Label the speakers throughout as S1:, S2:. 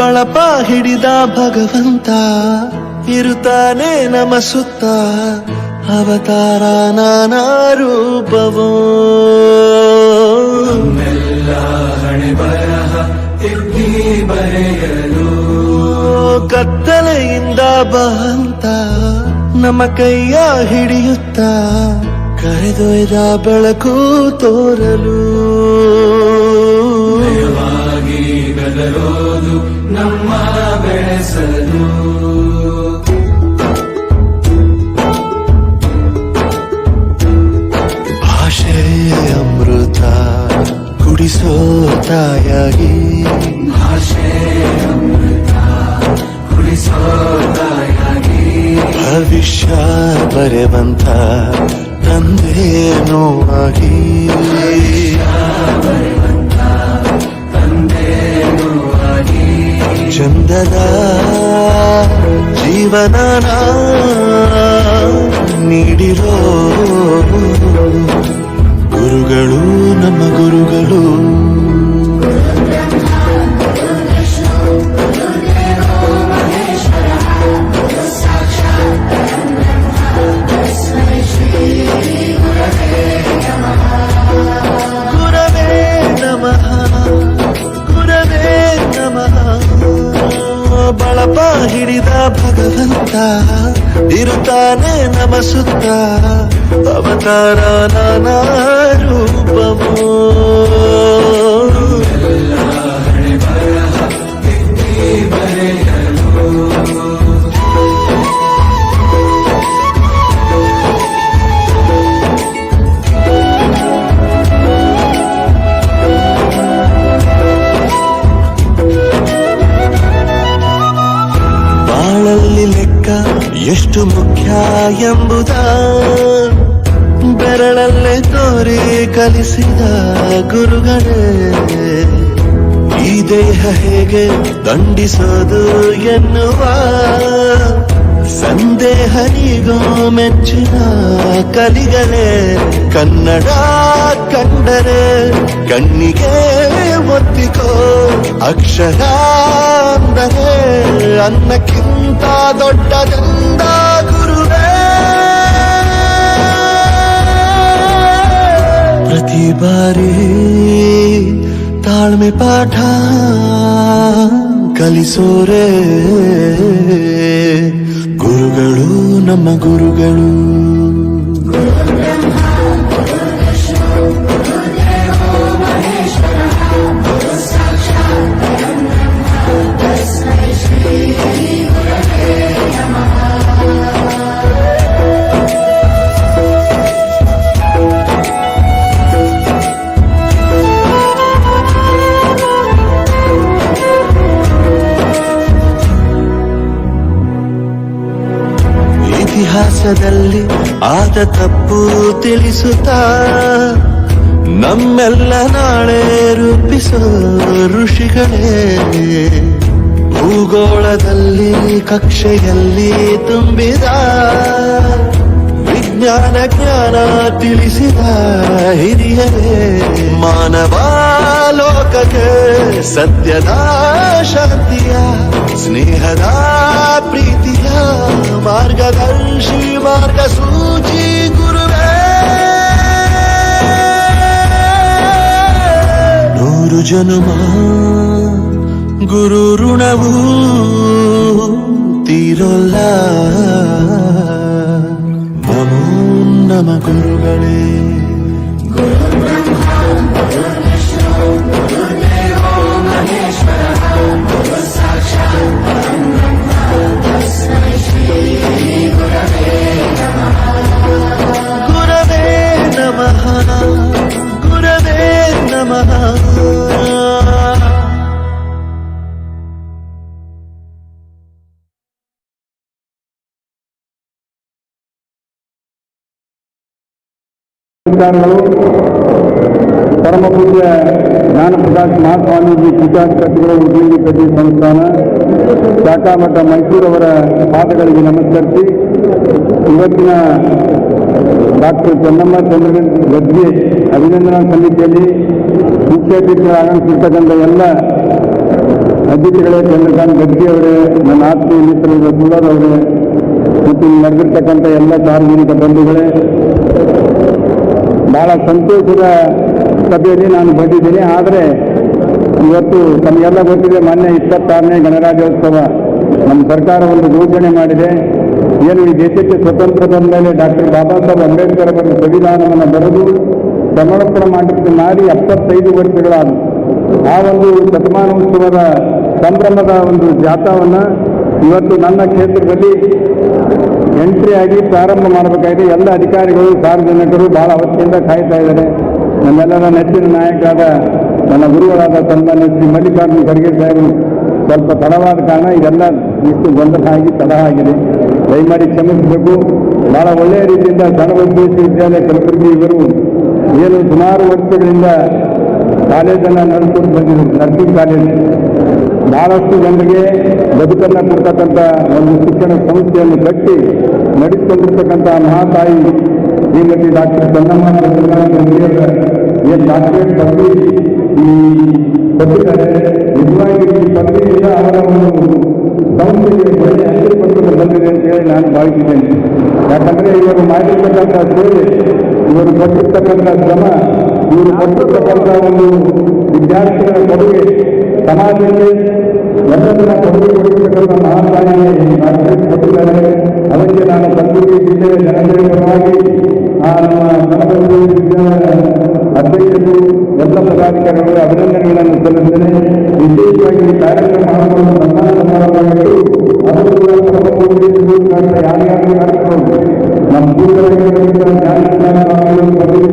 S1: ಬಳಪ ಹಿಡಿದ ಭಗವಂತ ಇರುತ್ತಾನೆ ನಮ ಸುತ್ತ ಅವತಾರ ನಾನಾ ರೂಪವೋ
S2: ಹಣೆ ಬರಹ ತಿದ್ದಿ ಬರೆಯಲು
S1: ಕತ್ತಲೆಯಿಂದ ಬಹಂತ ನಮ್ಮ ಕೈಯ ಹಿಡಿಯುತ್ತ ಕರೆದೊಯ್ದ ಬೆಳಕು ತೋರಲು
S2: ಗದರೋದು ನಮ್ಮ ಬೆಳೆಸಲು
S1: ಭಾಷೆ ಅಮೃತ ಕುಡಿಸೋ ತಾಯಾಗಿ
S2: ಭಾಷೆ ಅಮೃತ ಕುಡಿಸೋ ತಾಯಾಗಿ
S1: ಭವಿಷ್ಯ ಬರೆವಂತ ತಂದೇನೋ ಆಗಿ ಚಂದದ ಜೀವನ ನೀಡಿರೋ ಗುರುಗಳು ನಮ್ಮ ಗುರುಗಳು ಗುರವೇ ನಮಃ ಗುರವೇ ನಮಃ ಬಳಪ ಹಿಡಿದ ಭಗವಂತ ಇರುತ್ತಾನೆ ನಮ ಸುತ್ತ ಅವತಾರ ನಾನಾ ರೂಪವೋ
S2: ಹಣೆ ಬರಹ ತಿದ್ದಿ ಬರೆಯಲು
S1: ಬಾಳಲ್ಲಿ ಲೆಕ್ಕ ಎಷ್ಟು ಮುಖ್ಯ ಎಂಬುದ ಬೆರಳಲ್ಲೇ ತೋರಿ ಕಲಿಸಿದ ಗುರುಗಳೇ ಈ ದೇಹ ಹೇಗೆ ದಂಡಿಸೋದು ಎನ್ನುವ ಸಂದೇಹನಿಗೋ ಮೆಚ್ಚಿನ ಕಲಿಗಳೇ ಕನ್ನಡ ಕಂಡರೆ ಕಣ್ಣಿಗೆ ಒತ್ತಿಕೋ ಅಕ್ಷರ ಅಂದರೆ ಅನ್ನಕ್ಕಿಂತ ದೊಡ್ಡದೆಂದ ಗುರುವೇ ಪ್ರತಿ ಬಾರಿ ತಾಳ್ಮೆ ಪಾಠ ಕಲಿಸೋರೆ ಗುರುಗಳು ನಮ್ಮ ಗುರುಗಳು ಇತಿಹಾಸದಲ್ಲಿ ಆದ ತಪ್ಪು ತಿಳಿಸುತ್ತಾ ನಮ್ಮೆಲ್ಲ ನಾಳೆ ರೂಪಿಸೋ ಋಷಿಗಳೇ ಭೂಗೋಳದಲ್ಲಿ ಕಕ್ಷೆಯಲ್ಲಿ ತುಂಬಿದ ವಿಜ್ಞಾನ ಜ್ಞಾನ ತಿಳಿಸಿದ ಹಿರಿಯರೇ ಮಾನವ ಲೋಕಕ್ಕೆ ಸತ್ಯದ ಶಾಂತಿಯ ಸ್ನೇಹದ ಪ್ರೀತಿಯ ಮಾರ್ಗದರ್ಶಿ ಮಾರ್ಗಸೂಚಿ ಗುರುವೇ ನೂರು ಜನುಮ ಗುರು ಋಣವು ತೀರೋಲ್ಲ ನಮೋ ನಮ ಗುರುಗಳೇ ಗುರವೇ ನಮಃ ಗುರವೇ ನಮಃ
S3: ಪರಮ ಪೂಜ್ಯ ಜ್ಞಾನಪ್ರಕಾಶ್ ಮಹಾಸ್ವಾಮೀಜಿ ಪೀಠಾಧಿಪತಿಗಳು ಉದ್ಯೋಗಿ ಕಡ್ಡಿ ಸಂಸ್ಥಾನ ಶಾಖಾಮಠ ಮೈಸೂರವರ ಪಾದಗಳಿಗೆ ನಮಸ್ಕರಿಸಿ ಇವತ್ತಿನ ಡಾಕ್ಟರ್ ಚೆನ್ನಮ್ಮ ಗದ್ಗೆ ಅಭಿನಂದನಾ ಸಮಿತಿಯಲ್ಲಿ ಮುಖ್ಯ ಅತಿಥಿಗಳು ಆಗಮಿಸಿರ್ತಕ್ಕಂಥ ಎಲ್ಲ ಅತಿಥಿಗಳೇ, ಚಂದ್ರಕಾಂತ್ ಗಡ್ಡಿ ಅವರೇ, ನನ್ನ ಆತ್ಮೀಯ ಮಿತ್ರರಾದ ಸುಳ್ಳರ್ ಅವರೇ, ಮತ್ತು ಇಲ್ಲಿ ನಡೆದಿರ್ತಕ್ಕಂಥ ಎಲ್ಲ ಸಾರ್ವಜನಿಕ ಬಂಧುಗಳೇ, ಬಹಳ ಸಂತೋಷದ ಸಭೆಯಲ್ಲಿ ನಾನು ಬಂದಿದ್ದೀನಿ. ಆದರೆ ಇವತ್ತು ತಮಗೆಲ್ಲ ಗೊತ್ತಿದೆ, ಮೊನ್ನೆ 26ನೇ ಗಣರಾಜ್ಯೋತ್ಸವ ನಮ್ಮ ಸರ್ಕಾರ ಒಂದು ಘೋಷಣೆ ಮಾಡಿದೆ. ಏನು ಈ ದೇಶಕ್ಕೆ ಸ್ವತಂತ್ರ ಬಂದ ಮೇಲೆ ಡಾಕ್ಟರ್ ಬಾಬಾ ಸಾಹೇಬ್ ಅಂಬೇಡ್ಕರ್ ಅವರ ಸಂವಿಧಾನವನ್ನು ಬರೆದು ಸಮರ್ಪಣೆ ಮಾಡಿ 75 ವರ್ಷಗಳಾದವು. ಆ ಒಂದು ಶತಮಾನೋತ್ಸವದ ಸಂಭ್ರಮದ ಒಂದು ಜಾಥಾವನ್ನು ಇವತ್ತು ನನ್ನ ಕ್ಷೇತ್ರದಲ್ಲಿ ಎಂಟ್ರಿ ಆಗಿ ಪ್ರಾರಂಭ ಮಾಡಬೇಕಾಗಿದೆ. ಎಲ್ಲ ಅಧಿಕಾರಿಗಳು, ಸಾರ್ವಜನಿಕರು ಬಹಳ ಅವಸ್ಥೆಯಿಂದ ಕಾಯ್ತಾ ಇದ್ದಾರೆ. ನಮ್ಮೆಲ್ಲರ ನೆಚ್ಚಿನ ನಾಯಕರಾದ ನನ್ನ ಗುರುಗಳಾದ ಸನ್ಮಾನ್ಯ ಶ್ರೀ ಮಲ್ಲಿಕಾರ್ಜುನ ಖರ್ಗೆ ಸಾಹೇಬರು ಸ್ವಲ್ಪ ತಡವಾದ ಕಾರಣ ಇದೆಲ್ಲ ಇಷ್ಟು ಗೊಂದಲ ಆಗಿ ತಡ ಆಗಿದೆ. ದಯಮಾಡಿ ಕ್ಷಮಿಸಬೇಕು. ಬಹಳ ಒಳ್ಳೆಯ ರೀತಿಯಿಂದ ಸಣ್ಣಬಸವೇಶ್ವರ ವಿದ್ಯಾಲಯ ಕಲಬುರಗಿ ಇವರು ಏನು ಸುಮಾರು ವರ್ಷಗಳಿಂದ ಕಾಲೇಜನ್ನು ನಡೆಸಿಕೊಂಡು ಬಂದಿದ್ದಾರೆ. ನರ್ಸಿಂಗ್ ಕಾಲೇಜ್ ಬಹಳಷ್ಟು ಜನರಿಗೆ ಬದುಕನ್ನು ಕೊಡ್ತಕ್ಕಂಥ ಒಂದು ಶಿಕ್ಷಣ ಸಂಸ್ಥೆಯನ್ನು ಕಟ್ಟಿ ನಡೆಸಿಕೊಂಡಿರ್ತಕ್ಕಂಥ ಮಹಾತಾಯಿ ಶ್ರೀಮತಿ ಡಾಕ್ಟರ್ ಚನ್ನಮ್ಮ ಏನು ಡಾಕ್ಟರೇಟ್ ಪದವಿ ಈ ಕೊಟ್ಟಿದ್ದಾರೆ. ನಿಜವಾಗಿ ಈ ಪದವಿಯಿಂದ ಅವರ ಒಂದು ಸಂಸ್ಥೆಗೆ ಒಳ್ಳೆಯ ಹೆಸರು ಬಂದಿದೆ ಅಂತ ಹೇಳಿ ನಾನು ಭಾವಿಸಿದ್ದೇನೆ. ಯಾಕಂದರೆ ಇವರು ಮಾಡಿರ್ತಕ್ಕಂಥ ಸೇವೆ, ಇವರು ಕೊಟ್ಟಿರ್ತಕ್ಕಂಥ ಶ್ರಮ, ಇವರು ಕೊಟ್ಟಿರ್ತಕ್ಕಂಥ ಒಂದು ವಿದ್ಯಾರ್ಥಿಗಳ ಕೊಡುಗೆ, ಸಮಾಜಕ್ಕೆ ಎಲ್ಲದನ್ನ ಕೊಡುಗೆ ಕೊಟ್ಟಿರ್ತಕ್ಕಂಥ ಮಹಾತಾಯಿಗೆ ಡಾಕ್ಟರೇಟ್ ಕೊಟ್ಟಿದ್ದಾರೆ. ಅದಕ್ಕೆ ನಾನು ಕಲಬುರಗಿ ಜಿಲ್ಲೆಯ ಜನತೆಯ ಪರವಾಗಿ ನಮ್ಮ ಸಣ್ಣಬಸವೇಶ್ವರ ವಿದ್ಯಾಲಯ ಅಧ್ಯಕ್ಷರು, ಎಲ್ಲ ಪದಾಧಿಕಾರಿಗಳು ಅಭಿನಂದನೆಗಳನ್ನು ಸಲ್ಲಿಸುತ್ತೇನೆ. ವಿಶೇಷವಾಗಿ ಈ ಕಾರ್ಯಕ್ರಮ ಮಾಡಿಕೊಂಡು ಸನ್ಮಾನ ಸಮಾರಂಭಗಳು ಅದು ಕೂಡ ಯಾರ್ಯಾರು ಕಾರ್ಯಕ್ರಮ ನಮ್ಮ ಪೂರ್ವಜರು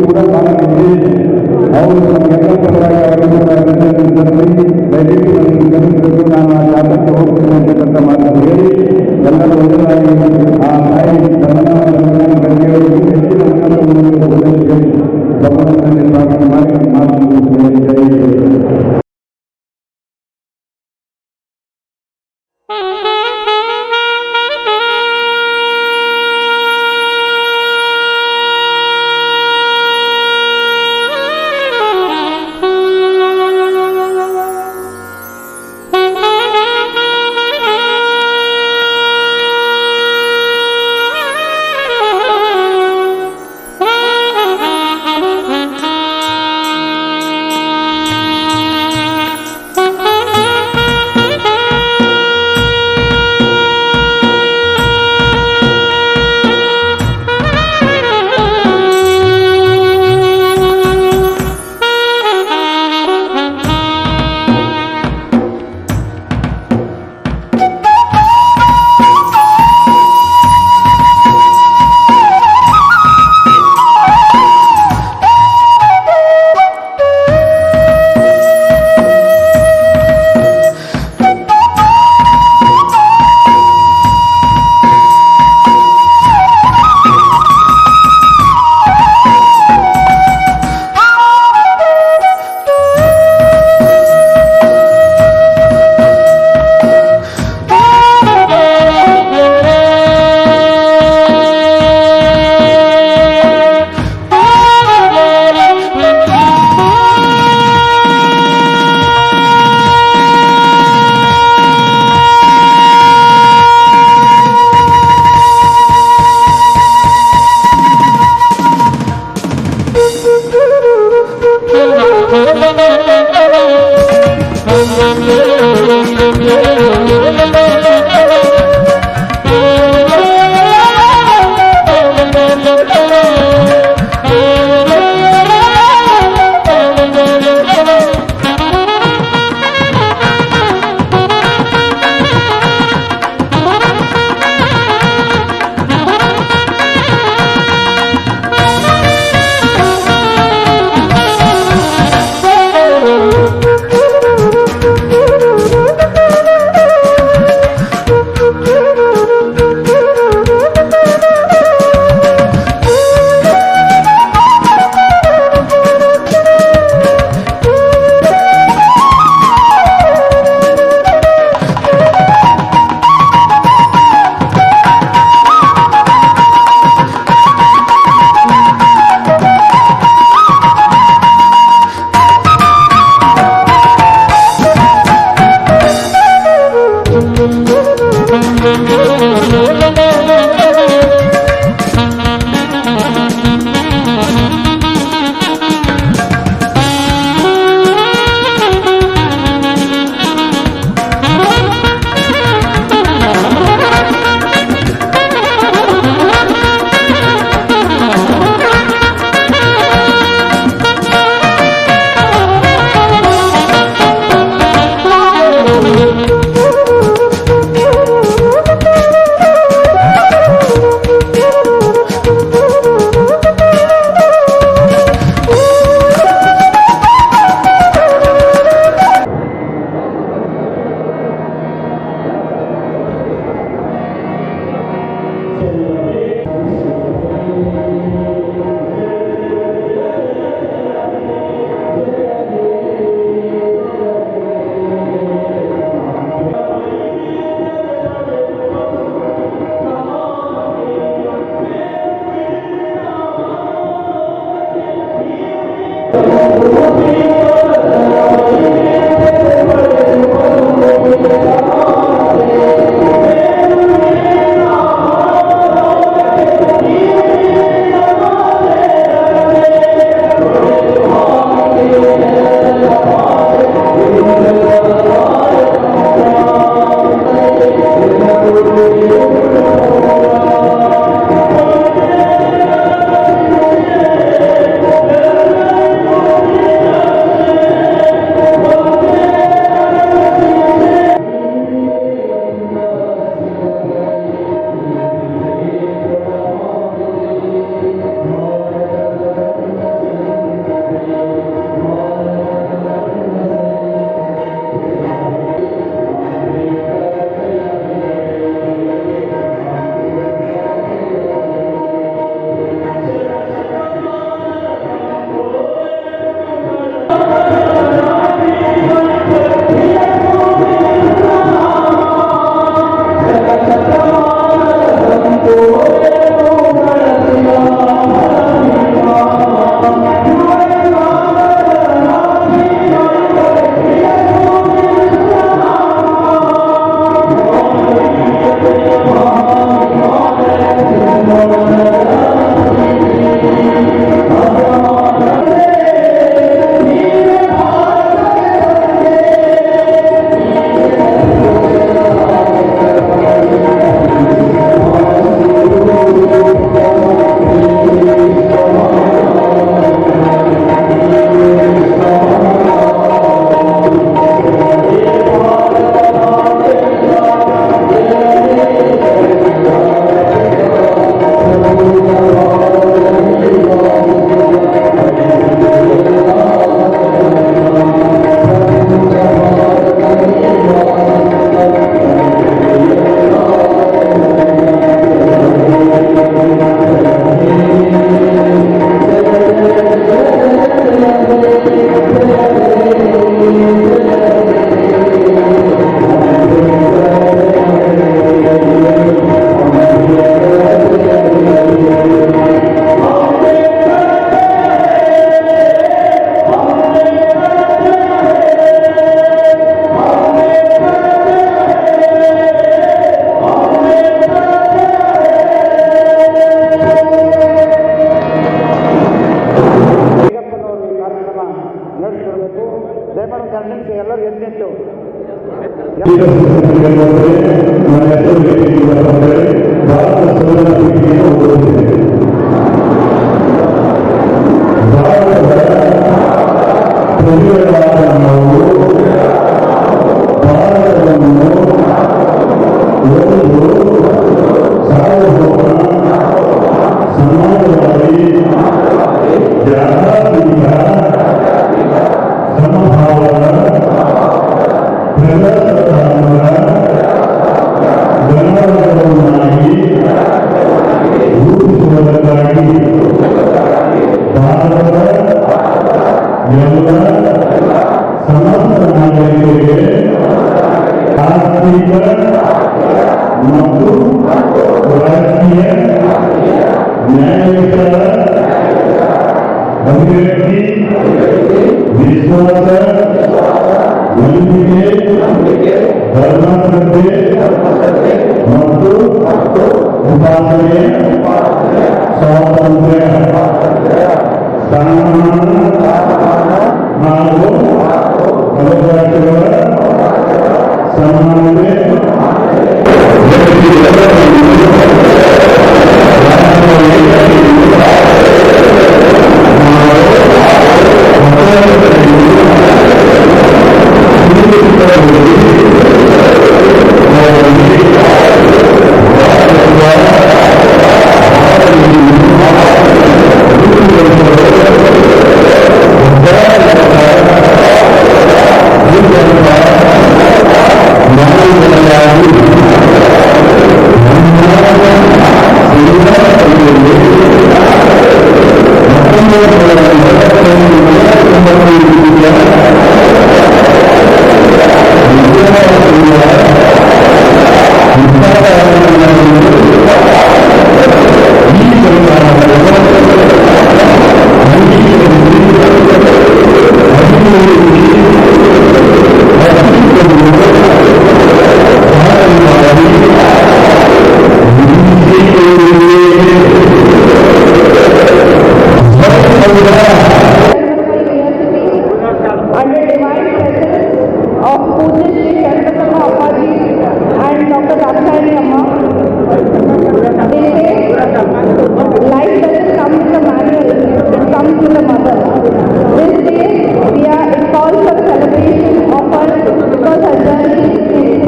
S3: ಕೂಡ ಭಾಗವಹಿಸಿ ಅವರು ನಮಗೆಲ್ಲ ಪರವಾಗಿ ಅವರನ್ನು ದಯವಿಟ್ಟು ನಾನು ಆ ಜಾತಕ್ಕೆ ಹೋಗ್ತೇನೆ ಅಂತಕ್ಕಂಥ ಮಾತನ್ನು ಹೇಳಿ ಎಲ್ಲರೂ ಒಂದರಾಗಿ ಆ ತಾಯಿ ಹೆಚ್ಚಿನ ಭಗವಂತನಲ್ಲಿ ಪ್ರಾರ್ಥನೆ ಮಾಡಿ ಮಾತು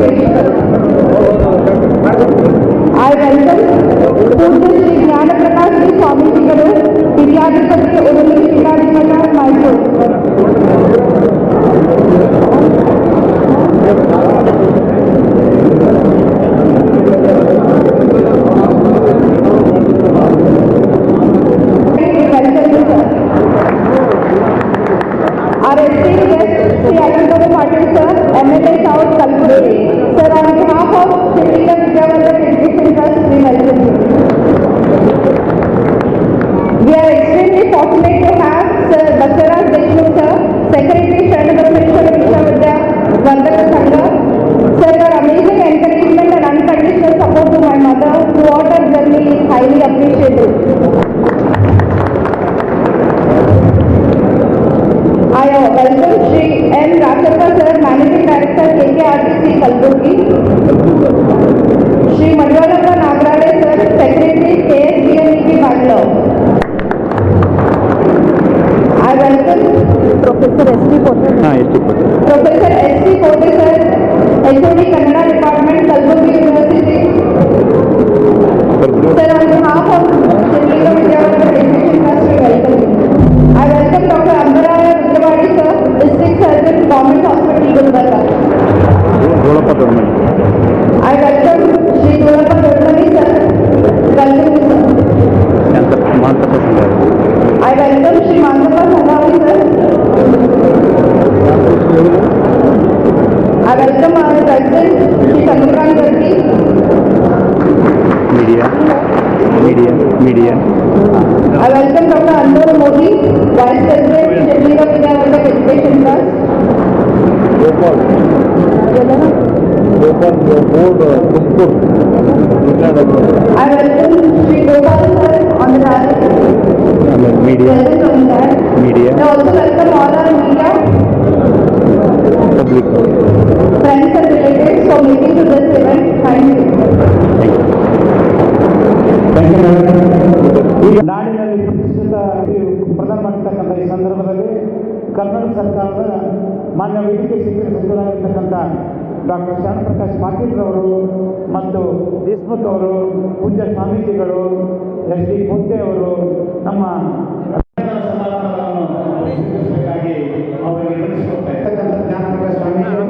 S4: I welcome Pujya Shri Jnana Prakash Ji Swami Ji Garu, Vidyadipati Uruli Srinathimata, Mysore. Our esteemed guest, Shri Anandaru Patil sir, MLA South Kalpuri. Sir, on behalf of Shri Vidyavardhan Education Trust, we welcome you. We are extremely fortunate to have Sir Basaraj Deshmukh sir, Secretary Sharanagarameleshwara Vishwavidya Vandana Sangha. Sir, your amazing encouragement and unconditional support to my mother throughout her journey is highly appreciated. I welcome Shri N. Rachappa sir, Managing Director KKRTC Kalburgi. Shri Madhvalappa Nagarade sir, Secretary KSDMEP Bangalore. I welcome Professor S.T. Potter. Professor S.T. Potter sir, HOD Kannada Department, Kalburgi University. Sir, on behalf of Shri Vidyavardhan Education Trust, we welcome you. I welcome Dr. Ambaraya Vijayawadi sir, District Surgeon, Government Hospital, Gulbarga. I welcome Shri Dolappa Dolmani sir, Kalburgi sir. I welcome Shri Mantapa Sanghavi sir. I welcome our President Shri Chandrakant Gargi.
S3: Media.
S4: I welcome Dr. Anmol Modi, Vice President Shri Vidyavardhan Education Trust. I welcome Shri Gopal sir on the dais. Present on that. I also welcome all our media,
S3: Public.
S4: friends and relatives for making to this event. Thank you.
S3: ಈಗ ನಾಡಿನಲ್ಲಿ ಪ್ರತಿಷ್ಠಿತ ಪ್ರದಾನ ಮಾಡತಕ್ಕಂಥ ಈ ಸಂದರ್ಭದಲ್ಲಿ ಕರ್ನಾಟಕ ಸರ್ಕಾರದ ಮಾನ್ಯ ವೇದಿಕೆ ಶಿಕ್ಷಣ ಸಚಿವರಾಗಿರ್ತಕ್ಕಂಥ ಡಾಕ್ಟರ್ ಶ್ಯಾಮಪ್ರಕಾಶ್ ಪಾಟೀಲ್ ಅವರು ಮತ್ತು ದೇಶಮುಖ್ ಅವರು, ಪೂಜ್ಯ ಸ್ವಾಮೀಜಿಗಳು, ಎಸ್ ಡಿ ಪೂಜೆ ಅವರು ನಮ್ಮ ಸಮಾರಂಭವನ್ನು ಸ್ವೀಕರಿಸಬೇಕಾಗಿ ಅವರಿಗೆ ವಿನಂತಿಸಿಕೊಳ್ತಾ ಇರ್ತಕ್ಕಂಥ ಜ್ಞಾನಪ್ರಕಾಶ್ ಸ್ವಾಮೀಜಿಗಳು.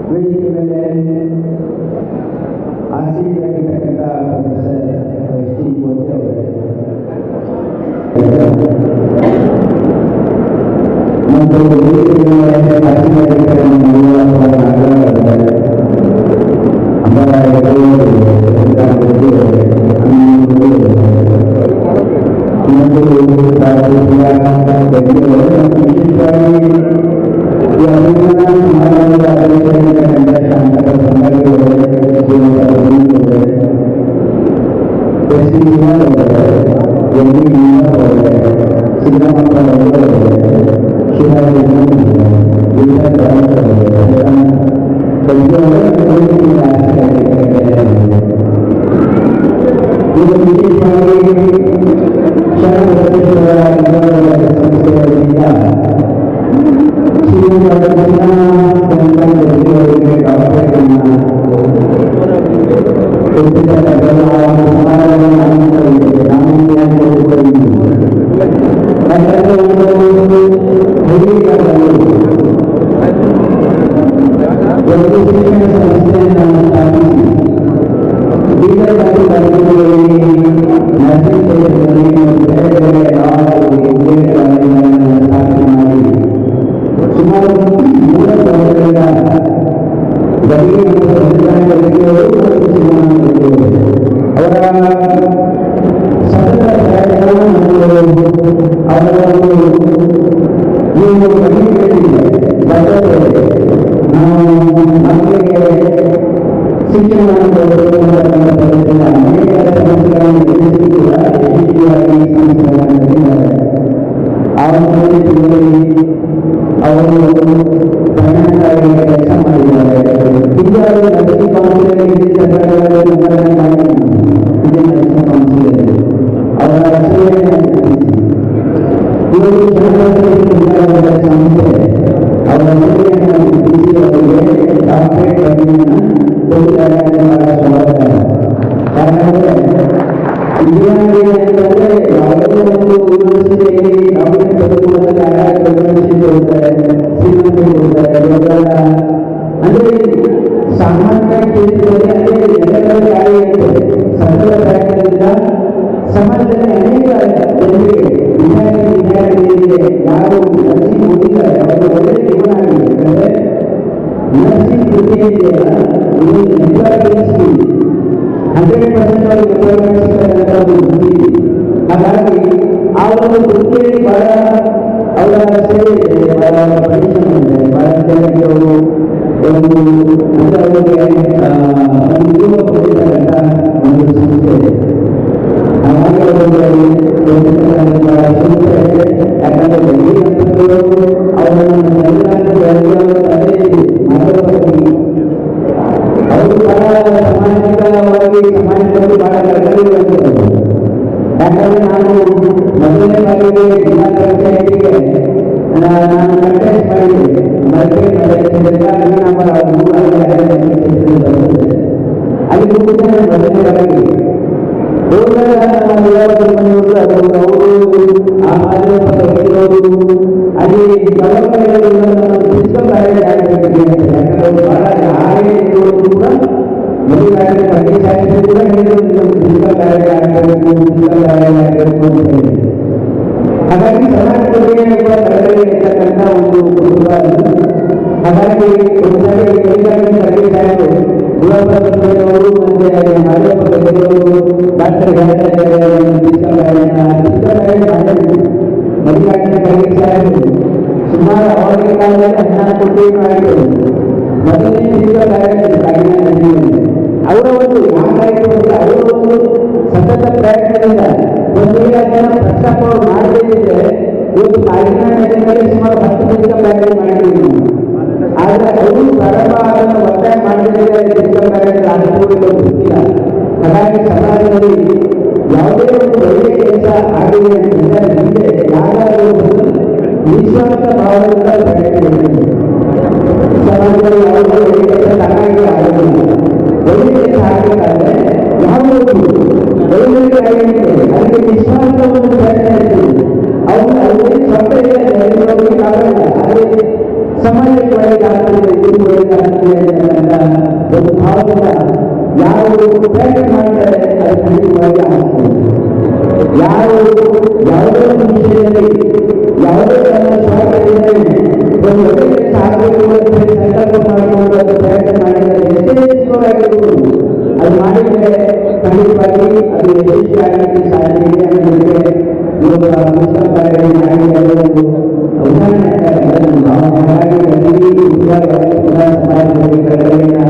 S3: ವೇದಿಕೆ ಮೇಲೆ ಆಸೀನರಾಗಿರ್ತಕ್ಕಂಥ ಪ್ರೊಫೆಸರ್ ಎಸ್ ಟಿ ಪೋತೆ ಅವರೇ, ಮತ್ತು ವೇದಿಕೆ ಮೇಲೆ ಆಸೀನರಾಗಿರ್ತಕ್ಕಂಥ ಸುಮಾರು 3 ವರ್ಷಗಳಿಂದ ಗಡಿಗೆ ಅವರ ಸತತ ಪ್ರಯತ್ನ ಅವರ ನೀವು ಬದ್ಧತೆ ನಾವು ಮಕ್ಕಳಿಗೆ ಶಿಕ್ಷಣವನ್ನು ಕೊಡುವುದರಿಂದ ಅನೇಕ ಸಮಸ್ಯೆಗಳನ್ನು ಎದುರಿಸುತ್ತಿರುವ ಯಶಸ್ವಿಯಾಗಿ ಸಮಸ್ಯೆಗಳನ್ನು ನಡೆಸಿದ್ದಾರೆ. ಆ ಒಂದು ಅವರು ಪರಿಣಾಮಕಾರಿ ಕೆಲಸ ಮಾಡಿದ್ದಾರೆ. ಈಗ ನರ್ಸಿಂಗ್ ಕೌನ್ಸಿಲಲ್ಲಿ ಸರ್ಕಾರಗಳಲ್ಲಿ ನರ್ಸಿಂಗ್ ಕೌನ್ಸಿಲ್ ಅವರ ಇವರು ಸಂಸ್ಥೆ ಅವರ ಅವರಿಗೆ ಡಾಕ್ಟರೇಟ್ ಪದವಿಯನ್ನು ಕೊಡುತ್ತಾರೆ ಬಹಳ ಸ್ವಾಗತ. ಯಾಕಂದರೆ ಇಂಜಿನಿಯರಿಂಗ್ ಅಂತಂದರೆ ಯಾವುದೋ ಒಂದು ಯೂನಿವರ್ಸಿಟಿಯಲ್ಲಿ ಡಾಕ್ಟರೇಟ್ ಪದವಿಗಳಲ್ಲಿ ಯಾರ್ಯಾರು ಯೂನಿವರ್ಸಿಟಿ ಕೊಡ್ತಾರೆ, ಶ್ರೀಮಂತರು ಕೊಡ್ತಾರೆ, ಅಂದರೆ ಸಾಮಾನ್ಯ ಕ್ಷೇತ್ರದಲ್ಲಿ ಅಂದರೆ ಎಲ್ಲರ ಕಾರ್ಯ ಇರ್ತದೆ. ಸಕಲ ಪ್ರಯತ್ನದಿಂದ ಸಮಾಜದಲ್ಲಿ ಅನೇಕ ಜನರಿಗೆ ವಿದ್ಯಾರ್ಥಿಗಳಿಗೆ ಯಾರು ನರ್ಸಿಂಗ್ ಓದಿದ್ದಾರೆ ಅವರು ಒಳ್ಳೆ ಜೀವನ ಆಗಿದೆ. ಯಾಕಂದರೆ ನರ್ಸಿಂಗ್ ವೃತ್ತಿ ಇದೆಯಲ್ಲ ಇದು ಎಂಪ್ಲಾಯ್ಮೆಂಟ್ ಸ್ಕೀಮ್ 100% ಎಂಪ್ಲಾಯ್ಮೆಂಟ್ ಸಿಗ್ತಕ್ಕಂಥ ಒಂದು ವೃತ್ತಿ. ಹಾಗಾಗಿ ಆ ಒಂದು ವೃತ್ತಿಯಲ್ಲಿ ಬಹಳ ಅವರ ಸೇವೆ ಇದೆ, ಬಹಳ ಪರಿಶ್ರಮ ಇದೆ, ಬಹಳ ಜನರಿಗೆ ಅವರು ಒಂದು ಉದ್ಯೋಗ ಕೊಟ್ಟಿರ್ತಕ್ಕಂಥ ಒಂದು ಸಂಸ್ಥೆ ಇದೆ. ಹಾಗಾಗಿ ಅವರಲ್ಲಿ ಬಹಳ ಸಂಸ್ಥೆ ಇದೆ. ಯಾಕಂದರೆ ಅವರನ್ನು ಅವರು ಬಹಳ ಸಾಮಾಜಿಕವಾಗಿ ಸಮಾಜದಲ್ಲಿ ಬಹಳ ಕರ್ತವ್ಯವಾಗಿದ್ದಾರೆ. ಯಾಕಂದರೆ ನಾನು ಮೊದಲನೇ ಬಾರಿಗೆ ಜಿಲ್ಲಾ ಪಂಚಾಯತಿಗೆ ನಾನು ಕಂಟೆಸ್ಟ್ ಮಾಡಿದ್ದೆ. ಅಲ್ಲಿ ಕೂತು ಮೊದಲನೇ ಬಾರಿಗೆ ಹೋದಾಗ ನಾವು ಯಾವಾಗ ಅವರು ಆ ಮಾಧ್ಯಮದವರು ಅಲ್ಲಿ ಫಿಸಿಕಲ್ ಮ್ಯಾರೇಜ್ ಆಗಬೇಕು. ಯಾಕಂದ್ರೆ ಬಹಳ ಯಾರೇ ಕೂಡ ಮದುವೆ ತಂದೆ ಸಾಹಿತ್ಯ ಕೂಡ ಹೇಳಿದ್ರು ಫಿಸಿಕಲ್ ಮ್ಯಾರೇಜ್ ಆಗಬೇಕು, ಫಿಸಿಕಲ್ ಮ್ಯಾರೇಜ್ ಆಗಬೇಕು ಅಂತ ಹೇಳಿ. ಹಾಗಾಗಿ ಸಮಾಜದಲ್ಲಿ ಕೂಡ ಕರ್ತವ್ಯ ಇರ್ತಕ್ಕಂಥ ಒಂದು ಕುಟುಂಬ. ಹಾಗಾಗಿ ಒಂದ್ಸಾರಿ ತಂದೆ ಸಾಹಿತ್ಯ ಗುಲಾಬರು ಮತ್ತೆ ಮಾದೇವವರು ಡಾಕ್ಟರ್ ಫಿಸಿಕಲ್ ಮ್ಯಾರೇಜ್ ಸುಮಾರು ಅವರಿಗೆ ಕಾಲದಲ್ಲಿ 14 ಕೋಟಿ ಮಾಡಿದರು. ಮೊದಲನೇ ಫಿಸಿಕಲ್ ಮ್ಯಾರೇಜ್ ಅವರ ಒಂದು ಯಾಕಾಯಿತು ಅಂದರೆ ಅವರ ಒಂದು ಸತತ ಪ್ರಯತ್ನದಿಂದ ಒಂದು ಅದನ್ನು ಪ್ರಸ್ತಾಪ ಮಾಡಬೇಕಿದ್ರೆ ಇವತ್ತು ಕಾಗಿನಲ್ಲಿ ಸುಮಾರು 10 ಫಿಸಿಕಲ್ ಮ್ಯಾರೇಜ್ ಮಾಡಿದ್ದೀವಿ. ಆದರೆ ಅವರು ಪ್ರಾರಂಭ ಅದನ್ನು ಒತ್ತಾಯ ಮಾಡಿದರೆ ಫಿಸಿಕಲ್ ಮ್ಯಾರೇಜ್ ಆಗಬಹುದು ಗೊತ್ತಿಲ್ಲ. ಹಾಗಾಗಿ ಸಮಾಜದಲ್ಲಿ ಯಾವುದೇ ಒಂದು ಒಳ್ಳೆಯ ಕೆಲಸ ಆಗಿದೆ ಅಂತಂದರೆ ಹಿಂದೆ ಯಾರಾದರೂ ವಿಶ್ವಾಸ ಭಾವದಿಂದ ಪ್ರಯತ್ನ ಸಮಾಜದಲ್ಲಿ ಯಾವುದೇ ಒಳ್ಳೆಯ ಕೆಲಸ ತಾನಾಗಿ ಆಗೋದಿಲ್ಲ. ಒಳ್ಳೆಯ ಕೆಲಸ ಆಗಬೇಕಾದ್ರೆ ಯಾವುದೋ ಒಳ್ಳೆಯ ಆಗಿದೆ ಅದಕ್ಕೆ ವಿಶ್ವಾಸವನ್ನು ಪ್ರಯತ್ನ ಇರ್ತದೆ. ಅವರು ಅವರಿಗೆ ಸ್ವಂತ ಕಾರಣ ಆದರೆ ಸಮಾಜಕ್ಕೆ ಒಳ್ಳೆಯದಾಗ್ತದೆ, ಇದು ಒಳ್ಳೆಯದಾಗ್ತದೆ ಅಂತಕ್ಕಂಥ ಒಂದು ಭಾವದಿಂದ ಯಾರು ಪ್ರಯತ್ನ ಮಾಡ್ತಾರೆ ಅದು ಖಂಡಿತವಾಗಿ ಆಗ್ತದೆ. ಯಾರು ಯಾವುದೇ ಒಂದು ವಿಷಯದಲ್ಲಿ ಯಾವುದೇ ತನ್ನ ಸ್ವಾರ್ಥದಿಂದ ಒಂದು ಒಳ್ಳೆಯ ಕೆಲಸ ಆಗಬೇಕು ಅಂತ ಸಂಕಲ್ಪ ಮಾಡಿಕೊಂಡು ಅದು ಪ್ರಯತ್ನ ಮಾಡಿದರೆ ಎಷ್ಟೇ ಹೆಚ್ಚುವಾಗಿರ್ಬೋದು ಅದು ಮಾಡಿದರೆ ಖಂಡಿತವಾಗಿ ಅದು ಯಶಸ್ವಿಯಾಗಲಿಕ್ಕೆ ಸಾಧ್ಯ ಇದೆ. ಅನ್ನೋದಕ್ಕೆ ಇವಾಗ ಮುಸ್ಲಿಂ ಕಾರ್ಯಗಳು ಮಾಡಿ ಅದೊಂದು ಉದಾಹರಣೆ ಹಾಗಾಗಿ ಪ್ರತಿ ಸಮಾಜದಲ್ಲಿ ಕಡೆಯನ್ನು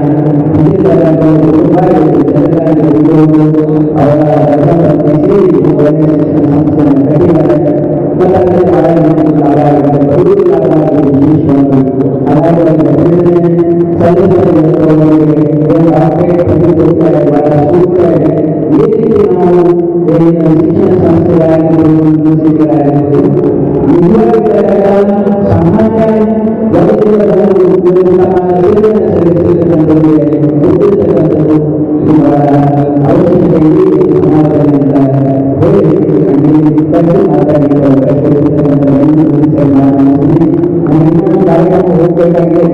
S3: ಶಿಕ್ಷಣ ಸಂಸ್ಥೆಗಳಾಗಿರ್ಬೋದು ಸಮಾಜ ಅವಶ್ಯಕತೆ ಇದೆ ಸಮಾಜದಲ್ಲಿ ಕಾರ್ಯಕ್ರಮ ಹೋಗಬೇಕಾಗಿದೆ.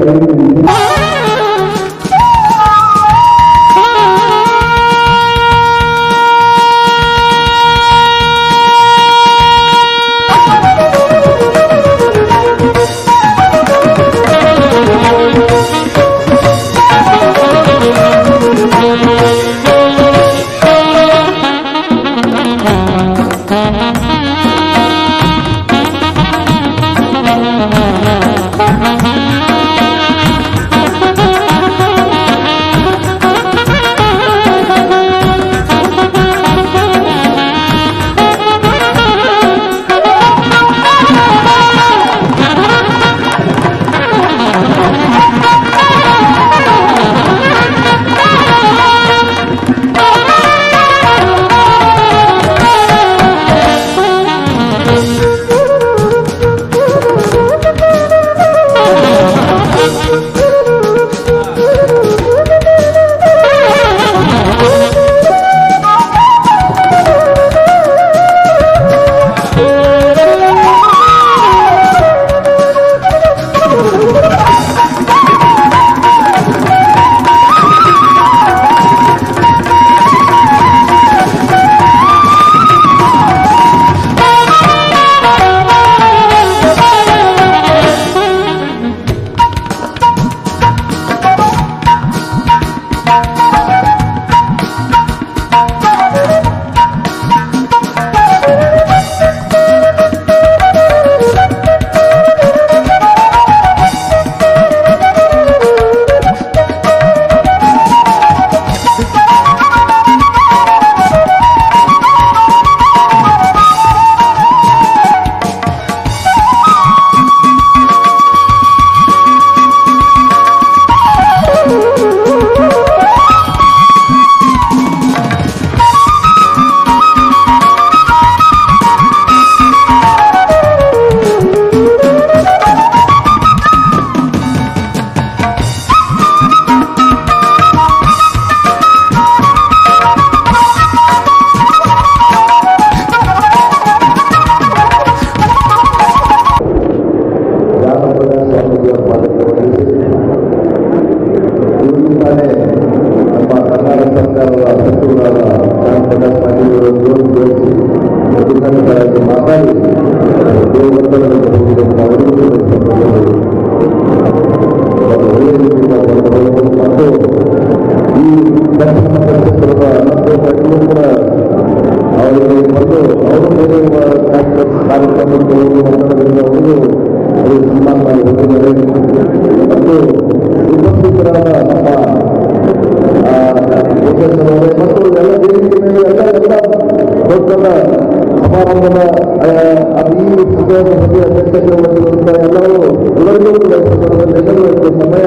S3: ಸಭೆಯ ಅಧ್ಯಕ್ಷತೆ ವಹಿಸಿದಂಥ ಎಲ್ಲರಿಗೂ ಕೂಡ ಸಂದರ್ಭದಲ್ಲಿ ಸಮಯ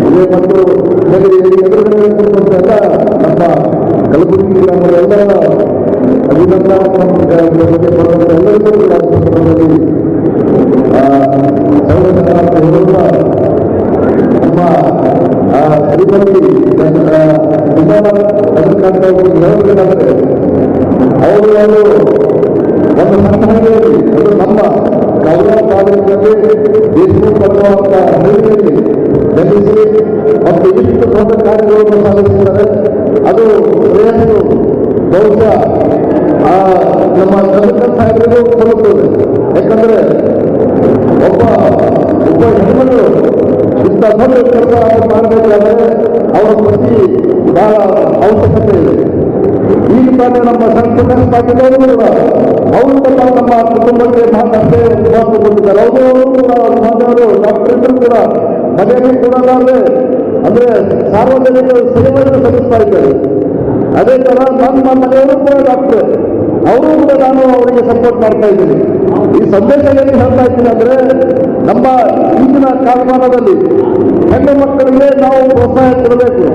S3: ಇದೆ ಮತ್ತು ಎದುರುಗಡೆ ಎಲ್ಲ ನಮ್ಮ ಕಲಬುರಗಿ ನಮ್ಮರೆಲ್ಲರ ಅಭಿನಂದನಾ ಬಗ್ಗೆ ಬರುವಂಥ ಎಲ್ಲರಿಗೂ ಕೂಡ ಸಂದರ್ಭದಲ್ಲಿ ಸಂಘಟನಾ ಹೇಳುವ ನಮ್ಮ ಅಧಿಕಾರಿ ಹೇಳಬೇಕಾದ್ರೆ ಅವರು ಒಂದು ಸಂಘಟನೆಯಲ್ಲಿ ಅದು ನಮ್ಮ ಕೌರವ ತಾಲೂಕಿನಲ್ಲಿ ದೇಶಮುಖ ಬರುವಂಥ ಹಳ್ಳಿಯಲ್ಲಿ ಜನಿಸಿ ಮತ್ತು ಇಷ್ಟು ದೊಡ್ಡ ಕಾರ್ಯಗಳನ್ನು ಸಾಧಿಸಿದ್ದಾರೆ. ಅದು ಶ್ರೇಯಸ್ಸು ಬಹುಶಃ ನಮ್ಮ ಚಂದ್ರಕಾಂತ್ ಸಾಹೇಬರಿಗೂ ಕೊಡುತ್ತದೆ. ಯಾಕಂದರೆ ಒಬ್ಬ ಹೆಣ್ಮಗಳು ಇಂಥ ದೊಡ್ಡ ಕೆಲಸ ಮಾಡಬೇಕಾದ್ರೆ ಅವರ ಪ್ರತಿ ಬಹಳ ಅವಶ್ಯಕತೆ ಇದೆ. ಈಗ ತಾನೇ ನಮ್ಮ ಸಂಸ್ಕೃತ ಪಾಟೀಲವರು ಕೂಡ ಅವರು ನಮ್ಮ ಕುಟುಂಬಕ್ಕೆ ಮಾತಷ್ಟೇ ಮಾತು ಕೊಟ್ಟಿದ್ದಾರೆ. ಅವರು ಕೂಡ ಮಾತವರು ಡಾಕ್ಟರ್ ಕೂಡ ಮನೆಯಲ್ಲಿ ಕೊಡಲಾದ್ರೆ ಅಂದ್ರೆ ಸಾರ್ವಜನಿಕ ಸೇವೆಯನ್ನು ಸಲ್ಲಿಸ್ತಾ ಇದ್ದಾರೆ. ಅದೇ ತರ ನಮ್ಮ ಮನೆಯವರು ಕೂಡ ಡಾಕ್ಟರ್, ಅವರು ಕೂಡ ನಾನು ಅವರಿಗೆ ಸಪೋರ್ಟ್ ಮಾಡ್ತಾ ಇದ್ದೀನಿ. ಈ ಸಂದೇಶ ಏನು ಹೇಳ್ತಾ ಇದ್ದೀನಿ ಅಂದ್ರೆ ನಮ್ಮ ಈಗಿನ ಕಾಲಮಾನದಲ್ಲಿ ಹೆಣ್ಣು ಮಕ್ಕಳಿಗೆ ನಾವು ಪ್ರೋತ್ಸಾಹ ಕೊಡಬೇಕು.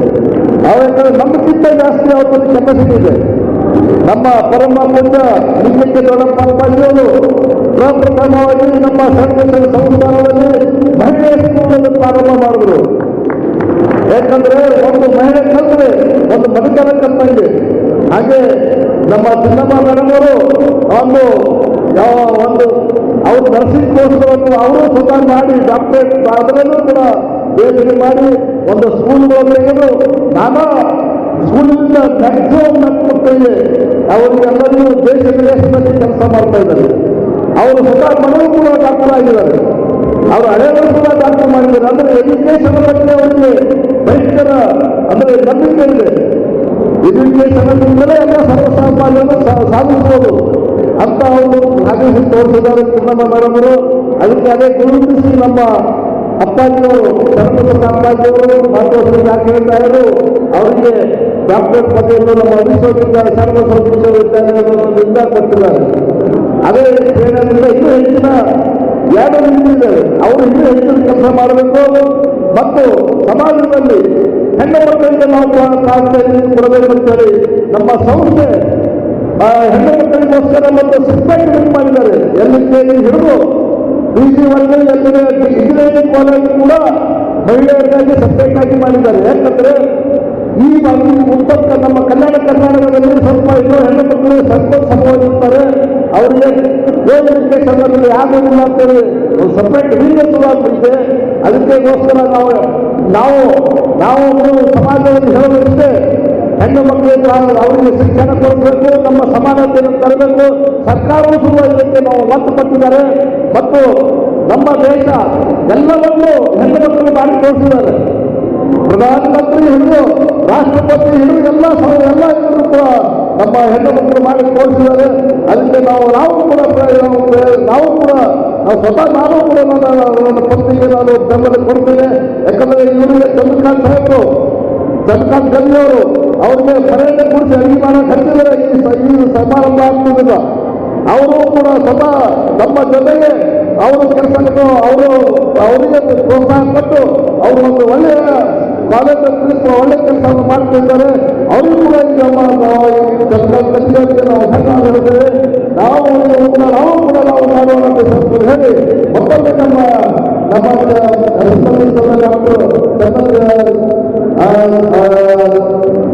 S3: ಯಾಕಂದ್ರೆ ನಮಗಿಂತ ಜಾಸ್ತಿ ಅವರಲ್ಲಿ ಕೆಪಾಸಿಟಿ ಇದೆ. ನಮ್ಮ ಪರಮ ಪೂಜ್ಯ ನಿತ್ಯಕ್ಕೆ ದೊಡ್ಡಪ್ಪ ಅಪ್ಪಾಜಿಯವರು ಪ್ರಪ್ರಥಮವಾಗಿ ನಮ್ಮ ಸರ್ಕಾರಿ ಸಂಸ್ಥಾನದಲ್ಲಿ ಮಹಿಳೆಯ ಸ್ಕೂಲನ್ನು ಪ್ರಾರಂಭ ಮಾಡಿದ್ರು. ಯಾಕಂದ್ರೆ ಒಂದು ಮಹಿಳೆ ಕಲ್ತರೆ ಒಂದು ಬದುಕನ ಕಲ್ತಂಗೆ. ಹಾಗೆ ನಮ್ಮ ಚಿನ್ನಮ್ಮ ಮೇಡಮ್ ಅವರು ಅವರು ನರ್ಸಿಂಗ್ ಕೋರ್ಸ್ಗಳನ್ನು ಅವರು ಸ್ವತಃ ಮಾಡಿ ಡಾಕ್ಟರೇಟ್ ಅದರಲ್ಲೂ ಕೂಡ ಯೋಜನೆ ಮಾಡಿ ಒಂದು ಸ್ಕೂಲ್ಗಳನ್ನು ತೆಗೆದು ನಾನಾ ಸ್ಕೂಲಿನಿಂದ ಮ್ಯಾಕ್ಸಿಮಮ್ ಮಕ್ಕಳಿಗೆ ಅವರಿಗೆ ಎಲ್ಲರಿಗೂ ದೇಶ ವಿದೇಶದಲ್ಲಿ ಕೆಲಸ ಮಾಡ್ತಾ ಇದ್ದಾರೆ. ಅವರು ಸ್ವತಃ ಮನೆಯೂ ಕೂಡ ಡಾಕ್ಟರ್ ಆಗಿದ್ದಾರೆ. ಅವರು ಹಳೆಯವರು ಕೂಡ ಡಾಕ್ಟರ್ ಮಾಡಿದ್ದಾರೆ. ಅಂದರೆ ಎಜುಕೇಶನ್ ಬಗ್ಗೆ ಅವರಿಗೆ ಭಯಂಕರ ಅಂದರೆ ನಂಬಿಕೆ ಇದೆ. ಎಜುಕೇಶನ್ ಇಂದಲೇ ಎಲ್ಲ ಸರ್ವಸಾಮಾನ್ಯರು ಸಾಧಿಸಬಹುದು ಅಂತ ಅವರು ಸಾಧಿಸಿ ತೋರಿಸಿದ್ದಾರೆ ಚಿನ್ನಮ್ಮ ಮೇಡಮರು. ಅದಕ್ಕೆ ಅದೇ ಗುರುತಿಸಿ ನಮ್ಮ ಅಪ್ಪಾಜಿಯವರು ಚಂದ್ರಪ್ರಸಾದ್ ಅಪ್ಪಾಜಿಯವರು ಮಾತೃಶ್ರೀ ಜಾಕಿರು ಅವರಿಗೆ ಡಾಕ್ಟರೇಟ್ ಪದವಿಯನ್ನು ನಮ್ಮ ವಿಶ್ವವಿದ್ಯಾಲಯ ಸರ್ವ ವಿಶ್ವವಿದ್ಯಾಲಯದಿಂದ ಕೊಟ್ಟಿದ್ದಾರೆ. ಅದೇ ಪ್ರೇರಣೆಯಿಂದ ಇನ್ನೂ ಹೆಚ್ಚಿನ ಎರಡು ನಿಂತಿದ್ದಾರೆ. ಅವರು ಇನ್ನೂ ಹೆಚ್ಚಿನ ಕೆಲಸ ಮಾಡಬೇಕು ಮತ್ತು ಸಮಾಜದಲ್ಲಿ ಹೆಣ್ಣು ಮಕ್ಕಳಿಗೆ ನಾವು ಕೊಡಬೇಕು ಅಂತೇಳಿ ನಮ್ಮ ಸಂಸ್ಥೆ ಹೆಣ್ಣು ಮಕ್ಕಳಿಗೋಸ್ಕರ ಒಂದು ಸೆಪರೇಟ್ ಮಾಡಿದ್ದಾರೆ. ಎಲ್ಲಿ ಹಿಡಿದು PG1 ಇಂಜಿನಿಯರಿಂಗ್ ಕಾಲೇಜ್ ಕೂಡ ಮಹಿಳೆಯರಿಗಾಗಿ ಸೆಪರೇಟ್ ಆಗಿ ಮಾಡಿದ್ದಾರೆ. ಯಾಕಂದ್ರೆ ಈ ಉತ್ತರ ನಮ್ಮ ಕಲ್ಯಾಣ ಕರ್ನಾಟಕದಲ್ಲಿ ಸ್ವಲ್ಪ ಇನ್ನೂ ಹೆಣ್ಣು ಮಕ್ಕಳು ಸ್ವಲ್ಪ ಸಮವಾಗಿರ್ತಾರೆ. ಅವರಿಗೆ ಎಜುಕೇಶನ್ ಆಗೋದಿಲ್ಲ ಅಂತೇಳಿ ಒಂದು ಸಪ್ರೇಟ್ ಇದೆ. ಅದಕ್ಕೋಸ್ಕರ ನಾವು ಸಮಾಜದಲ್ಲಿ ಹೇಳಬೇಕಿದೆ, ಹೆಣ್ಣು ಮಕ್ಕಳಿಗೆ ಅವರಿಗೆ ಶಿಕ್ಷಣ ಕೊಡಬೇಕು, ನಮ್ಮ ಸಮಾನತೆಯನ್ನು ತರಬೇಕು. ಸರ್ಕಾರವೂ ಸಹ ಇದಕ್ಕೆ ನಾವು ಒತ್ತು ಕೊಟ್ಟಿದ್ದಾರೆ ಮತ್ತು ನಮ್ಮ ದೇಶ ಎಲ್ಲವನ್ನೂ ಹೆಣ್ಣು ಮಕ್ಕಳು ಮಾಡಿ ತೋರಿಸಿದ್ದಾರೆ. ಪ್ರಧಾನಮಂತ್ರಿ ಹಿಡಿದು ರಾಷ್ಟ್ರಪತಿ ಹಿಡಿದು ಎಲ್ಲ ಇವರು ಕೂಡ ನಮ್ಮ ಹೆಣ್ಣು ಮಕ್ಕಳು ಮಾಡಿ ತೋರಿಸಿದ್ದಾರೆ. ಅದಕ್ಕೆ ನಾವು ಕೂಡ ಸ್ವತಃ ನಾನು ಕೂಡ ನನ್ನ ಪತ್ನಿಗೆ ನಾನು ಬೆಂಬಲ ಕೊಡ್ತೇನೆ. ಯಾಕಂದ್ರೆ ಇವರಿಗೆ ಚಂದ್ರಕಾಂತ್ ಸಾಹೇಬರು ಚಂದ್ರಕಾಂತ್ ಗಲ್ಲಿಯವರು ಅವ್ರಿಗೆ ಮನೆಯಲ್ಲೇ ಕೂಡಿಸಿ ಅಡಿಗೆ ಮಾಡಕ್ಕೆ ಹಚ್ಚಿದರೆ ಈ ಸಮಾರಂಭ ಆಗ್ತಿದ್ದಿಲ್ಲ. ಅವರು ಕೂಡ ಸ್ವತಃ ನಮ್ಮ ಜೊತೆಗೆ ಅವರು ಕೆಲಸವನ್ನು ಅವರಿಗೆ ಪ್ರೋತ್ಸಾಹ ಕೊಟ್ಟು ಅವರು ಒಂದು ಒಳ್ಳೆಯ ಕಾಲೇಜ್ ಒಳ್ಳೆ ಕೆಲಸವನ್ನು ಮಾಡ್ತಿದ್ದಾರೆ. ಅವರು ಕೂಡ ಈಗ ನಾವು ಧನ್ಯವಾದ ಹೇಳ್ತೇವೆ. ನಾವು ಕೂಡ ಮಾಡೋಣ ಅಂತ ಹೇಳಿ ಮತ್ತೊಮ್ಮೆ ನಮ್ಮ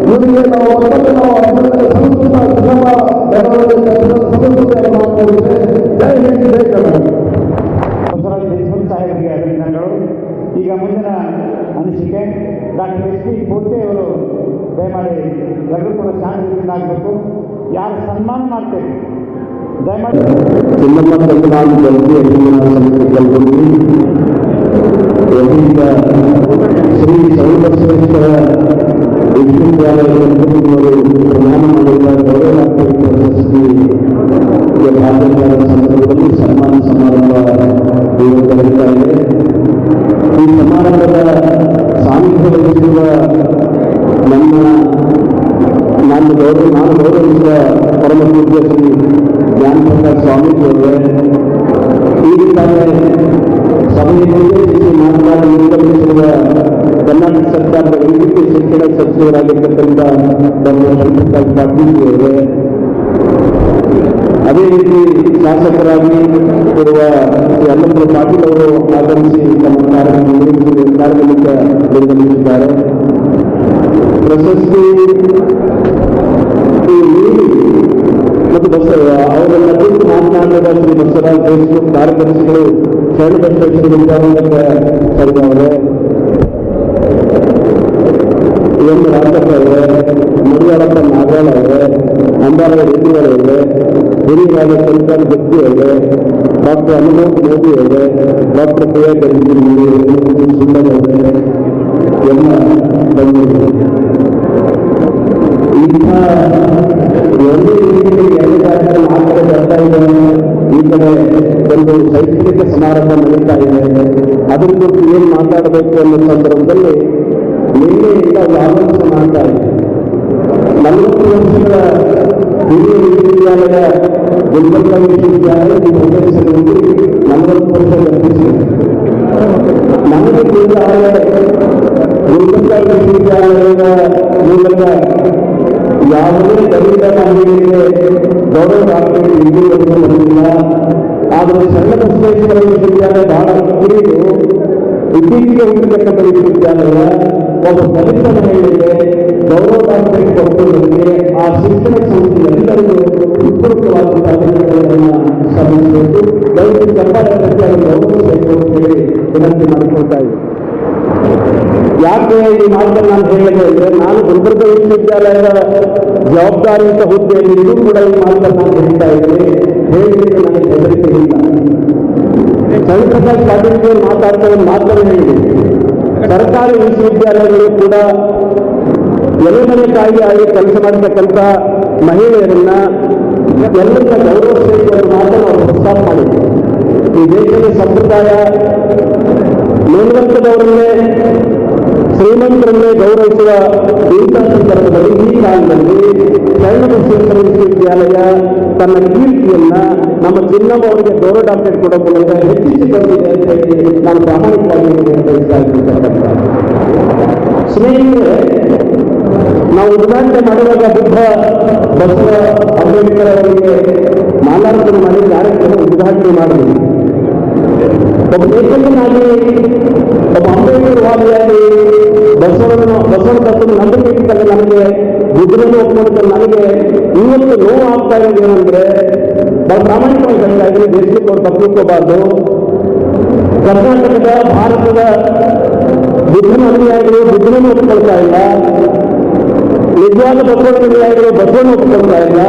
S3: ಇವರಿಗೆ ನಾವು ಮತ್ತೊಮ್ಮೆ ಜೈ ಹಿಂದ್ ಜೈ ಕರ್ನಾಟಕ. ಸಾಹೇಬರಿಗೆ ಅಭಿನಂದನೆಗಳು. ಈಗ ಮುಂದಿನ ಅನಿಸಿಕೆ ಡಾಕ್ಟರ್ SP ಪೂರ್ತಿ ಅವರು ದಯಮಾಡಿ ಎಲ್ಲರೂ ಕೂಡ ಶಾಂತಿಯಿಂದ ಆಗಬೇಕು. ಯಾರು ಸನ್ಮಾನ ಮಾಡ್ತೇವೆ ದಯಮಾಡಿ
S5: ಚಿನ್ನಮ್ಮ ತಂಗನಾಡು ಜಲ್ದಿ ಅಭಿಮಾನ ಸಮಿತಿ ಕಲಬುರಗಿ ಇದೀಗ ಶ್ರೀ ಸೌಂದರ್ಶ್ವರ ವಿಶ್ವವಿದ್ಯಾಲಯದ ಪ್ರದಾನ ಮಾಡಿದ ಗೌರವ ಪ್ರಶಸ್ತಿಗೆ ಭಾಗವಹಿಸಿದ ಸಂದರ್ಭದಲ್ಲಿ ಸನ್ಮಾನ ಸಮಾರಂಭ ನಡೆಯುತ್ತಾ ಇದೆ. ಈ ಸಮಾರಂಭದ ಸಾನ್ನಿಧ್ಯ ವಹಿಸಿರುವ ನಾನು ಗೌರವಿಸಿದ ಪರಮ ಪೂಜ್ಯ ಶ್ರೀ ಜ್ಞಾನಪ್ರಕಾಶ್ ಸ್ವಾಮೀಜಿಯವರೇ, ಈಗ ತಾನೇ ಸಭೆಯಲ್ಲಿ ಮಾತನಾಡಿ ನಿರ್ಗಮಿಸಿರುವ ಕರ್ನಾಟಕ ಸರ್ಕಾರದ ವೈದ್ಯಕೀಯ ಶಿಕ್ಷಣ ಸಚಿವರಾಗಿರ್ತಕ್ಕಂಥ ಡಾಕ್ಟರ್ ಶಂಕರಕಾಂತ್ ಪಾಟೀಲ್ ಅವರೇ, ಅದೇ ರೀತಿ ಶಾಸಕರಾಗಿ ಇರುವ ಶ್ರೀ ಅಲ್ಲಂಪುರ ಪಾಟೀಲ್ ಅವರು ಆಗಮಿಸಿ ತಮ್ಮ ಕಾರ್ಯಕ್ರಮಕ್ಕೆ ನಿರ್ಗಮಿಸಿದ್ದಾರೆ. ಪ್ರಶಸ್ತಿ ಮತ್ತು ಅವರನ್ನ ಕುರಿತು ಮಾತನಾಡಿದ ಶ್ರೀ ಬಸವರಾಜ್ ದೇಶಮುಖ್ ಕಾರ್ಯದರ್ಶಿಗಳು ಶರಣಬಸವೇಶ್ವರ ವಿದ್ಯಾಲಯಕ್ಕೆ ಸೇರಿದವರೇ, ಎಂ ರಾಜಪ್ಪ ಅವರೇ, ಮಡಿವಾಳಪ್ಪ ನಾಗರಾಳ ಅವರೇ, ಅಂಬಾರಾಯ ರೆಡ್ಡಿಯವರೇ, ಹಿರಿಯರಾದ ಶಂಕರ್ ಗಟ್ಟಿ ಅವರೇ, ಡಾಕ್ಟರ್ ಅನುಭವ್ ಮೋದಿ ಅವರೇ, ಡಾಕ್ಟರ್ ಪ್ರಿಯಾ ಗಂಜಿ ಸುಂದರ್ ಅವರೇ, ಎಲ್ಲ ಬಂದಿದ್ದಾರೆ. ಇಂಥ ಒಂದೇ ರೀತಿಯಲ್ಲಿ ಎರಡು ಕಾರ್ಯಕ್ರಮ ಆ ಕಡೆ ಬರ್ತಾ ಇದೆ, ಈ ಕಡೆ ಒಂದು ಶೈಕ್ಷಣಿಕ ಸಮಾರಂಭ ನಡೀತಾ ಇದೆ. ಅದ್ರ ಕುರಿತು ಏನು ಮಾತಾಡಬೇಕು ಅನ್ನೋ ಸಂದರ್ಭದಲ್ಲಿ ನಿನ್ನೆಯಿಂದ ಒಂದು ಆಲೋಚನೆ ಮಾಡ್ತಾ ಇದೆ. 40 ವರ್ಷಗಳ ಹಿರಿಯ ವಿಶ್ವವಿದ್ಯಾಲಯ ಗುಲ್ಬರ್ಗ ವಿಶ್ವವಿದ್ಯಾಲಯ ಈ ಪ್ರದೇಶದಲ್ಲಿ 40 ವರ್ಷ ಗತಿಸಿದೆ. ನಮಗೆ ಗುಲ್ಬರ್ಗ ವಿಶ್ವವಿದ್ಯಾಲಯದ ಮೂಲಕ ಯಾವುದೇ ದಲಿತ ಮಹಿಳೆಯರಿಗೆ ಗೌರವ ಡಾಕ್ಟರೇಟ್ ಇಲ್ಲಿವರೆಗೂ ಬಂದಿಲ್ಲ. ಆದರೆ ಶರಣಬಸವೇಶ್ವರ ವಿಶ್ವವಿದ್ಯಾಲಯ ಬಹಳ ಕಿರಿದು ಇತ್ತೀಚೆಗೆ ಹುಟ್ಟಿರ್ತಕ್ಕಂಥ ವಿಶ್ವವಿದ್ಯಾಲಯ ಒಬ್ಬ ದಲಿತ ಮಹಿಳೆಗೆ ಗೌರವ ಡಾಕ್ಟರೇಟ್ ಕೊಡುವುದಕ್ಕೆ ಆ ಶಿಕ್ಷಣ ಸಂಸ್ಥೆ ಎಲ್ಲರಿಗೂ ಉತ್ಪೂರ್ವವಾದಂತಹ ಅಧಿಕಾರಿಗಳನ್ನು ಸಾಧಿಸಬೇಕು. ದಯವಿಟ್ಟು ಚಪ್ಪಾಳೆಯನ್ನು ಗೌರವಿಸಬೇಕು ಅಂತ ಹೇಳಿ ವಿನಂತಿ ಮಾಡಿಕೊಳ್ತಾ ಇದೆ. ಯಾಕೆ ಈ ಮಾತನ್ನು ನಾನು ಹೇಳಿದೆ ಅಂದರೆ, ನಾನು ಗುಲ್ಬರ್ಗ ವಿಶ್ವವಿದ್ಯಾಲಯದ ಜವಾಬ್ದಾರಿಯುತ ಹುದ್ದೆಯಲ್ಲಿಯೂ ಕೂಡ ಈ ಮಾತನ್ನು ನಾನು ಹೇಳ್ತಾ ಇದ್ದೀನಿ. ಹೇಳಲಿಕ್ಕೆ ನನಗೆ ಹೆದರಿಕೆ ಇಲ್ಲ. ಶಂಕರಕಾಂತ್ ಪಾಟೀಲ್ ಮಾತಾಡ್ತಾ ಒಂದು ಮಾತನ್ನು ಹೇಳಿದೆ, ಸರ್ಕಾರಿ ವಿಶ್ವವಿದ್ಯಾಲಯಗಳು ಕೂಡ ಎಲೆಮನೆ ತಾಯಿಯಾಗಿ ಕೆಲಸ ಮಾಡತಕ್ಕಂಥ ಮಹಿಳೆಯರನ್ನ ಎಲ್ಲರಿಂದ ಗೌರವಿಸಬೇಕು ಅನ್ನೋ ಮಾತನ್ನು ಅವರು ಪ್ರಸ್ತಾಪ ಮಾಡಿದ್ರು. ಈ ದೇಶದ ಸಂಪ್ರದಾಯ ಮೇಲ್ವರ್ಗದವರನ್ನೇ ಶ್ರೀಮಂತರನ್ನೇ ಗೌರವಿಸುವ ಇಂಥ ಸಂದರ್ಭದಲ್ಲಿ ಈ ಕಾಲದಲ್ಲಿ ಶರಣಬಸವೇಶ್ವರ ವಿಶ್ವವಿದ್ಯಾಲಯ ತನ್ನ ಕೀರ್ತಿಯನ್ನ ನಮ್ಮ ಚಿನ್ನಮ್ಮ ಅವರಿಗೆ ಗೌರವ ಡಾಕ್ಟರೇಟ್ ಕೊಡೋ ಮೂಲಕ ಹೆಚ್ಚಿಸಿಕೊಂಡಿದೆ ಅಂತ ಹೇಳಿ ನಾನು ಪ್ರಾಮಾಣಿಕವಾಗಿ ನಿರ್ವಹಿಸ್ತಾ ಇರ್ತಕ್ಕಂಥ ಸ್ನೇಹಿತರೆ, ನಾವು ಉದ್ಘಾಟನೆ ಮಾಡುವಾಗ ಬುದ್ಧ ಬಸವ ಅಂಬೇಡ್ಕರ್ ಅವರಿಗೆ ಮಾಲಾರ್ಪಣೆ ಮಾಡಿ ಕಾರ್ಯಕ್ರಮ ಉದ್ಘಾಟನೆ ಮಾಡಿದ್ವಿ. ಒಬ್ಬ ಲೇಖಕನಾಗಿ, ಒಬ್ಬ ಅಂಬೇಡ್ಕರ್ ವಾದಿಯಾಗಿ ಬಸವನ ತತ್ವ ನಂಬಿಕೆ ಇದ್ದಾಗ ನನಗೆ ಬುದ್ಧನನ್ನು ಒಪ್ಪಿಕೊಂಡು ನನಗೆ ಇವತ್ತು ನೋವು ಆಗ್ತಾ ಇರೋದು ಏನಂದ್ರೆ, ಬಹಳ ಪ್ರಾಮಾಣಿಕವಾಗಿ ಹೇಳ್ತಾ ಇದ್ದೀನಿ, ದೇಶಕ್ಕೆ ಅವ್ರು ತಪ್ಪಿಕೋಬಾರ್ದು. ಕರ್ನಾಟಕದ ಭಾರತದ ಬುದ್ಧನ ಅನುಯಾಯಿಗಳು ಬುದ್ಧನನ್ನು ಒಪ್ಪಿಕೊಳ್ತಾ ಇಲ್ಲ, ನಿಜವಾದ ಬಸವನ ಅನುಯಾಯಿಗಳು ಬಸವನ ಒಪ್ಪಿಕೊಳ್ತಾ ಇಲ್ಲ,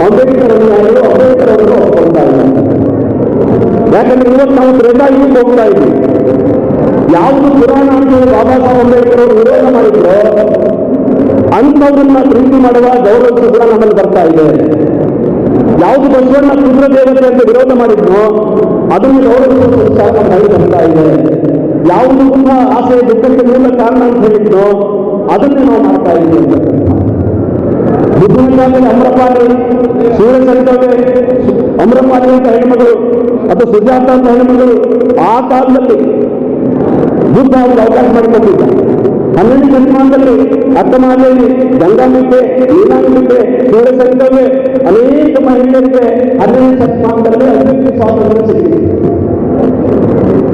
S5: ಅಂಬೇಡ್ಕರ್ ಅನುಯಾಯಿಗಳು ಅಂಬೇಡ್ಕರ್ ಅವರನ್ನು ಒಪ್ಪಿಕೊಳ್ತಾ ಇಲ್ಲ. ಯಾಕಂದ್ರೆ ಇವತ್ತು ನಾವು ತ್ರೇತಾಯುಗಕ್ಕೆ ಹೋಗ್ತಾ ಇದ್ವಿ. ಯಾವುದು ಪುರಾಣ ಅಂತ ಬಾಬಾ ಸಾಹೇಬ್ ಅಂಬೇಡ್ಕರ್ ಅವರು ವಿರೋಧ ಮಾಡಿದ್ರು, ಅಂಥವ್ರನ್ನ ಪ್ರೀತಿ ಮಾಡುವ ಗೌರವಿಸುವ ಕೂಡ ನಮ್ಮಲ್ಲಿ ಬರ್ತಾ ಇದೆ. ಯಾವುದು ಬಸವಣ್ಣ ಕ್ಷುದ್ರ ದೇವತೆ ಅಂತ ವಿರೋಧ ಮಾಡಿದ್ರು, ಅದನ್ನು ಗೌರವಿಸುವ ಉತ್ಸಾಹ ನಮ್ಮಲ್ಲಿ ಬರ್ತಾ ಇದೆ. ಯಾವುದು ಕೂಡ ಆಸೆ ದುಃಖಕ್ಕೆ ಮೂಲ ಕಾರಣ ಅಂತ ಹೇಳಿದ್ರು, ಅದನ್ನೇ ನಾವು ಮಾಡ್ತಾ ಇದ್ದೀವಿ. ಬುದ್ಧನಿಗಾಗಿ ಅಮ್ರಪಾಲಿ, ಸೂರ್ಯಸರಿತವೇ ಅಮ್ರಪಾಲಿ ಅಂತ ಹೆಣ್ಮಗಳು ಅಥವಾ ಸುಜಾತ ಅಂತ ಹೆಣ್ಮಗಳು ಆ ಕಾಲದಲ್ಲಿ ಬುದ್ಧ ಅವರು ಅವಕಾಶ ಮಾಡಿಕೊಟ್ಟಿದ್ದ. 12ನೇ ಶತಮಾನದಲ್ಲಿ ಅಕ್ಕಮಾದೇವಿ, ಗಂಗಾಂಬಿಕೆ, ನೀಲಾಂಬಿಕೆ, ಸೂರ್ಯಸರಿತವೇ ಅನೇಕ ಮಹಿಳೆಯರಿಗೆ 12ನೇ ಶತಮಾನದಲ್ಲಿ ಅಭಿವ್ಯಕ್ತಿ ಸ್ವಾತಂತ್ರ್ಯ ಸಿಕ್ಕಿದೆ.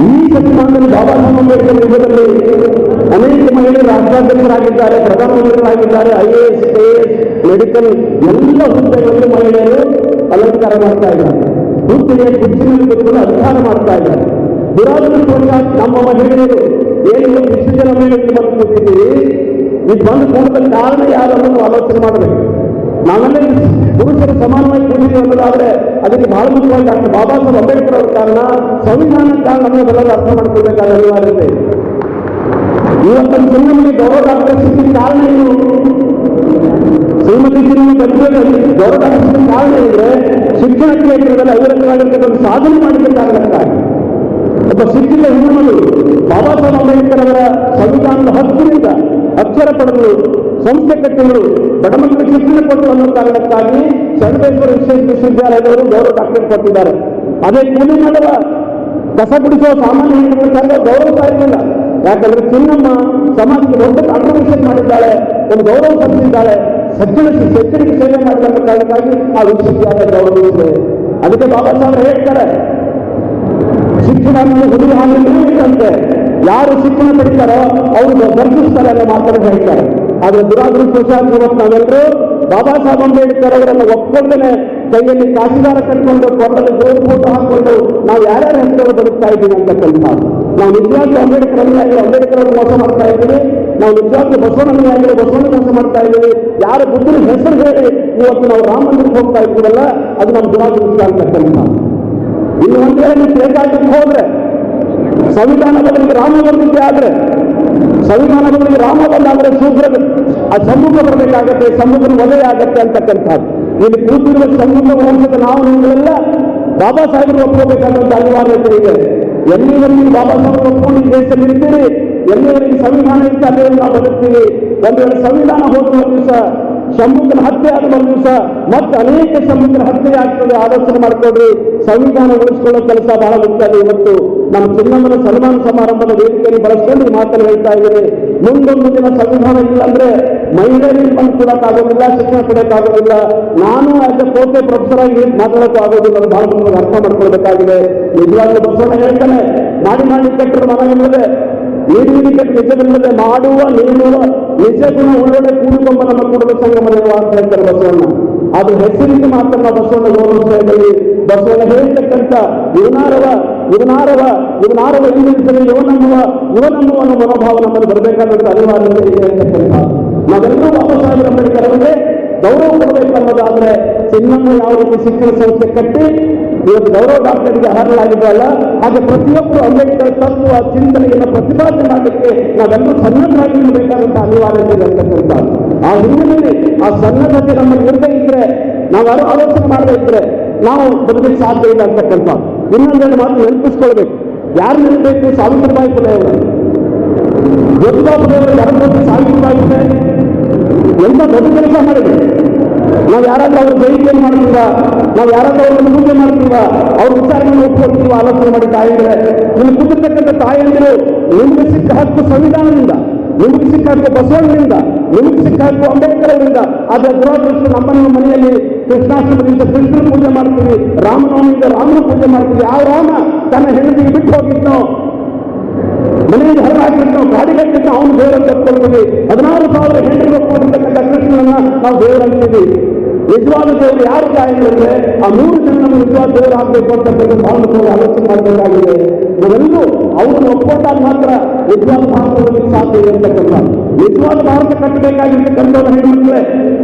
S5: ಈ ಶತಮಾನದಲ್ಲಿ ಬಾಬಾ ಸಾಹೇಬ್ ಅಂಬೇಡ್ಕರ್ ಯುಗದಲ್ಲಿ ಅನೇಕ ಮಹಿಳೆಯರು ರಾಷ್ಟ್ರಾಧ್ಯಕ್ಷರಾಗಿದ್ದಾರೆ, ಪ್ರಧಾನಮಂತ್ರಿಗಳಾಗಿದ್ದಾರೆ, IAS, KS, ಮೆಡಿಕಲ್ ಎಲ್ಲ ಹುದ್ದೆಗಳಲ್ಲಿ ಮಹಿಳೆಯರು ಅಲಂಕಾರ ಮಾಡ್ತಾ ಇದ್ದಾರೆ. ಹುದ್ದೆಯ ಕುರ್ಚಿನಲ್ಲಿ ಕೂತ್ಕೊಂಡು ಅಧಿಕಾರ ಮಾಡ್ತಾ ಇದ್ದಾರೆ. ದುರಾದೃಷ್ಟವಶಾತ್ ನಮ್ಮ ಮಹಿಳೆಯರು ಏನು ಇಷ್ಟು ಜನ ಮಹಿಳೆಯರು ಬಂದು ಕೂತಿದ್ದೀವಿ, ಇದು ಬಂದು ಕೂಡದ ಕಾರಣ ಯಾರು ಅನ್ನೋದು ಆಲೋಚನೆ ಮಾಡಬೇಕು. ನಾವೆಲ್ಲ ಪುರುಷರು ಸಮಾನವಾಗಿ ಕೂತಿದ್ದೀವಿ ಅನ್ನೋದಾದ್ರೆ ಅದಕ್ಕೆ ಬಹಳ ಮುಖ್ಯವಾಗಿ ಡಾಕ್ಟರ್ ಬಾಬಾ ಸಾಹೇಬ್ ಅಂಬೇಡ್ಕರ್ ಅವರ ಕಾರಣ, ಸಂವಿಧಾನ ಕಾರಣ ಅನ್ನೋದೆಲ್ಲರೂ ಅರ್ಥ ಮಾಡ್ಕೊಳ್ಬೇಕಾದ ಅನಿವಾರ್ಯತೆ. ಇವತ್ತು ಚಿನ್ನಮಗೆ ಗೌರವ ಡಾಕ್ಟರ್ ಸಿಕ್ಕಿದ ಕಾರಣ ಏನು? ಶ್ರೀಮತಿ ಚಿನ್ನ ಗೌರವ ಡಾಕ್ಟರ್ ಸಿಕ್ಕಿದ ಕಾರಣ ಇದ್ರೆ ಶಿಕ್ಷಣ ಕ್ಷೇತ್ರದಲ್ಲಿ ಅವಿರತವಾಗಿರ್ತಕ್ಕಂಥ ಸಾಧನೆ ಮಾಡಿದ ಕಾರಣಕ್ಕಾಗಿ ಒಬ್ಬ ಶಿಕ್ಷಿತ ಹೆಣ್ಣುಮಗಳು ಬಾಬಾ ಸಾಹೇಬ್ ಅಂಬೇಡ್ಕರ್ ಅವರ ಸಂವಿಧಾನದ ಹಕ್ಕಿನಿಂದ ಅಕ್ಷರ ಪಡೆದು ಸಂಸ್ಥೆ ಕಟ್ಟಿಗಳು ಬಡಮಕ್ಕಳಿಗೆ ಶಿಕ್ಷಣ ಕೊಟ್ಟು ಅನ್ನೋ ಕಾರಣಕ್ಕಾಗಿ ಶರಣಬಸವೇಶ್ವರ ವಿಶ್ವವಿದ್ಯಾಲಯದವರು ಗೌರವ ಡಾಕ್ಟರೇಟ್ ಕೊಟ್ಟಿದ್ದಾರೆ. ಅದೇ ಕೂಲಿ ಮಾಡುವ ಕಸ ಗುಡಿಸುವ ಸಾಮಾನ್ಯ ಹೆಣ್ಣುಗಳ ಸಂಘ ಗೌರವಿಸ್ತಾ ಇರಲಿಲ್ಲ. ಯಾಕಂದ್ರೆ ಚಿನ್ನಮ್ಮ ಸಮಾಜಕ್ಕೆ ದೊಡ್ಡ ಕಾಂಟ್ರಿಬ್ಯೂಷನ್ ಮಾಡಿದ್ದಾಳೆ, ಒಂದು ಗೌರವ ಸಲ್ಲಿಸಿದ್ದಾಳೆ, ಶೈಕ್ಷಣಿಕ ಸೇವೆ ಮಾಡಿದ ಕಾರಣಕ್ಕಾಗಿ ಆ ವಿಶ್ವವಿದ್ಯಾಲಯ ಗೌರವಿಸಿದೆ. ಅದಕ್ಕೆ ಬಾಬಾ ಸಾಹೇಬ್ ಹೇಳ್ತಾರೆ, ಶಿಕ್ಷಣ ಹುಡುಗ ಹಾಗೆ ಯಾರು ಶಿಕ್ಷಣ ಪಡಿತಾರೋ ಅವರು ದರ್ಶಿಸ್ತಾರೆ ಅನ್ನೋ ಮಾತನ್ನು ಹೇಳ್ತಾರೆ. ಆದ್ರೆ ದುರಾದೃಷ್ಟವಶಾತ್ ಇವತ್ತು ನಾವೆಲ್ಲರೂ ಬಾಬಾ ಸಾಹೇಬ್ ಅಂಬೇಡ್ಕರ್ ಅವರನ್ನು ಒಪ್ಕೊಂಡೇ ಕೈಯಲ್ಲಿ ಕಾಸಿದಾರ ಕಟ್ಕೊಂಡು ಕೊರಳಲ್ಲಿ ಜೋರು ಫೋಟೋ ಹಾಕೊಂಡು ನಾವು ಯಾರ್ಯಾರ ಹೆಸರು ಬದುಕ್ತಾ ಇದ್ದೀವಿ ಅಂತಕ್ಕಂಥ ನಾವು ನಿಜವಾಗ್ಲೂ ಅಂಬೇಡ್ಕರ್ ಅನುಯಾಯಿಗಳು ಅಂಬೇಡ್ಕರ್ ಅವರು ಮೋಸ ಮಾಡ್ತಾ ಇದ್ದೀವಿ, ನಾವು ನಿಜವಾಗ್ಲೂ ಬಸವಣ್ಣ ಅನುಯಾಯಿಗಳು ಬಸವಣ್ಣ ಮೋಸ ಮಾಡ್ತಾ ಇದ್ದೀವಿ. ಯಾರ ಬುದ್ಧನ ಹೆಸರು ಹೇಳಿ ಇವತ್ತು ನಾವು ರಾಮ ಮಂದಿರಕ್ಕೆ ಹೋಗ್ತಾ ಇದ್ದೀವಲ್ಲ ಅದು ನಮ್ಮ ದುರಾದೃಷ್ಟ ಅಂತಕ್ಕಂಥ. ಇನ್ನು ಒಂದು ವೇಳೆ ನೀವು ಬೇಕಾಗಿದ್ದು ಹೋದ್ರೆ ಸಂವಿಧಾನ ಬದಲಿಗೆ ರಾಮ ಬಂದಿದ್ದೆ ಆದ್ರೆ ಸಂವಿಧಾನ ಬದಲಿಗೆ ರಾಮ ಬಂದಾದ್ರೆ ಶೂದ್ರ ಆ ಸಮ್ಮುಖ ಬರಬೇಕಾಗತ್ತೆ, ಸಮ್ಮುಖನ ವಧೆ ಆಗತ್ತೆ ಅಂತಕ್ಕಂಥದ್ದು. ಇಲ್ಲಿ ಕೂತಿರುವ ಸಮ್ಮುಖ ವಂಶದ ನಾವು ನೀವೆಲ್ಲ ಬಾಬಾ ಸಾಹೇಬರು ಒಪ್ಕೋಬೇಕಾದಂತ ಅನಿವಾರ್ಯತೆ ಇದೆ. ಎಲ್ಲಿವರೆಗೆ ಬಾಬಾ ಸಾಹೇಬರು ಒಪ್ಕೊಂಡು ಈ ದೇಶದಲ್ಲಿ ಇರ್ತೀರಿ, ಎಲ್ಲಿವರೆಗೆ ಸಂವಿಧಾನ ಇರುತ್ತೆ ಅಲ್ಲಿವರೆಗೆ ನಾವು ಬದುಕ್ತೀವಿ. ಒಂದು ವೇಳೆ ಸಂವಿಧಾನ ಹೋಗುವ ದಿವಸ ಶಂಭುಕನ ಹತ್ಯೆ ಆದ ಒಂದು ದಿವಸ ಮತ್ತೆ ಅನೇಕ ಶಂಭುಕನ ಹತ್ಯೆ ಆಗ್ತದೆ. ಆಲೋಚನೆ ಮಾಡಿಕೊಡ್ರಿ, ಸಂವಿಧಾನ ಉಳಿಸಿಕೊಳ್ಳೋ ಕೆಲಸ ಬಹಳ ಮುಖ್ಯ. ಇವತ್ತು ನಮ್ಮ ಚಿನ್ನಮ್ಮನ ಸನ್ಮಾನ ಸಮಾರಂಭದ ವೇದಿಕೆಯಲ್ಲಿ ಬಳಸ್ಕೊಂಡು ಈ ಮಾತನ್ನು ಹೇಳ್ತಾ ಇದ್ದೀನಿ. ಮುಂದೊಂದು ದಿನ ಸಂವಿಧಾನ ಇಲ್ಲಾಂದ್ರೆ ಮಹಿಳೆಯರಿಗೆ ಬಂದು ಕೊಡೋಕ್ಕಾಗೋದಿಲ್ಲ, ಶಿಕ್ಷಣ ಕೊಡೋಕ್ಕಾಗೋದಿಲ್ಲ. ನಾನು ಆಸ್ ಎ ಕೋಟೆ ಪ್ರೊಫೆಸರ್ ಆಗಿ ಮಾತಾಡೋಕ್ಕೂ ಆಗೋದಿಲ್ಲ. ಅದು ಬಹಳ ನಮಗೆ ಅರ್ಥ ಮಾಡ್ಕೊಳ್ಬೇಕಾಗಿದೆ. ನಿಜವಾಗ್ಲೂ ಬಸವಣ್ಣ ಹೇಳ್ತಾನೆ, ಮಾಡಿ ಕೆಟ್ಟರು ಮನವಿಲ್ಲದೆ ನೀಡಿ ಕೆಟ್ಟ ನಿಜವಿಲ್ಲದೆ ಮಾಡುವ ನೀಡುವ ನಿಜ ಗುಣ ಒಳ್ಳೊಳ್ಳೆ ಕೂಡಿಕೊಂಬ ನಮ್ಮ ಕುಟುಂಬ ಸಂಗಮನೆಯುವ ಅಂತ ಹೇಳ್ತಾರೆ ಬಸವಣ್ಣ. ಅದು ಹೆಸರಿಗೆ ಮಾತ್ರ ನಾವು ಬಸವಣ್ಣ ಗೌರವಿಸ್ತಾ ಬಸವಣ್ಣ ಹೇಳ್ತಕ್ಕಂಥ ಇವನಾರವ ಇಂದಿನ ಇವನಮ್ಮುವ ಅನ್ನೋ ಮನೋಭಾವ ನಮ್ಮಲ್ಲಿ ಬರಬೇಕಾದಂತ ಅನಿವಾರ್ಯತೆ ಇದೆ ಅಂತಕ್ಕಂಥ. ನಾವೆಲ್ಲರೂ ಬಾಬಾ ಸಾಹೇಬ್ ಅಂಬೇಡ್ಕರ್ ಅವರಿಗೆ ಗೌರವ ಕೊಡಬೇಕು ಅನ್ನೋದಾದ್ರೆ ಚಿನ್ನಮ್ಮ ಯಾವ ರೀತಿ ಶಿಕ್ಷಣ ಸಂಸ್ಥೆ ಕಟ್ಟಿ ಇವತ್ತು ಗೌರವ ಡಾಕ್ಟರ್ಗೆ ಅರ್ಹರಾಗಿದ್ದಲ್ಲ, ಹಾಗೆ ಪ್ರತಿಯೊಬ್ಬರು ಅಂಬೇಡ್ಕರ್ ತತ್ವ ಚಿಂತನೆಯನ್ನು ಪ್ರತಿಪಾದನೆ ಮಾಡಲಿಕ್ಕೆ ನಾವೆಲ್ಲರೂ ಸನ್ನದ್ಧರಾಗಿರಬೇಕಾದಂತ ಅನಿವಾರ್ಯತೆ ಇದೆ ಅಂತಕ್ಕಂಥ. ಆ ಹಿನ್ನೆಲೆಯಲ್ಲಿ ಆ ಸನ್ನದ್ಧತೆ ನಮ್ಮಲ್ಲಿ ಇರದೇ ಇದ್ರೆ, ನಾವು ಯಾರು ಆಲೋಚನೆ ಮಾಡದೇ ಇದ್ರೆ ನಾವು ಬದುಕಲಿಕ್ಕೆ ಸಾಧ್ಯ ಇಲ್ಲ ಅಂತಕ್ಕಂಥ. ಇನ್ನೊಂದೆರಡು ಮಾತು ನೆನಪಿಸ್ಕೊಳ್ಬೇಕು. ಯಾರು ನೆನಪಬೇಕು? ಸಾವಿತ್ರಿಬಾಯಿ ಫುಲೆ ಅವರು, ಜ್ಯೋತಿಬಾ ಫುಲೆ ಅವರು. ಯಾರ ಬಗ್ಗೆ ಸಾವಿತ್ರಿಬಾಯಿ ಫುಲೆ ಎಂತ ದೊಡ್ಡ ಕೆಲಸ ಮಾಡಿದ್ರು. ನಾವು ಯಾರಾದ್ರೂ ಅವ್ರ ಜೈಲಿಯಲ್ಲಿ ಮಾಡ್ತೀವ, ನಾವು ಯಾರಾದ್ರೂ ಅವ್ರನ್ನ ಪೂಜೆ ಮಾಡ್ತೀವ, ಅವ್ರ ವಿಚಾರಗಳನ್ನು ಒಪ್ಪಿಕೊಳ್ತೀವ, ಆಲೋಚನೆ ಮಾಡಿ ತಾಯಿದ್ರೆ ನಿಮ್ಗೆ ಕೂತಿರ್ತಕ್ಕಂಥ ತಾಯಿಯಂದಿರು ನಿಮ್ಗೆ ಸಿಕ್ಕ ಹಕ್ಕು ಸಂವಿಧಾನದಿಂದ, ನಿಮ್ಗೆ ಸಿಕ್ಕ ಹಕ್ಕು ಬಸವಣ್ಣನಿಂದ, ನಿಮ್ಗೆ ಸಿಕ್ಕ ಹಕ್ಕು ಅಂಬೇಡ್ಕರ್ ಅವರಿಂದ. ಆದ್ರೆ ದುರಾದೃಷ್ಟ ನಮ್ಮ ಮನೆಯಲ್ಲಿ ಕೃಷ್ಣಾಷ್ಟಮದಿಂದ ಕೃಷ್ಣನ ಪೂಜೆ ಮಾಡ್ತೀವಿ, ರಾಮನವಮಿಯಿಂದ ರಾಮನ ಪೂಜೆ ಮಾಡ್ತೀವಿ. ಆ ರಾಮ ತನ್ನ ಹೆಂಡತಿಗೆ ಬಿಟ್ಟು ಹೋಗಿದ್ನೋ, ಮನೆಯಲ್ಲಿ ಹೊರಗಾಕಿದ್ನೋ, ಕಾಡಿಗಟ್ಟಿದ್ನೋ, ಅವನು ದೇವರನ್ನು ತಪ್ಪಿಕೊಳ್ತೀವಿ. 16,000 ಹೆಂಡರಿಗೆ ಒಪ್ಪಿಕೊಂಡಿರ್ತಕ್ಕಂಥ ಕೃಷ್ಣನನ್ನ ನಾವು ದೇವರಂತೀವಿ. ನಿಜವಾದ ದೇವರು ಯಾರು ಕಾಯಿದ್ರೆ ಆ 3 ಜನ ನಮಗೆ ನಿಜವಾದ ದೇವರು ಆಗ್ಬೇಕು ಅಂತಕ್ಕಂಥ ಭಾವನೆ ಆಲೋಚನೆ ಮಾಡಬೇಕಾಗಿದೆ. ನಾವೆಲ್ಲರೂ ಅವ್ರನ್ನ ಒಪ್ಕೊಂಡಾಗ ಮಾತ್ರ ನಿಜವಾದ ಭಾರತದಲ್ಲಿ ಸಾಧ್ಯ ಇದೆ ಅಂತಕ್ಕಂಥ. ನಿಜವಾದ ಭಾರತ ಕಟ್ಟಬೇಕಾಗಿರ್ತಕ್ಕಂಥವ್ರು ಹೆಣ್ಮಕ್ಳೇ.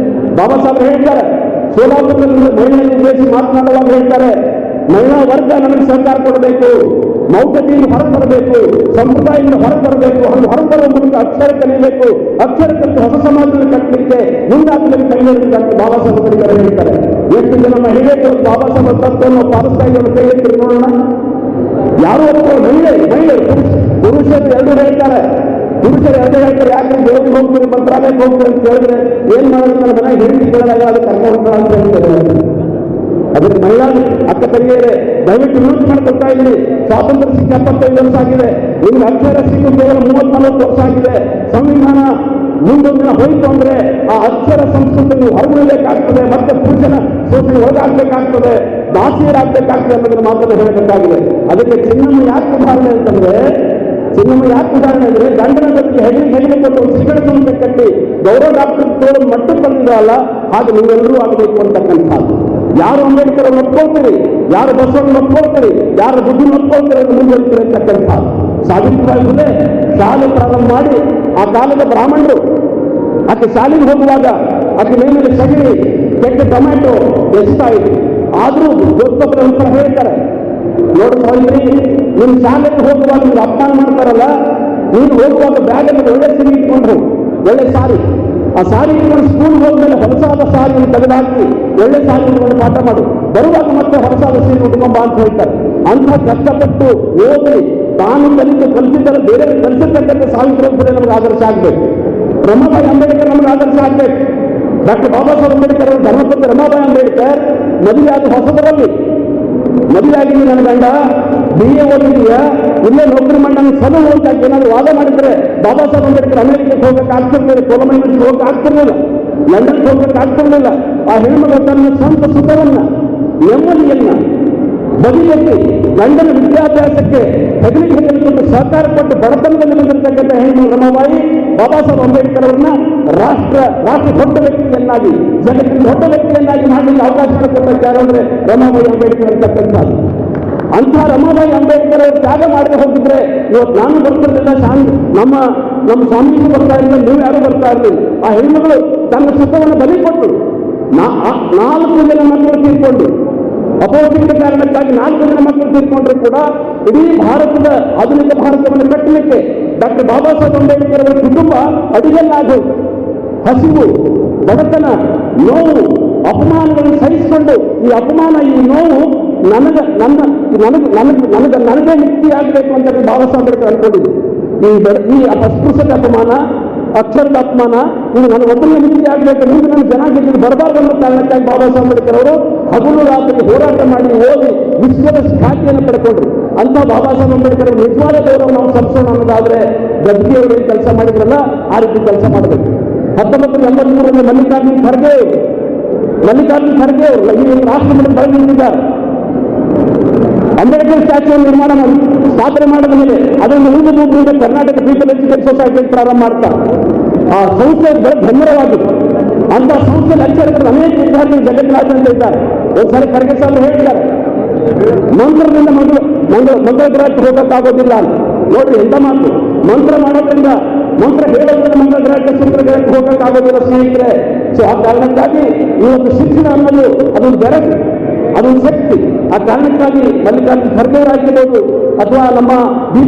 S5: ಬಾಬಾ ಸಾಹೇಬ್ ಹೇಳ್ತಾರೆ, ಸೋಲಾಪುರದಲ್ಲಿ ಮಹಿಳೆಯನ್ನು ಉದ್ದೇಶಿಸಿ ಮಾತನಾಡುವಾಗ ಹೇಳ್ತಾರೆ, ಮಹಿಳಾ ವರ್ಗ ನಮಗೆ ಸಹಕಾರ ಕೊಡಬೇಕು, ಮೌಢ್ಯತೆಯಿಂದ ಹೊರಗೆ ಬರಬೇಕು, ಸಂಪ್ರದಾಯದಿಂದ ಹೊರಗೆ ಬರಬೇಕು, ಹೊರಬರುವ ಮೂಲಕ ಅಕ್ಷರ ಕಲಿಯಬೇಕು, ಅಕ್ಷರ ಕಲಿತು ಹೊಸ ಸಮಾಜವನ್ನು ಕಟ್ಟಲಿಕ್ಕೆ ಮುಂದಾಗಲಿಕ್ಕೆ ಕಲಿಯಬೇಕು ಅಂತ ಬಾಬಾ ಸಾಹೇಬ್ ಅಂಬೇಡ್ಕರ್ ಹೇಳ್ತಾರೆ. ಎಷ್ಟು ಜನ ಮಹಿಳೆಯರು ಬಾಬಾ ಸಾಹೇಬ್ ತತ್ವವನ್ನು ಪಾಲಿಸ್ತಾ ಇದ್ದಾರೆ ಕೈ ಎತ್ತಿ ನೋಡೋಣ. ಯಾರು ಮಹಿಳೆ ಪುರುಷರು ಎರಡೂ ಹೇಳ್ತಾರೆ. ಪುರುಷರು ಎರಡೂ ಹೇಳ್ತಾರೆ, ಯಾಕೆ ದೇವರಿಗೆ ಹೋಗ್ತೀರಿ, ಮಂತ್ರಾಲಯಕ್ಕೆ ಹೋಗ್ತೀರಿ ಅಂತ ಹೇಳಿದ್ರೆ ಏನ್ ಮಾಡೋದು, ನನ್ನ ಮನೆಗೆ ಹೆಂಡತಿ ಕೇಳಿದಾಗ ಅದು ಕರ್ಕೊಂಡು ಅಂತ ಹೇಳ್ತಾರೆ. ಅದಕ್ಕೆ ಮಹಿಳಾ ಅಕ್ಕ ತಂಗಿಯರೇ ದಯವಿಟ್ಟು ಯೂಸ್ ಮಾಡ್ಕೊಳ್ತಾ ಇದ್ದೀನಿ. ಸ್ವಾತಂತ್ರ್ಯ ಸಿಕ್ಕ 75 ವರ್ಷ ಆಗಿದೆ, ನಿಮ್ಗೆ ಅಕ್ಷರ ಸಿಕ್ಕ ಕೇವಲ 30-40 ವರ್ಷ ಆಗಿದೆ. ಸಂವಿಧಾನ ಮುಂದೊಂದಿನ ಹೋಯ್ತು ಅಂದ್ರೆ ಆ ಅಕ್ಷರ ಸಂಸ್ಕೃತಿ ನೀವು ಹೊರಬಿಡಬೇಕಾಗ್ತದೆ, ಮತ್ತೆ ಪುರುಷನ ಶೋಷಣೆ ಒಳಗಾಗಬೇಕಾಗ್ತದೆ, ದಾಸಿಯರಾಗಬೇಕಾಗ್ತದೆ ಅನ್ನೋದನ್ನ ಮಾತನ್ನು ಹೇಳಬೇಕಾಗಿದೆ. ಅದಕ್ಕೆ ಚಿನ್ನಮ್ಮ ಯಾಕೆ ಉದಾಹರಣೆ ಅಂತಂದ್ರೆ, ಗಂಡನ ಜೊತೆಗೆ ಹೆಣ್ಣಿಗೆ ಕೊಟ್ಟು ಶಿಕ್ಷಣ ಸಂಸ್ಥೆ ಕಟ್ಟಿ ಗೌರವ ಡಾಕ್ಟರ್ ಮಟ್ಟಕ್ಕೆ ಬಂದಿದ್ದಾರಲ್ಲ, ಹಾಗೆ ನೀವೆಲ್ಲರೂ ಆಗಬೇಕು ಅಂತಕ್ಕಂಥದ್ದು. ಯಾರು ಅಂಬೇಡ್ಕರ್ ಒಪ್ಕೊಳ್ತೀರಿ, ಯಾರು ಬಸವಣ್ಣ ಒಪ್ಕೊಳ್ತೀರಿ, ಯಾರು ಬುದ್ಧಿ ಒಪ್ಕೊಳ್ತೀರಿ ಅಂತ ಮುಂದುವರಿತೀರಿ ಅಂತಕ್ಕಂಥ. ಸಾವಿತ್ರಿಬಾಯಿ ಫುಲೆ ಶಾಲೆ ಪ್ರಾರಂಭ ಮಾಡಿ ಆ ಕಾಲದ ಬ್ರಾಹ್ಮಣರು ಆಕೆ ಶಾಲೆಗೆ ಹೋಗುವಾಗ ಆಕೆ ಮೇಲೆ ಸಗಣಿ, ಕೆಟ್ಟ ಟೊಮ್ಯಾಟೊ ಎಸ್ತಾ ಇದ್ರು. ಆದ್ರೂ ಗೊತ್ತೊಬ್ಬರ ಉತ್ತರ ಹೇಳ್ತಾರೆ, ನೋಡಿ ಸಾವಿತ್ರಿ, ನಿಮ್ ಶಾಲೆಗೆ ಹೋಗುವಾಗ ನಿಮ್ಗೆ ಅಪಮಾನ ಮಾಡ್ತಾರಲ್ಲ, ನೀನು ಹೋಗುವಾಗ ಬ್ಯಾಗಲ್ಲಿ ಒಳ್ಳೆ ಸೀರೆ ಇಟ್ಕೊಂಡ್ರು, ಒಳ್ಳೆ ಸಾರಿ, ಆ ಸಾರಿ ಇಟ್ಕೊಂಡು ಸ್ಕೂಲ್ ಹೋದ್ಮೇಲೆ ಹೊಲಸಾದ ಸಾರಿಯನ್ನು ತೆಗೆದುಹಾಕಿ ಒಳ್ಳೆ ಸಾರಿ ಇಟ್ಕೊಂಡು ಪಾಠ ಮಾಡು, ಬರುವಾಗ ಮತ್ತೆ ಹೊಲಸಾದ ಸೀರೆ ಉಟ್ಕೊಂಬ ಅಂತ ಹೇಳ್ತಾರೆ. ಅಂತ ಕಷ್ಟಪಟ್ಟು ಓದಿ ತಾನು ಕಲಿಸಿದ್ದರೆ ಬೇರೆ ಕಲಿಸಿರ್ತಕ್ಕಂಥ ಸಾವಿತ್ರಿಬಾಯಿ ಫುಲೆ ನಮಗೆ ಆದರ್ಶ ಆಗ್ಬೇಕು. ರಮಾಬಾಯಿ ಅಂಬೇಡ್ಕರ್ ನಮಗೆ ಆದರ್ಶ ಆಗ್ಬೇಕು. ಡಾಕ್ಟರ್ ಬಾಬಾ ಸಾಹೇಬ್ ಅಂಬೇಡ್ಕರ್ ಅವರು ಧರ್ಮಪತ್ನಿ ರಮಾಬಾಯಿ ಅಂಬೇಡ್ಕರ್ ಮದುವೆ ಆದ ಹೊಸದರಲ್ಲಿ ಮದುವೆ ಆಗಿದೆ ನನ್ನ ಗಂಡ BA ಓದಿದೆಯಾ ಇಲ್ಲೇ ನೌಕರಿ ಮಾಡಿ ನನಗೆ ಸಲಹೆ ಅಂತ ಏನಾದ್ರು ವಾದ ಮಾಡಿದ್ರೆ ಬಾಬಾ ಸಾಹೇಬ್ ಅಂಬೇಡ್ಕರ್ ಅಮೆರಿಕಕ್ಕೆ ಹೋಗಕ್ಕೆ ಆಗ್ತಿರ್ಲಿಲ್ಲ, ಕೊಲಂಬಿಯಾ ಯೂನಿವರ್ಸಿಟಿ ಹೋಗಕ್ಕೆ ಆಗ್ತಿರ್ಲಿಲ್ಲ, ಲಂಡನ್ಗೆ ಹೋಗಕ್ಕೆ ಆಗ್ತಿರ್ಲಿಲ್ಲ. ಆ ಹೆಣ್ಮಗಳು ತನ್ನ ಸ್ವಂತ ಸುಖವನ್ನ ನೆಮ್ಮದಿಯನ್ನ ಬದಿಗೊತ್ತಿ ಗಂಡನ ವಿದ್ಯಾಭ್ಯಾಸಕ್ಕೆ ಹೆಗಲಿಗೆ ಹೆಗಲಿಕೊಂಡು ಸಹಕಾರ ಕೊಟ್ಟು ಬಡತನದಲ್ಲಿ ಬಂದಿರತಕ್ಕಂಥ ಹೆಣ್ಣು ರಮಾಬಾಯಿ ಬಾಬಾ ಸಾಹೇಬ್ ಅಂಬೇಡ್ಕರ್ ಅವರನ್ನ ರಾಷ್ಟ್ರ ದೊಡ್ಡ ವ್ಯಕ್ತಿಯನ್ನಾಗಿ, ಜಗತ್ತಿನ ದೊಡ್ಡ ವ್ಯಕ್ತಿಯನ್ನಾಗಿ ಮಾಡಲಿಕ್ಕೆ ಅವಕಾಶ ಮಾಡಿಕೊಟ್ಟಂತೆ ಯಾರು ಅಂದ್ರೆ ರಮಾಬಾಯಿ ಅಂಬೇಡ್ಕರ್ ಅಂತಕ್ಕಂಥದ್ದು. ಅಂಥ ರಮಾಬಾಯಿ ಅಂಬೇಡ್ಕರ್ ಅವರು ತ್ಯಾಗ ಮಾಡದೆ ಹೋಗಿದ್ರೆ ಇವತ್ತು ನಾನು ಬರ್ತಿರ್ಲಿಲ್ಲ, ನಮ್ಮ ಸ್ವಾಮೀಜಿ ಬರ್ತಾ ಇರಲಿಲ್ಲ, ನೀವು ಯಾರು ಬರ್ತಾ ಇರಲಿಲ್ಲ. ಆ ಹೆಣ್ಣುಗಳು ತನ್ನ ಸುಖವನ್ನು ಬಲಿ ಕೊಟ್ಟು 4 ಜನ ಮಕ್ಕಳು ತೀರ್ಕೊಂಡು, ಅಪೌಷ್ಟಿಕ ಕಾರಣಕ್ಕಾಗಿ 4 ಜನ ಮಕ್ಕಳು ತೀರ್ಕೊಂಡ್ರು ಕೂಡ ಇಡೀ ಭಾರತದ ಆಧುನಿಕ ಭಾರತವನ್ನು ಕಟ್ಟಲಿಕ್ಕೆ ಡಾಕ್ಟರ್ ಬಾಬಾ ಸಾಹೇಬ್ ಅಂಬೇಡ್ಕರ್ ಅವರ ಕುಟುಂಬ ಅಡಿಗಲ್ಲಾಗಿ ಹಸಿವು, ಬಡತನ, ನೋವು, ಅಪಮಾನಗಳನ್ನು ಸಹಿಸಿಕೊಂಡು ಈ ಅಪಮಾನ, ಈ ನೋವು ನನಗೆ ಮುಕ್ತಿ ಆಗಬೇಕು ಅಂತ ಬಾಬಾ ಸಾಹೇಬ್ ಅಂಬೇಡ್ಕರ್ ಅನ್ಕೊಂಡಿದ್ದು. ಈ ಅಸ್ಪೃಶ್ಯದ ಅಪಮಾನ, ಅಕ್ಷರದ ಅಪಮಾನ, ಇದು ನನ್ನ ಒಬ್ಬರಿಗೆ ಮುಕ್ತಿ ಆಗಬೇಕು, ಮುಂದೆ ನನ್ನ ಜನಾಂಗಕ್ಕೆ ಬರಬಾರ್ದು ಅನ್ನೋ ಕಾರಣಕ್ಕಾಗಿ ಬಾಬಾ ಸಾಹೇಬ್ ಅಂಬೇಡ್ಕರ್ ಅವರು ಹಗಲು ರಾತ್ರಿ ಹೋರಾಟ ಮಾಡಿ ಓದಿ ವಿಶ್ವದ ಖ್ಯಾತಿಯನ್ನು ಪಡ್ಕೊಂಡ್ರು. ಅಂತ ಬಾಬಾ ಸಾಹೇಬ್ ಅಂಬೇಡ್ಕರ್ ಅವರು ನಿಜವಾದ ಗೌರವ ನಾವು ಸಲ್ಲಿಸೋಣ ಅನ್ನೋದಾದ್ರೆ ಗದ್ಗಿಯವರು ಏನು ಕೆಲಸ ಮಾಡಿದ್ರಲ್ಲ ಆ ರೀತಿ ಕೆಲಸ ಮಾಡಬೇಕು. 1983ರಲ್ಲಿ ಮಲ್ಲಿಕಾರ್ಜುನ್ ಖರ್ಗೆ ಅವರು ಈ ರಾಷ್ಟ್ರಮಟ್ಟದ ಬಳಿ ನಿಂತಿದ್ದಾರೆ. ಅಂಬೇಡ್ಕರ್ ಸ್ಟ್ಯಾಚ್ಯೂವನ್ನು ನಿರ್ಮಾಣ ಮಾಡಿ ಸ್ಥಾಪನೆ ಮಾಡಿದ ಮೇಲೆ ಅದನ್ನು ಮುಂದೆ ಕರ್ನಾಟಕ ಪೀಪಲ್ ಎಜುಕೇಶನ್ ಸೊಸೈಟಿ ಪ್ರಾರಂಭ ಮಾಡ್ತಾರೆ. ಆ ಸಂಸ್ಥೆ ಧನ್ಯವಾಗಿದೆ. ಅಂತ ಸಂಸ್ಥೆ ಲೆಕ್ಚರರು ಅನೇಕ ವಿದ್ಯಾರ್ಥಿಗಳು ಜಗನ್ನಾಥಾದ್ಯಂತ ಇದ್ದಾರೆ. ಒಂದ್ಸಾರಿ ಖರ್ಗೆ ಸಾಹೇಬರು ಹೇಳಿದ್ದಾರೆ, ಮಂತ್ರದಿಂದ ಮಂಗಳ ಗ್ರಹಕ್ಕೆ ಹೋಗಕ್ಕಾಗೋದಿಲ್ಲ ಅಂತ. ನೋಡ್ರಿ ಎಂತ ಮಾತು, ಮಂತ್ರ ಮಾಡೋದ್ರಿಂದ, ಮಂತ್ರ ಹೇಳೋದ್ರಿಂದ ಮಂಗಳ ಗ್ರಹಕ್ಕೆ ಶುಕ್ರ ಗ್ರಹಕ್ಕೆ ಹೋಗಕ್ಕಾಗೋದಿಲ್ಲ ಸ್ನೇಹಿತರೆ. ಸೊ ಆ ಕಾರಣಕ್ಕಾಗಿ ಇವತ್ತು ಶಿಕ್ಷಣ ಅನ್ನೋದು ಅದೊಂದು ಬೆರಕು, ಅದೊಂದು ಶಕ್ತಿ. ಆ ಕಾರಣಕ್ಕಾಗಿ ಮಲ್ಲಿಕಾರ್ಜುನ್ ಖರ್ಗೆ ಆಗಿರ್ಬೋದು, ಅಥವಾ ನಮ್ಮ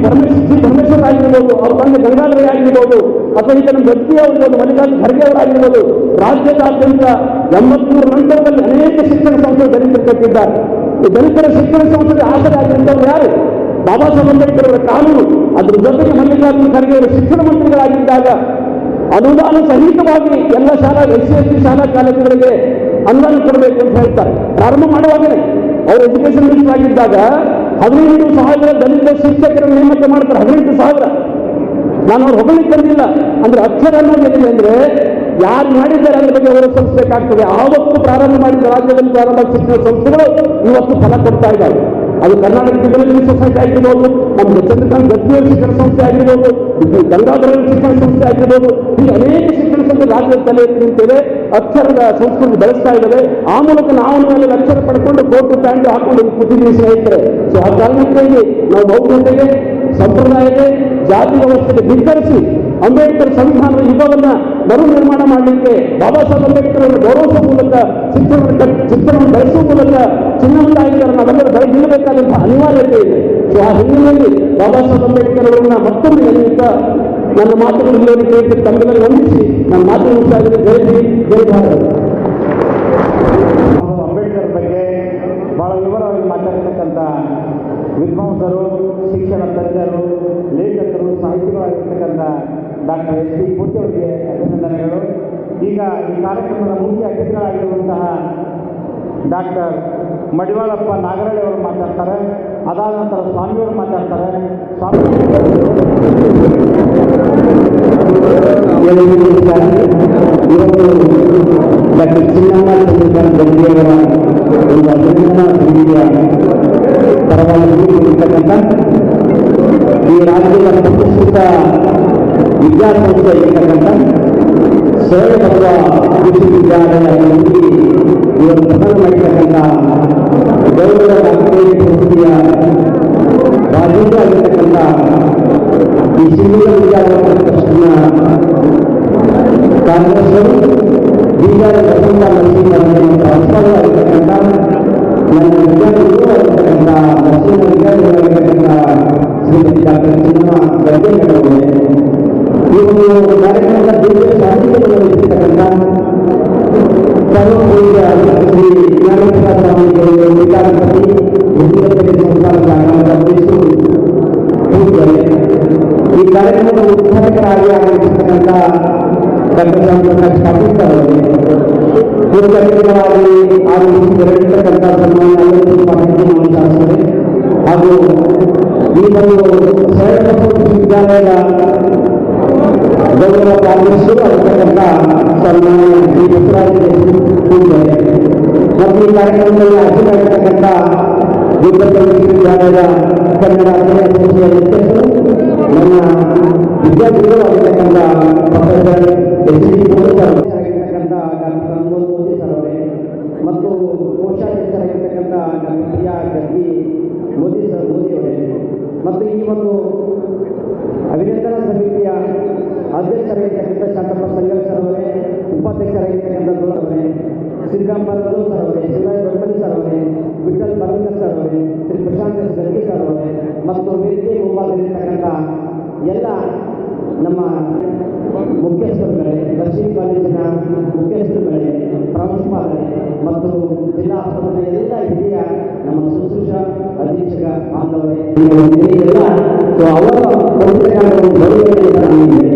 S5: ಪರಮೇಶ್ವರ್ ಆಗಿರ್ಬೋದು, ಅವ್ರ ತಂದೆ ಗಂಗಾಧರ ಆಗಿರ್ಬೋದು, ಅಥವಾ ಈಗ ನಮ್ಮ ಗದ್ದಿ ಆಗಿರ್ಬೋದು, ಮಲ್ಲಿಕಾರ್ಜುನ್ ಖರ್ಗೆ ಅವರಾಗಿರ್ಬೋದು, ರಾಜ್ಯದಾದ್ಯಂತ 83 ನಂತರದಲ್ಲಿ ಅನೇಕ ಶಿಕ್ಷಣ ಸಂಸ್ಥೆ ದಲಿತರು ಕಟ್ಟಿದ್ದಾರೆ. ಈ ದಲಿತರ ಶಿಕ್ಷಣ ಸಂಸ್ಥೆಗೆ ಆಸರೆ ಆಗಿರುತ್ತವ್ರು ಯಾರು? ಬಾಬಾ ಸಾಹೇಬ್ ಅಂಬೇಡ್ಕರ್ ಅವರ ಕಾನೂನು. ಅದ್ರ ಜೊತೆಗೆ ಮಲ್ಲಿಕಾರ್ಜುನ್ ಖರ್ಗೆ ಅವರು ಶಿಕ್ಷಣ ಮಂತ್ರಿಗಳಾಗಿದ್ದಾಗ ಅನುದಾನ ಸಹಿತವಾಗಿ ಎಲ್ಲ SC ಶಾಲಾ ಕಾಲೇಜುಗಳಿಗೆ ಅನುದಾನ ಕೊಡಬೇಕು ಅಂತ ಹೇಳ್ತಾರೆ. ಪ್ರಾರಂಭ ಮಾಡುವಾಗಲೇ ಅವರು ಎಜುಕೇಶನ್ ಮಿನಿಸ್ಟರ್ ಆಗಿದ್ದಾಗ 15,000 ದಲಿತ ಶಿಕ್ಷಕರನ್ನು ನೇಮಕ ಮಾಡ್ತಾರೆ. 18,000. ನಾನು ಅವ್ರು ಹೊಗಳಿಕ್ಕೆ ಬಂದಿಲ್ಲ. ಅಂದ್ರೆ ಅಕ್ಷರ ಅನ್ನೋದು ಏನಿದೆ ಅಂದ್ರೆ ಯಾರು ಮಾಡಿದ್ದಾರೆ ಅದ್ರ ಬಗ್ಗೆ ಅವರು ಸಲ್ಲಿಸಬೇಕಾಗ್ತದೆ. ಆವತ್ತು ಪ್ರಾರಂಭ ಮಾಡಿದ ರಾಜ್ಯದಲ್ಲಿ ಪ್ರಾರಂಭ ಶಿಕ್ಷಣ ಸಂಸ್ಥೆಗಳು ಇವತ್ತು ಫಲ ಕೊಡ್ತಾ ಇದ್ದಾವೆ. ಅದು ಕರ್ನಾಟಕ ಪೀಪಲ್ ಎಜುಕೇಶನ್ ಸೊಸೈಟಿ ಆಗಿರ್ಬೋದು, ನಮ್ಮ ಚಂದ್ರಕಾಂತ್ ಗದ್ದಿಯವರ ಶಿಕ್ಷಣ ಸಂಸ್ಥೆ ಆಗಿರ್ಬೋದು, ಗಂಗಾಧರ ಶಿಕ್ಷಣ ಸಂಸ್ಥೆ ಆಗಿರ್ಬೋದು, ಈ ಅನೇಕ ಶಿಕ್ಷಣ ಸಂಸ್ಥೆ ರಾಜ್ಯದ ತಲೆ ಎತ್ತಿ ನಿಂತಿದೆ. ಅಕ್ಷರದ ಸಂಸ್ಕೃತಿ ಬೆಳೆಸ್ತಾ ಇದ್ದಾವೆ. ಆ ಮೂಲಕ ನಾವು ಮೇಲೆ ಅಕ್ಷರ ಪಡ್ಕೊಂಡು ಕೋಟು ಪ್ಯಾಂಟ್ ಹಾಕೊಂಡು ಕೂತಿದ್ದೀವಿ ಸ್ನೇಹಿತರೆ. ಸೊ ಆ ಕಾರಣಕ್ಕಾಗಿ ನಾವು ಭೌತಿಕತೆಗೆ, ಸಂಪ್ರದಾಯಕ್ಕೆ, ಜಾತಿ ವ್ಯವಸ್ಥೆಗೆ ಧಿಕ್ಕರಿಸಿ ಅಂಬೇಡ್ಕರ್ ಸಂವಿಧಾನದ ಯುಗವನ್ನ ಮರು ನಿರ್ಮಾಣ ಮಾಡಲಿಕ್ಕೆ ಬಾಬಾ ಸಾಹೇಬ್ ಅಂಬೇಡ್ಕರ್ ಅವರನ್ನು ಗೌರವಿಸುವ ಮೂಲಕ, ಶಿಕ್ಷಣವನ್ನು ಬೆಳೆಸುವ ಮೂಲಕ ಚಿನ್ನವಂತಾಗಿದ್ದಾರೆ ನಾವೆಲ್ಲರೂ ಬೆಳೆ ನಿಲ್ಲಬೇಕಾದಂತಹ ಅನಿವಾರ್ಯತೆ ಇದೆ. ಸೊ ಆ ಹಿನ್ನೆಲೆಯಲ್ಲಿ ಬಾಬಾ ಸಾಹೇಬ್ ಅಂಬೇಡ್ಕರ್ ಅವರನ್ನ ಮತ್ತೊಮ್ಮೆ ನೆನೆಯುತ್ತಾ ನನ್ನ ಮಾತುಗಳು ಇಲ್ಲಿವರೆಗೆ ಕೇಳಿದ ತಮ್ಮೆಲ್ಲರೂ ವಂದಿಸಿ ನನ್ನ ಮಾತು ಮುಗಿಸ್ತಾ ಇದ್ದೇನೆ. ಜೈ ಹಿಂದ್, ಜೈ ಭಾರತ್.
S3: ಅಂಬೇಡ್ಕರ್ ಬಗ್ಗೆ ಬಹಳ ವಿವರವಾಗಿ ಮಾತಾಡ್ತಕ್ಕಂಥ ವಿದ್ವಾಂಸರು, ಶಿಕ್ಷಣ ತಜ್ಞರು, ಲೇಖಕರು, ಸಾಹಿತಿಗಳಾಗಿರ್ತಕ್ಕಂಥ ಡಾಕ್ಟರ್ SP ಪೂರ್ತಿ ಅವರಿಗೆ ಅಭಿನಂದನೆಗಳು. ಈಗ ಈ ಕಾರ್ಯಕ್ರಮದ ಮುಖ್ಯ ಅತಿಥಿಗಳಾಗಿರುವಂತಹ ಡಾಕ್ಟರ್ ಮಡಿವಾಳಪ್ಪ ನಾಗರಳ್ಳಿ ಅವರು ಮಾತಾಡ್ತಾರೆ. ಅದಾದ ನಂತರ ಸ್ವಾಮಿಯವರು ಮಾತಾಡ್ತಾರೆ.
S5: ಇವತ್ತು ಡಾಕ್ಟರ್ ಚಿನ್ನಮ್ಮ ಚಂದ್ರಕಾಂತ್ ಗದ್ದಿಯವರ ಒಂದು ಅಭಿನಂದನಾ ಸಂಗೀತ ಪರವಾಗಿರ್ತಕ್ಕಂಥ ಈ ರಾಜ್ಯದ ಪ್ರತಿಷ್ಠಿತ ವಿದ್ಯಾಸಂಸ್ಥೆ ಇರ್ತಕ್ಕಂಥ ಶರಣ ವಿಶ್ವವಿದ್ಯಾಲಯದಲ್ಲಿ ಇವತ್ತು ಪ್ರದಾನ ಮಾಡಿರ್ತಕ್ಕಂಥ ಗೌರವ ಡಾಕ್ಟರೇಟ್ ಸಂಸ್ಥೆಯ ರಾಜಕೀಯ ಆಗಿರ್ತಕ್ಕಂಥ ಈ ಶಿವಮೊಗ್ಗ ವಿದ್ಯಾರ್ಥಿ ಟ್ರಸ್ಟ್ನ ಕಾರ್ಯದರ್ಶಿಗಳು, ಬೀದರ್ ವಸಂತ ಆಗಿರ್ತಕ್ಕಂಥ ನನ್ನ ವಿದ್ಯಾರ್ಥಿಗಳು ಆಗಿರ್ತಕ್ಕಂಥ ದಕ್ಷಿಣ ವಿದ್ಯಾರ್ಥಿಗಳಾಗಿರ್ತಕ್ಕಂಥ ಶ್ರೀಮತಿ ಡಾಕ್ಟರ್ ಚಿನ್ನಮ್ಮ ಗದ್ದಿಯವರೇ, ಈ ಒಂದು ಕಾರ್ಯಕ್ರಮದ ದಿವ್ಯ ಸಾಹಿತ್ಯವನ್ನು ವಹಿಸಿರ್ತಕ್ಕಂಥ ಸರ್ವಪೂಜ್ಯ ಶ್ರೀ ಜ್ಞಾನೇಶ್ವರ ಸ್ವಾಮಿಗಳು ವಿಕಾಸಪತಿ ವಿದ್ಯಾರ್ಥಿ ಸಂಸ್ಥಾನದ ಅಧ್ಯಕ್ಷರು ಪೂಜ್ಯರೇ, ಈ ಕಾರ್ಯಕ್ರಮದ ಉದ್ಘಾಟಕರಾಗಿ ಆಗಮಿಸಿರ್ತಕ್ಕಂಥ ಡಾಕ್ಟರ್ ಪ್ರಕಾಶ್ ಪಾಟೀಲ್ ಅವರಿಗೆ, ಮುಖ್ಯ ಅತಿಥಿಗಳಾಗಿ ಆಗಮಿಸಿರತಕ್ಕಂಥ ಸನ್ಮಾನ್ಯ ಅಲ್ಲೂರು ಪಾಟೀಲ್ ಶಾಸಕರೇ ಹಾಗೂ ಈ ಒಂದು ಶರಣ ವಿಶ್ವವಿದ್ಯಾಲಯದ ಗೌರವ ಕಾರ್ಯದರ್ಶಿಗಳು ಆಗಿರ್ತಕ್ಕಂಥ ಸನ್ಮಾನ್ಯ ಶ್ರೀ ಬಸವರಾಜ ಕೂಡಲೇ ಮತ್ತು ಈ ಕಾರ್ಯಕ್ರಮದಲ್ಲಿ ಹಾಜರಾಗಿರ್ತಕ್ಕಂಥ ಗುಲ್ಬರ್ಗ ವಿಶ್ವವಿದ್ಯಾಲಯದ ಕನ್ನಡ ಅಧ್ಯಕ್ಷರ ಅಧ್ಯಕ್ಷರು ನನ್ನ ವಿದ್ಯಾರ್ಥಿಗಳು ಆಗಿರ್ತಕ್ಕಂಥ ಪ್ರೊಫೆಸರ್ ಆಗಿರ್ತಕ್ಕಂಥ ಡಾಕ್ಟರ್ ಅನುಮೋದ್ ಮೋದಿ ಸರ್ ಅವರೇ ಮತ್ತು ಕೋಶಾಧ್ಯಕ್ಷರಾಗಿರ್ತಕ್ಕಂಥ ಡಾಕ್ಟರ್ ಪ್ರಿಯಾ ಗರ್ಗಿ ಮೋದಿ ಅವರೇ ಮತ್ತು ಈ ಒಂದು ಅಭಿನಂದನಾ ಸಮಿತಿಯ ಅಧ್ಯಕ್ಷರಾಗಿರ್ತಕ್ಕಂಥ ಶಾಂತಪ್ಪ ಸಂಗಲ್ ಸರ್ ಅವರೇ, ಉಪಾಧ್ಯಕ್ಷರಾಗಿರ್ತಕ್ಕಂಥ ದೋರ್ ಅವರೇ, ಶ್ರೀರಾಮ್ ಬಾರದು ಸರ್ ಅವರೇ, ಶಿವರಾಜ್ ದೊಡ್ಡಮನಿ ಸರ್ ಅವರೇ, ವಿಠಲ್ ಬರಲಿಂಗ ಸರ್ ಅವರೇ, ಶ್ರೀ ಪ್ರಶಾಂತ್ ಎಸ್ ಗರ್ಗಿ ಸರ್ ಅವರೇ ಮತ್ತು ವೇದಿಕೆ ಮುಂಭಾಗದಲ್ಲಿರ್ತಕ್ಕಂಥ ಎಲ್ಲ ನಮ್ಮ ಮುಖ್ಯಸ್ಥರುಗಳೇ, ನರ್ಸಿಂಗ್ ಕಾಲೇಜಿನ ಮುಖ್ಯಸ್ಥರುಗಳೇ, ಪ್ರಾಂಶುಪಾಲರೇ ಮತ್ತು ಜಿಲ್ಲಾ ಆಸ್ಪತ್ರೆಯ ಎಲ್ಲ ಹಿರಿಯ ನಮ್ಮ ಶುಶ್ರೂಷಾ ಅಧೀಕ್ಷಕ ಬಾಂಧವರೇ ಎಲ್ಲ ಅವರ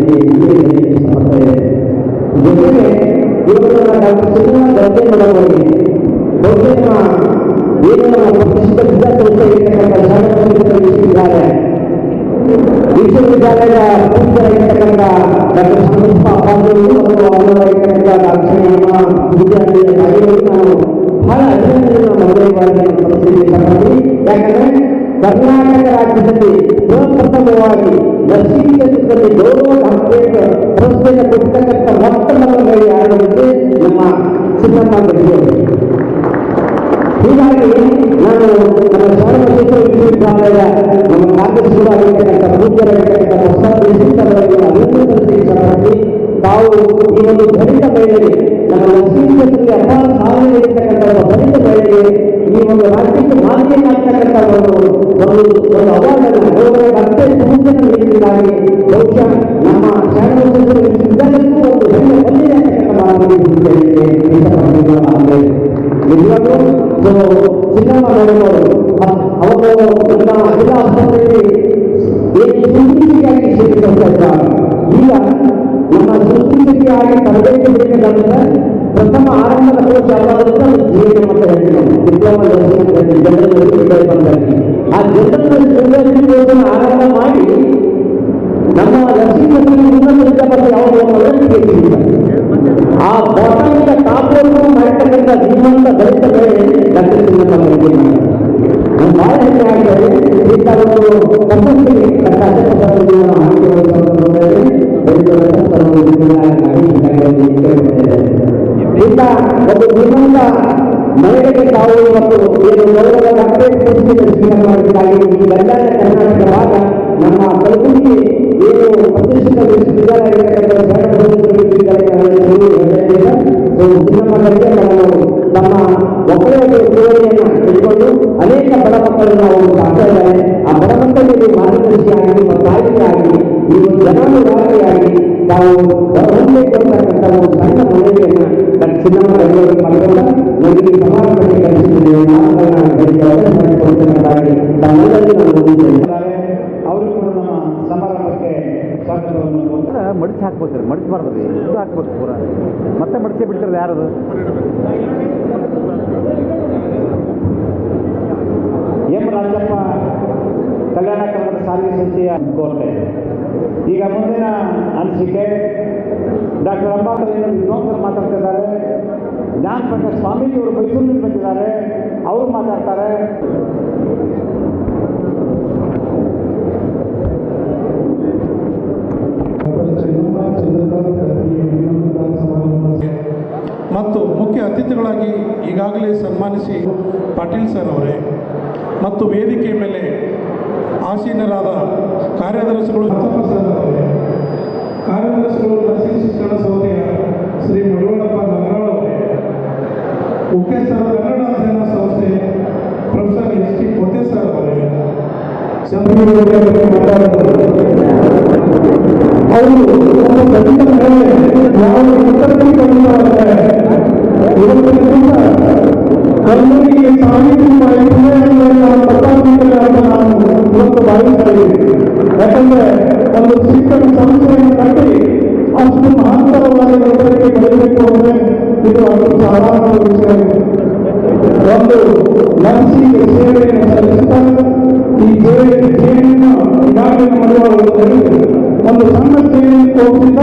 S5: ಜೊತೆಗೆ ಇವತ್ತು ಡಾಕ್ಟರ್ ಸುಮಾ ಗದ್ದೆ ಅವರಿಗೆ ಬಹುತೇಕ ಏನು ನಮ್ಮ ಪ್ರತಿಷ್ಠಿತ ವಿದ್ಯಾಸಂಸ್ಥೆ ಇರ್ತಕ್ಕಂಥ ಶಾಲಾ ವಿಶ್ವವಿದ್ಯಾಲಯದ ಪೂಜ್ಯರಾಗಿರ್ತಕ್ಕಂಥ ಡಾಕ್ಟರ್ ಸಂತೋಷ ಅಪ್ಪಾಜಿಯವರು ಮತ್ತು ಅವರಾಗಿರ್ತಕ್ಕಂಥ ಡಾಕ್ಟರ್ ವಿದ್ಯಾರ್ಥಿಗಳ ಕಾರ್ಯಗಳು ನಾನು ಬಹಳ ಅಭಿನಂದನೆಯನ್ನು ಮೊದಲೇ ಯಾಕಂದ್ರೆ ಕರ್ನಾಟಕ ರಾಜ್ಯದಲ್ಲಿ ಪ್ರಪ್ರಥಮವಾಗಿ ನರ್ಸಿಂಗ್ ಕ್ಷೇತ್ರದಲ್ಲಿ ಗೌರವ ಡಾಕ್ಟರೇಟ್ ಪ್ರಶಸ್ತಿಯನ್ನು ಕೊಡ್ತಕ್ಕಂಥ ಮೊತ್ತ ಮೊದಲ ಯಾರಾಗುತ್ತೆ ನಮ್ಮ ಸಿದ್ದಮ್ಮ ಗಡ್ಡಿಯವರು. ಹೀಗಾಗಿ ನಾನು ನಮ್ಮ ಶಾಲಾ ವಿಶ್ವವಿದ್ಯಾಲಯದ ನಮ್ಮ ಕಾರ್ಯದರ್ಶಿಗಳಾಗಿರ್ತಕ್ಕಂಥ ಪೂಜ್ಯರಾಗಿರ್ತಕ್ಕಂಥ ಪ್ರಸಾದ್ ದೇಶಿಕರವರಿಗೆ ಅಭಿನಂದನೆ ಇಷ್ಟಪಟ್ಟು ತಾವು ಈ ಒಂದು ದಲಿತ ಮಹಿಳೆಗೆ ನಮ್ಮ ನರ್ಸಿಂಗ್ ಕ್ಷೇತ್ರದಲ್ಲಿ ಅಪಾರ ಸಾಧನೆ ಇರತಕ್ಕಂಥ ದಲಿತ ಮಹಿಳೆಗೆ ಈ ಒಂದು ರಾಜ್ಯಕ್ಕೆ ಮಾದರಿಯಾಗ್ತಕ್ಕಂಥ ಒಂದು ಅವಾರ್ಡನ್ನು ಗೌರವ ಡಾಕ್ಟರೇಟ್ ಪ್ರಶಸ್ತಿಯನ್ನು ನೀಡಿದ್ದಾಗಿ ಬಹುಶಃ ನಮ್ಮ ಶಾಲಾ ವಿಶ್ವವಿದ್ಯಾಲಯಕ್ಕೂ ಒಂದು ಹೆಮ್ಮೆ ಬಂದಿದೆ ಅಂತಕ್ಕಂಥ ನಿಜವಾಗ್ಲೂ ಸಿದ್ದಮ್ಮ ಮೇಡಮ್ ಅವರು ನಮ್ಮ ಜಿಲ್ಲಾ ಆಸ್ಪತ್ರೆಯಲ್ಲಿ ಸುಶ್ರೂಷಿಯಾಗಿ ಸೇರಿಕೊಳ್ತಾ ಈಗ ನಮ್ಮ ಸುಶ್ರೂಷಿಯಾಗಿ ತರಬೇತಿ ಬೇಕಾದಂದ್ರೆ ಪ್ರಥಮ ಆರಂಭದ ಕೋರ್ಸ್ ಯಾವಾಗಂತ ಜೀವನ ಅಂತ ಹೇಳ್ತೀವಿ ಡಿಪ್ಲೊಮಾ ಜನರಲ್ ಆ ಜನರಲ್ ಕೋರ್ಸನ್ನು ಆರಂಭ ಮಾಡಿ ನಮ್ಮ ನರ್ಸಿಂಗ್ ಉನ್ನತ ವಿದ್ಯಾಭ್ಯಾಸ ಯಾವಾಗ ಆ ಬಾಟಮಿಂದ ಟಾಪ್ವರೆಗೂ ಮಾಡ್ತಕ್ಕಂಥ ಜೀವಂತ ದಲಿತ ಬೆಳೆ ಡಾಕ್ಟರ್ ಸಿದ್ದಮ್ಮ ನಾನು ಬಹಳ ಹೆಮ್ಮೆ ಆಗ್ತದೆ ಇಂಥ ಒಂದು ಪ್ರಶಸ್ತಿ ಇಂಥ ಒಂದು ಜೀವಂತ ಮಹಿಳೆಗೆ ತಾವು ಇವತ್ತು ಏನು ಗೌರವ ಡಾಕ್ಟರೇಟ್ ಪ್ರಶಸ್ತಿಯನ್ನು ಸ್ವೀಕಾರ ಮಾಡಿದ್ದಾಗಿ ಈ ಕಲ್ಯಾಣ ಕರ್ನಾಟಕ ಭಾಗ ನಮ್ಮ ಕಲಬುರಗಿ ಏನು ಪ್ರತಿಷ್ಠಿತ ವಿಶ್ವವಿದ್ಯಾಲಯ ತಮ್ಮ ಒಕ್ಕಲಿಗರ ಸೇವೆಯನ್ನು ತೆಗೆದುಕೊಂಡು ಅನೇಕ ಬಡ ಮಕ್ಕಳನ್ನು ಅವರು ಸಾಕ್ತಾ ಇದ್ದಾರೆ. ಆ ಬಡ ಮಕ್ಕಳಿಗೆ ಮಾರ್ಗದರ್ಶಿಯಾಗಿ ಮತ್ತು ತಾಯಿಯಾಗಿ ಈ ಒಂದು ಜನಾನುರಾಗಿಯಾಗಿ ತಾವು ಹೊರಬೇಕು ಅಂತಕ್ಕಂಥ ಒಂದು ಸಣ್ಣ ಮನವಿಯನ್ನು ಡಾಕ್ಟರ್ ಸಿದ್ದಮ್ಮ ಗಡ್ಡಿಯವರು ಮಾಡಿಕೊಂಡು ನನಗೆ ಈ ಸಮಾರಂಭಕ್ಕೆ ಕಲಿಸಿದ್ದೇನೆ ಮಾತುಗಳನ್ನು ಮಾಡಿಕೊಡ್ತಕ್ಕಂಥದ್ದಾಗಿ ತಮ್ಮೆಲ್ಲರಿಗೂ ನಾನು ಮುಂದಿದ್ದೇನೆ. ಅವರು ಕೂಡ ನಮ್ಮ ಸಮಾರಂಭಕ್ಕೆ ಸ್ವಾಗತವನ್ನು
S3: ಮಡಿಸಿ ಹಾಕ್ಬೇಕ್ರಿ, ಮಡಿಸಬಾರ್ದು ರೀ, ಇದು ಹಾಕ್ಬೇಕು ಪೂರ ಮತ್ತೆ ಮಡಿಸೇ ಬಿಡ್ತಾರಲ್ಲ ಯಾರದು.
S5: ಎಂ ರಾಜಪ್ಪ ಕಲ್ಯಾಣ ಕರ್ನಾಟಕ ಸಾರಿಗೆ ಸಂಸ್ಥೆಯ ಕೋರ್ಟೆ. ಈಗ ಮುಂದಿನ ಅನಿಸಿಕೆ ಡಾಕ್ಟರ್ ಅಂಬೇಡ್ಕರ್ ವಿದ್ವಾಂಸರು ಮಾತಾಡ್ತಿದ್ದಾರೆ. ಜ್ಞಾನ ಪ್ರಕಾಶ್ ಸ್ವಾಮೀಜಿಯವರು ಮೈಸೂರಿನಲ್ಲಿ ಬಂದಿದ್ದಾರೆ, ಅವರು ಮಾತಾಡ್ತಾರೆ.
S6: ಮತ್ತು ಮುಖ್ಯ ಅತಿಥಿಗಳಾಗಿ ಈಗಾಗಲೇ ಸನ್ಮಾನಿಸಿ ಪಾಟೀಲ್ ಸರ್ ಅವರೇ ಮತ್ತು ವೇದಿಕೆ ಮೇಲೆ ಆಸೀನರಾದ ಕಾರ್ಯದರ್ಶಿಗಳು ಕಾರ್ಯದರ್ಶಿಗಳು ನರ್ಸಿಂಗ್ ಶಿಕ್ಷಣ ಸಂಸ್ಥೆಯ ಶ್ರೀ ಮಡಿವಾಳಪ್ಪ ನಗರಾಳ್ ಅವರೇ, ಮುಖ್ಯಸ್ಥರ ಕನ್ನಡ ಅಧ್ಯಯನ ಸಂಸ್ಥೆ ಪ್ರೊಫೆಸರ್ ಎಸ್ ಟಿ ಕೋಟೇಶ್ವರ್ ಅವರೇ, ಕನ್ನಡಿಗೆ ಸಾಹಿತ್ಯ ಇವತ್ತು ಭಾವಿಸ್ತಾ ಇದ್ದೀವಿ. ಯಾಕಂದ್ರೆ ಒಂದು ಶಿಕ್ಷಣ ಸಂಸ್ಥೆಯನ್ನು ಕಟ್ಟಿ ಅಷ್ಟು ಮಹತ್ತರವಾದ ಬೆಳವಣಿಗೆ ಬೆಳೆಯಬೇಕು ಅಂದರೆ ಇದು ಅಷ್ಟು ಸಹ ಸೇನೆಯನ್ನು ಈಗಾಗಲೇ ಒಂದು ಸಣ್ಣ ಸೇನೆ ಕೋರ್ಸಿಂದ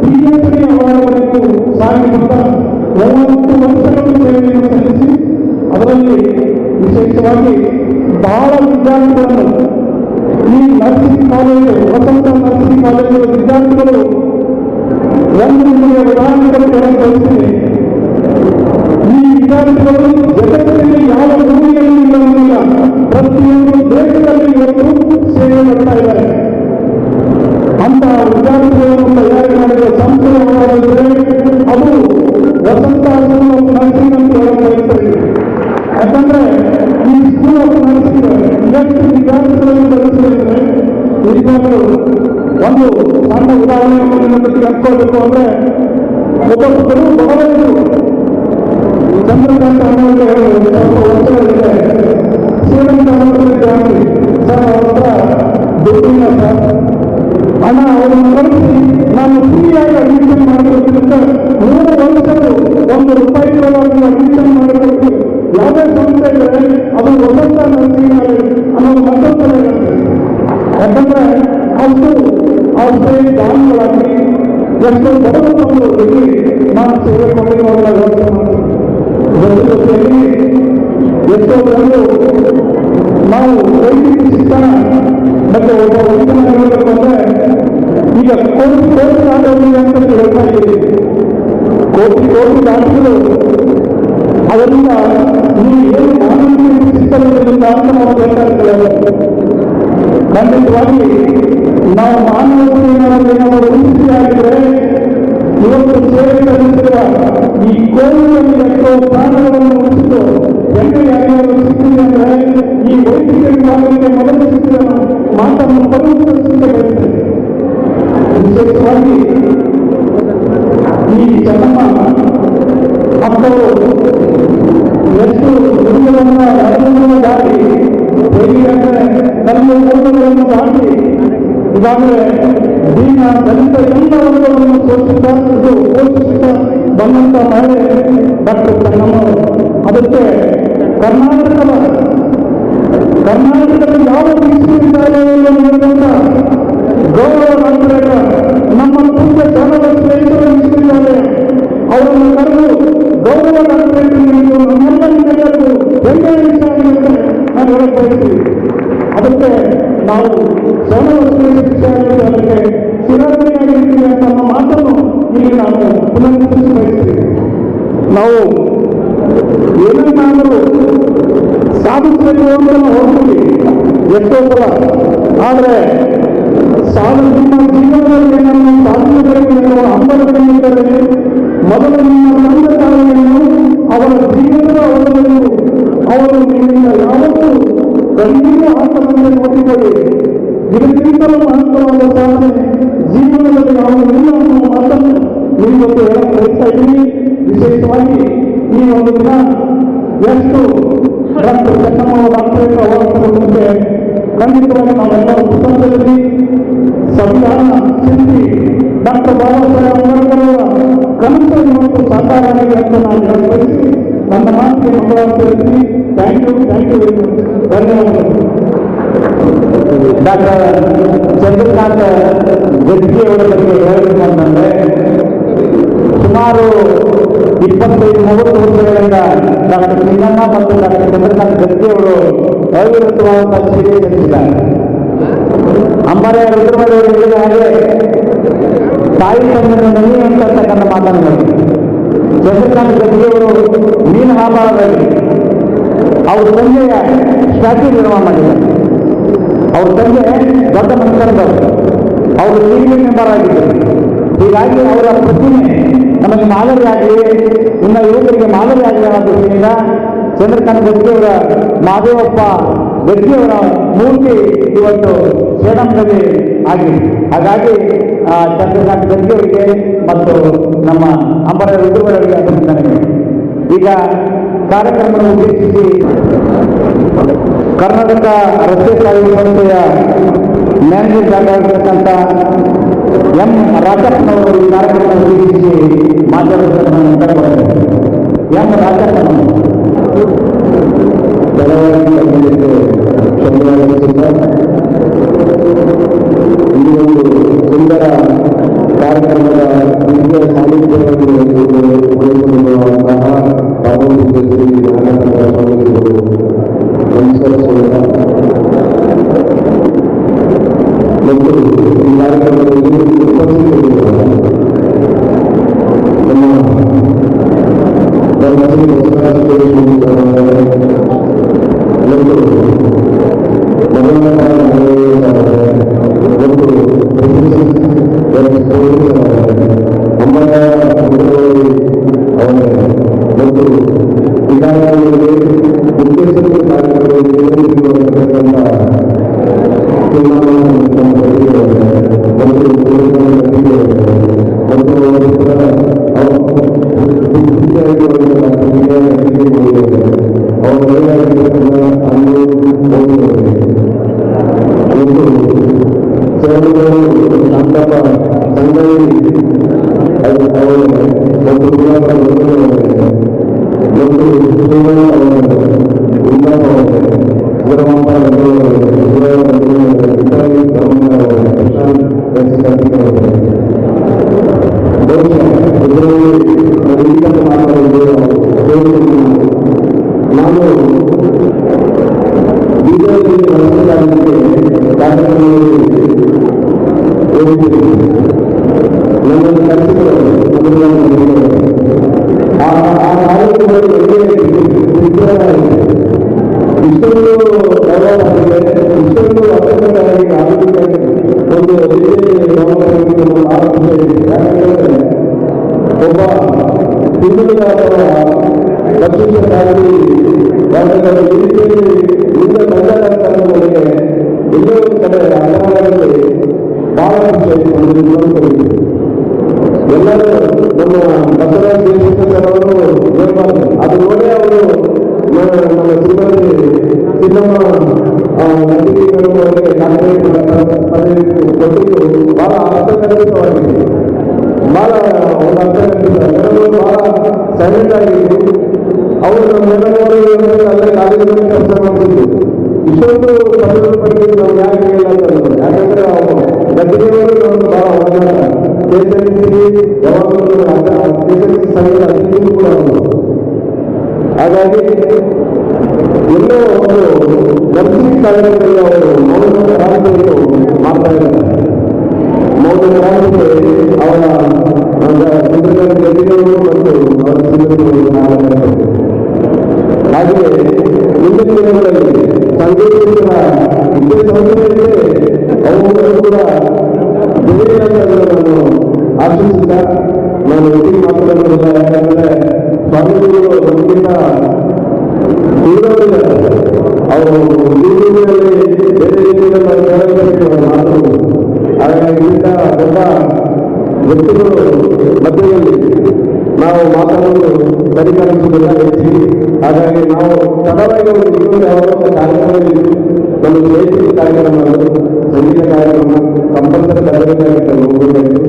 S6: PhD ಅವಾರ್ಡ್ವರೆಗೂ ಸಾಗಿರುತ್ತ 30 ವರ್ಷಗಳು ಸೇವೆಯನ್ನು ಸಲ್ಲಿಸಿ ಅದರಲ್ಲಿ ವಿಶೇಷವಾಗಿ ಬಹಳ ವಿದ್ಯಾರ್ಥಿಗಳನ್ನು ಈ ನರ್ಸಿಂಗ್ ಕಾಲೇಜು ವಸಂತ ನರ್ಸಿಂಗ್ ಕಾಲೇಜು ವಿದ್ಯಾರ್ಥಿಗಳು ಒಂದು ನಿಮಗೆ ಉದಾಹರಣೆಗಳು ಬಯಸಿದೆ. ಈ ವಿದ್ಯಾರ್ಥಿಗಳು ಜಗತ್ತಿನಲ್ಲಿ ಯಾವ ಭೂಮಿಯಲ್ಲಿ ಇಲ್ಲವಲ್ಲ, ಪ್ರತಿಯೊಂದು ದೇಶದಲ್ಲಿ ಇವತ್ತು ಸೇವೆ ಮಾಡ್ತಾ ಇದ್ದಾರೆ. ಅಂತಹ ವಿದ್ಯಾರ್ಥಿಗಳನ್ನು ತಯಾರಿ ಮಾಡಿದ ಸಂಸ್ಥೆಯಾದರೆ ಅದು ವಸಂತ ನರ್ಸಿಂಗ್ ಅಂತ ಹೇಳಲಾಗುತ್ತದೆ. ಯಾಕಂದ್ರೆ ಈ ಸ್ಕೂಲ್ ಆಫ್ ನರ್ಸಿಂಗ್ ಎಷ್ಟು ವಿದ್ಯಾರ್ಥಿಗಳನ್ನು ಬೆಳೆಸಿದರೆ ನಿಜವಾಗಲೂ ಒಂದು ಸಣ್ಣ ಉದಾಹರಣೆಯನ್ನು ಕಲ್ತ್ಕೊಳ್ಬೇಕು ಅಂದ್ರೆ ಒಬ್ಬೊಬ್ಬರು ಬಡವರಿದ್ರು ಚಂದ್ರಕಾಂತ ಅನ್ನೋರಿಗೆ ಸ್ವಲ್ಪ ವರ್ಷಗಳಿದೆ ಶ್ರೀರಂಗ ವಿದ್ಯಾರ್ಥಿ ಸರ್ ಅವ್ರ ಹತ್ರ ದುಡ್ಡಿಲ್ಲ ಸರ್, ಹಣ ಅವರನ್ನು ಕಳಿಸಿ ನಾನು ಫ್ರೀಯಾಗಿ ಅಡ್ಮಿಷನ್ ಮಾಡಿಕೊಡ್ತೀನಿ ಅಂತ 3 ವರ್ಷಗಳು ₹1 ಅಡ್ಮಿಷನ್ ಮಾಡಿಕೊಟ್ಟು ಯಾವುದೇ ಸಂಸ್ಥೆ ಇದ್ರೆ ಅದು ವಸಂತ ನರ್ಸಿಂಗ್ ಅನ್ನೋದು ಮತ್ತೊಂದು ಇರುತ್ತೆ. ಯಾಕಂದ್ರೆ ಅಷ್ಟು ದಾನಗಳಾಗಿ ಎಷ್ಟೋ ಬಡವರಿಗೆ ನಾನು ಸೇವೆ ಮಾಡಿರುವಾಗ ಜೊತೆಯಲ್ಲಿ ಎಷ್ಟೋ ಜನರು ನಾವು ವೈದ್ಯಕೀಯ ಶಿಕ್ಷಣ ಮತ್ತೆ ಒಬ್ಬ ವೈದ್ಯನ ಹೇಳಬೇಕು ಅಂದ್ರೆ ಈಗ ಕೋಟಿ ದಾಟೋದಿಲ್ಲ ಅಂತ ಹೇಳ್ತಾ ಇದ್ದೀವಿ. ಕೋಟಿ ದಾಟಿಗಳು ಅದರಿಂದ ನೀವು ಏನು ಮಾನವೀಯ ಸಿಕ್ಕಲಿಲ್ಲ ಅಂತ ನಾವು ಹೇಳ್ತಾ ಇದ್ದೇವೆ. ಖಂಡಿತವಾಗಿ ನಾವು ಮಾನವತೆಯನ್ನು ಉಳಿಸಿಯಾಗಿದ್ರೆ ಇವತ್ತು ಸೇವೆ ಸಲ್ಲಿಸಿರುವ ಈ ಕೋವಿಡಲ್ಲಿ ಎಷ್ಟೋ ಪ್ರಾಣಗಳನ್ನು ಉಳಿಸಿದ್ದು ಹೆಮ್ಮೆಯಾಗಿ ಸಿಕ್ಕಿದೆ ಅಂದ್ರೆ ಈ ವೈದ್ಯಕೀಯ ವಿಭಾಗಕ್ಕೆ ಮೊದಲು ಸಿಕ್ಕಿದ ಮಾತನ್ನು ಪರಿವರ್ತಿಸಿದೆ. ವಿಶೇಷವಾಗಿ ಈ ಚೆನ್ನಮ್ಮ ಮಕ್ಕಳು ಎಷ್ಟು ದುರ್ಗವನ್ನು ದಾಟಿ ಹೇಗೆ ನನ್ನ ಊರುಗಳನ್ನು ದಾಟಿ ಈಗಾಗಲೇ ದೀನ ದಲಿತ ಎಲ್ಲ ವರ್ಗಗಳನ್ನು ಪೋಷಿಸುತ್ತಾ ಬಂದಂತ ಮಹಿಳೆ ಡಾಕ್ಟರ್ ಚೆನ್ನಮ್ಮ. ಅದಕ್ಕೆ ಕರ್ನಾಟಕದ ಯಾವ ವಿಶ್ವವಿದ್ಯಾಲಯವನ್ನು ನೀಡಿದಂತ ಗೌರವ ಡಾಕ್ಟರೇಟ್ ನಮ್ಮ ಪೂಜ್ಯ ಚಾಮರಾಜೇಶ್ವರ ವಿಶ್ವವಿದ್ಯಾಲಯ ಅವರನ್ನು ಕರೆದು ಗೌರವ ಡಾಕ್ಟರೇಟ್ ನೀಡುವ ನಮ್ಮೆಲ್ಲರಿಗೂ ಹೆಮ್ಮೆಯ ವಿಷಯ ಆಗಿದೆ ನಾನು ಹೇಳಕ್ ಬಯಸ್ತೀವಿ. ಅದಕ್ಕೆ ನಾವು ವಿಶ್ವವಿದ್ಯಾಲಯಕ್ಕೆ ಚಿರಋಣಿಯಾಗಿರ್ತೀವಿ ಅಂತ ನಮ್ಮ ಮಾತನ್ನು ಇಲ್ಲಿ ನಾವು ಪುನರುಚ್ಚರಿಸಿ ಬಯಸ್ತೀವಿ. ನಾವು ಏನನ್ನಾದರೂ ಸಾಧಿಸಬೇಕು ಅಂತ ನಾವು ಹೋಗ್ತೀವಿ ಎಷ್ಟೋ ಸಲ, ಆದರೆ ನಿಮ್ಮ ಜೀವನದಲ್ಲಿ ಏನನ್ನು ಸಾಧಿಸಬೇಕು ಎನ್ನುವ ಹಂಬಲಗಳಿದ್ದರೆ ಮೊದಲು ನಿಮ್ಮ ತಂದೆ ತಾಯಿಯನ್ನು ಅವರ ಜೀವನದ ಅವರನ್ನು ಅವರು ನಿಮ್ಮಿಂದ ಯಾವತ್ತೂ ಕಣ್ಣೀರು ಹಾಕದಂತೆ ನೋಡಿಕೊಳ್ಳಿ. ಇದಕ್ಕಿಂತಲೂ ಮಹತ್ವವಾದ ಸಾಧನೆ ಜೀವನದಲ್ಲಿ ಯಾವುದಿಲ್ಲ ಅನ್ನುವ ಮಾತನ್ನು ನೀವತ್ತು ಹೇಳಕ್ ಬಯಸ್ತಾ ಇದ್ದೀನಿ. ವಿಶೇಷವಾಗಿ ಈ ಒಂದು ದಿನ ಎಷ್ಟು ಡಾಕ್ಟರ್ ಚೆನ್ನಮ್ಮ ಡಾಕ್ಟರೇಟ್ ಅವಾರ್ಡ್ ಖಂಡಿತವಾಗಿ ನಾವೆಲ್ಲರೂ ಪುಸ್ತಕದಲ್ಲಿ ಸಂವಿಧಾನ ಶಿಲ್ಪಿ ಡಾಕ್ಟರ್ ಬಾಬಾ ಸಾಹೇಬ್ ಅಂಬೇಡ್ಕರ್ ಅವರ ಕನಸು ಇವತ್ತು ಸಾಕಾರವಾಗಿದೆ ಅಂತ ನಾನು ಹೇಳಬಯಸಿ ನನ್ನ ಮಾತಿಗೆ ಮಂಗಳಾರ್ತಿಸಿ ಥ್ಯಾಂಕ್ ಯು ಧನ್ಯವಾದಗಳು.
S3: ಡಾಕ್ಟರ್ ಚಂದ್ರಕಾಂತ್ ಗದ್ದಿಯವರ ಬಗ್ಗೆ ಹೇಳಬೇಕು ಅಂತಂದ್ರೆ ಸುಮಾರು 25-30 ವರ್ಷಗಳಿಂದ ಡಾಕ್ಟರ್ ಸಿಂಗಣ್ಣ ಮತ್ತು ಡಾಕ್ಟರ್ ಚಂದ್ರಕಾಂತ್ ಗದ್ದಿಯವರು ಅವಿರತವಾದಂತಹ ಸೇವೆ ಸಲ್ಲಿಸಿದ್ದಾರೆ. ಅಂಬಾರೆ ರುದ್ರಮಯ್ಯವರು ಹೇಳಿದ ಹಾಗೆ ತಾಯಿ ತಂದೆಯನ್ನು ನನಿ ಅಂತಕ್ಕಂಥ ಮಾತನ್ನು ಹೇಳಿ ಚಂದ್ರಕಾಂತ್ ಗದ್ದಿಯವರು ಮೀನು ವ್ಯಾಪಾರದಲ್ಲಿ ಅವ್ರ ತಂದೆಯ ಸ್ಟ್ಯಾಚ್ಯೂ ನಿರ್ಮಾಣ ಮಾಡಿದ್ದಾರೆ. ಅವ್ರ ತಂದೆ ದೊಡ್ಡ ಮನುಷ್ಯರದವರು, ಅವರು ಟಿವಿ ಮೆಂಬರ್ ಆಗಿದ್ದರು. ಹೀಗಾಗಿ ಅವರ ಪ್ರತಿಮೆ ನಮಗೆ ಮಾದರಿಯಾಗಲಿ, ಇನ್ನು ಯುವಕರಿಗೆ ಮಾದರಿಯಾಗಲಿ ಅನ್ನೋ ದೃಷ್ಟಿಯಿಂದ ಚಂದ್ರಕಾಂತ್ ಗದ್ದಿಯವರ ಮಹದೇವಪ್ಪ ಗದ್ದಿಯವರ ಮೂರ್ತಿ ಇವತ್ತು ಶ್ರೀರಂಗದಲ್ಲಿ ಆಗಿದೆ. ಹಾಗಾಗಿ ಚಂದ್ರಕಾಂತ್ ಗದ್ದಿಯವರಿಗೆ ಮತ್ತು ನಮ್ಮ ಅಂಬಾರೆ ರುದ್ರಮಯ್ಯರಿಗೆ ಅಭಿನಂದನೆಗಳು. ಈಗ ಕಾರ್ಯಕ್ರಮವನ್ನು ಉದ್ದೇಶಿಸಿ ಕರ್ನಾಟಕ ರಸ್ತೆ ಸಾರಿಗೆ ಸಂಸ್ಥೆಯ ಮ್ಯಾನೇಜರ್ ಆಗಿರ್ತಕ್ಕಂಥ ಎಂ ರಾಜಪ್ಪನವರು ಈ ಕಾರ್ಯಕ್ರಮವನ್ನು ಉದ್ದೇಶಿಸಿ ಮಾತನಾಡುತ್ತಾರೆ. ಎಂ ರಾಜಪ್ಪನವರು
S5: ಬೆಳವಣಿಗೆ ಧನ್ಯವಾದ. ಈ ಒಂದು ಸುಂದರ ಕಾರ್ಯಕ್ರಮದ ದಿವ್ಯ ಸಾನ್ನಿಧ್ಯವನ್ನು ಉಳಿಸಿರುವಂತಹ ಪಾರ್ವತಿ ಶ್ರೀ ಜ್ಞಾನಾನಂದ ಸ್ವಾಮಿಗಳು ನಮಸ್ಕರಿಸುವುದ ಮತ್ತು ಈ ಕಾರ್ಯಕ್ರಮದಲ್ಲಿ ಉಪಸ್ಥಿತರಿರುವ ನಮ್ಮ ಧರ್ಮಶ್ರೀ ಬಸವರಾಜ ಮತ್ತು ಮತ್ತು ಈಗಾಗಲೇ ಉದ್ದೇಶಿತ ಕಾರ್ಯಕ್ರಮದಲ್ಲಿ ಶಾಂತಪ್ಪ ಸಂಗಳಿ ಮತ್ತು ನಾನು ಬೀದರ್ನಲ್ಲಿ ನನ್ನನ್ನು ಕಲಿಸಿದರು. ಆ ಕಾರ್ಯಕ್ರಮದಲ್ಲಿ ಇಷ್ಟೊಂದು ಗೌರವಾಗಿದೆ, ಇಷ್ಟೊಂದು ಅತ್ಯುತ್ತಮವಾಗಿ ಆರೋಗ್ಯ ಒಂದು ಯಾಕಂದ್ರೆ ಒಬ್ಬ ಹಿಂದುಳಿದ ಅಥವಾ ಲಕ್ಷಿತರಾಗಿ ವರ್ಗದ ರೀತಿಯಲ್ಲಿ ಮುಂದೆ ಬಂದವರಿಗೆ ಎಲ್ಲೋ ಒಂದು ಕಡೆ ಅನಾರೋಗ್ಯದಲ್ಲಿ ಬಹಳ ಖುಷಿ. ಎಲ್ಲರೂ ನಮ್ಮ ಬಸವರಾಜ ಅವರು ಹೇಳ್ಬಾರ್ದು, ಅದು ನೋಡಿ ಅವರು ನಮ್ಮ ಶ್ರೀಮತಿ ಸಿದ್ದಮ್ಮ ನಂದಿನಿಗಳು ಅವರಿಗೆ ಡಾಕ್ಟರೇಟ್ ಪದವಿ ಕೊಟ್ಟಿದ್ದು ಬಹಳ ಅರ್ಥಗರ್ಭಿತವಾಗಿದೆ. ಬಹಳ ಒಂದು ಅರ್ಥಗರ್ಭಿತ ಎಲ್ಲರೂ ಬಹಳ ಸೈಲೆಂಟ್ ಆಗಿದ್ದು ಅವರು ನಮ್ಮ ಅಲ್ಲೇ ಕಾಲೇಜಿನಲ್ಲಿ ಕೆಲಸ ಮಾಡ್ತಿದ್ರು. ಇಷ್ಟೊಂದು ಪದವಿ ಪಡೆದು ನಾವು ಯಾಕೆ ಅಂತಂದ್ರೆ ಯಾಕಂದ್ರೆ ಅವರು ಗಟ್ಟಿಗೆಯವರು ನಮ್ಮನ್ನು ಬಹಳ ಒಳ್ಳೆಯ KSRTC ಯಾವಾಗಲೂ KSRTC ಸಂಘದ ಅತಿಥಿಯೂ ಕೂಡ ಅವರು. ಹಾಗಾಗಿ ಎಲ್ಲೋ ಒಂದು ನರ್ಸಿಂಗ್ ಕಾಲೇಜಲ್ಲಿ ಅವರು ಮೌನ ಕ್ರಾಂತಿಯನ್ನು ಮಾಡ್ತಾ ಇದ್ದಾರೆ. ಮೌನ ಕ್ರಾಂತಿಗೆ ಅವರ ಚಂದ್ರಕಾಂತ್ ಗಟ್ಟಿಗೆಯವರು ಮತ್ತು ಅವರ ಸಿಬ್ಬಂದಿಗಳು ಹಾಗೆಯೇ ಮುಂದಿನ ದಿನಗಳಲ್ಲಿ ಸಾಂಕೇತಿಕ ವಿದ್ಯಾಸಂಸ್ಥೆಗಳಿಗೆ ಅವುಗಳು ಕೂಡ ನಾನು ಆಶಿಸಿದ್ದ ನಾನು ಒಟ್ಟಿಗೆ ಮಾತನಾಡುವುದಿಲ್ಲ. ಯಾಕಂದ್ರೆ ಸ್ವಾಮೀಜಿಗಳು ನಮಗಿಂತ ದೂರವಿದ್ದಾರೆ. ಅವರು ಬೀದಿಗಳಲ್ಲಿ ಬೇರೆ ರೀತಿಯಲ್ಲಿ ಮಾತನಾಡುವುದು. ಹಾಗಾಗಿ ಇಂಥ ದೊಡ್ಡ ವ್ಯಕ್ತಿಗಳು ಮಧ್ಯದಲ್ಲಿ ನಾವು ಮಾತನಾಡುವುದು ಪರಿಗಣಿಸುವುದಿಲ್ಲ ಹೆಚ್ಚಿಗೆ. ಹಾಗಾಗಿ ನಾವು ತಡವಾಗಿ ಒಂದು ಇನ್ನೊಂದು ಯಾವುದೋ ಕಾರ್ಯಕ್ರಮದಲ್ಲಿ ನಮ್ಮ ಶೈಕ್ಷಣಿಕ ಕಾರ್ಯಕ್ರಮ, ಸಂಗೀತ ಕಾರ್ಯಕ್ರಮ ಕಂಪಲ್ಸರಿ ತರಬೇತಿ ಹೋಗಬೇಕು.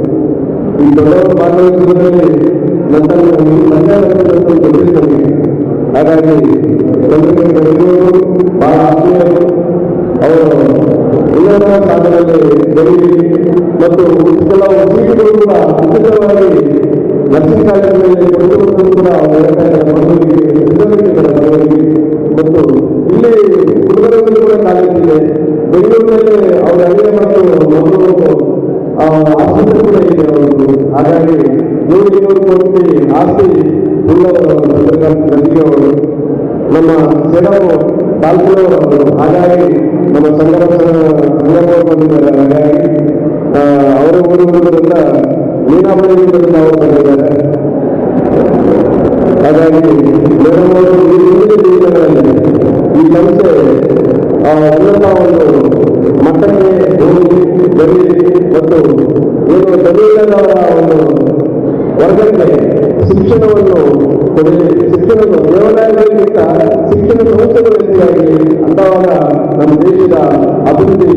S5: ಈ ದೊಡ್ಡವರು ಭಾಗವಹಿಸುವುದರಲ್ಲಿ ನಂತರ ಗೊತ್ತಿರ್ತದೆ. ಹಾಗಾಗಿ ಚಂದ್ರಕಾಂತ್ ಬಹಳ ಆತ್ಮೀಯರು. ಅವರು ಉನ್ನತ ಸ್ಥಾನದಲ್ಲಿ ಬೆಳೆಯಿ ಮತ್ತು ಕೆಲವು ಸೀಟುಗಳು ಕೂಡ ಉಚಿತವಾಗಿ ನರ್ಸಿಂಗ್ ಕಾಲೇಜಿನಲ್ಲಿ ಕೊಡುವುದನ್ನು ಕೂಡ ಮತ್ತು ಇಲ್ಲಿ ಹುಡುಗರಲ್ಲಿ ಕೂಡ ಕಾಲೇಜಿದೆ. ಬೆಂಗಳೂರಿನಲ್ಲಿ ಅವರ ಹಳ್ಳಿಯ ಮತ್ತು ಆಸ್ಪತ್ರೆ ಕೂಡ ಇದೆ ಅವರದ್ದು. ಹಾಗಾಗಿ 100 ಕೋಟಿ ಆಸ್ತಿ ಉಳ್ಳವರು ಚಂದ್ರಕಾಂತ್ ಗಟ್ಟಿಗೆಯವರು, ನಮ್ಮ ಸೇಡವು ಪಾಲ್ಗೊಳ್ಳುವವರು. ಹಾಗಾಗಿ ನಮ್ಮ ಸಂಘ ಬಂದಿದ್ದಾರೆ. ಹಾಗಾಗಿ ಅವರ ಊರುಗಳಿಂದ ಮೀನಾಬಳಿಯಿಂದ ಅವರು ಬಂದಿದ್ದಾರೆ. ಹಾಗಾಗಿ ಈ ಸಂಸ್ಥೆ ಉನ್ನತ ಒಂದು ಮಟ್ಟಕ್ಕೆ ಹೋಗಿ ಬರೀ ಮತ್ತು ಏನು ದಲಿತರವರ ಒಂದು ವರ್ಗಕ್ಕೆ ಶಿಕ್ಷಣವನ್ನು ಕೊಡಲಿ. ಶಿಕ್ಷಣದ ದೇವಾಲಯಗಳಿಗಿಂತ ಶಿಕ್ಷಣ ಸಂಸ್ಥೆಗಳು ಹೆಚ್ಚಾಗಿ ಅಂಥವಾಗ ನಮ್ಮ ದೇಶದ ಅಭಿವೃದ್ಧಿ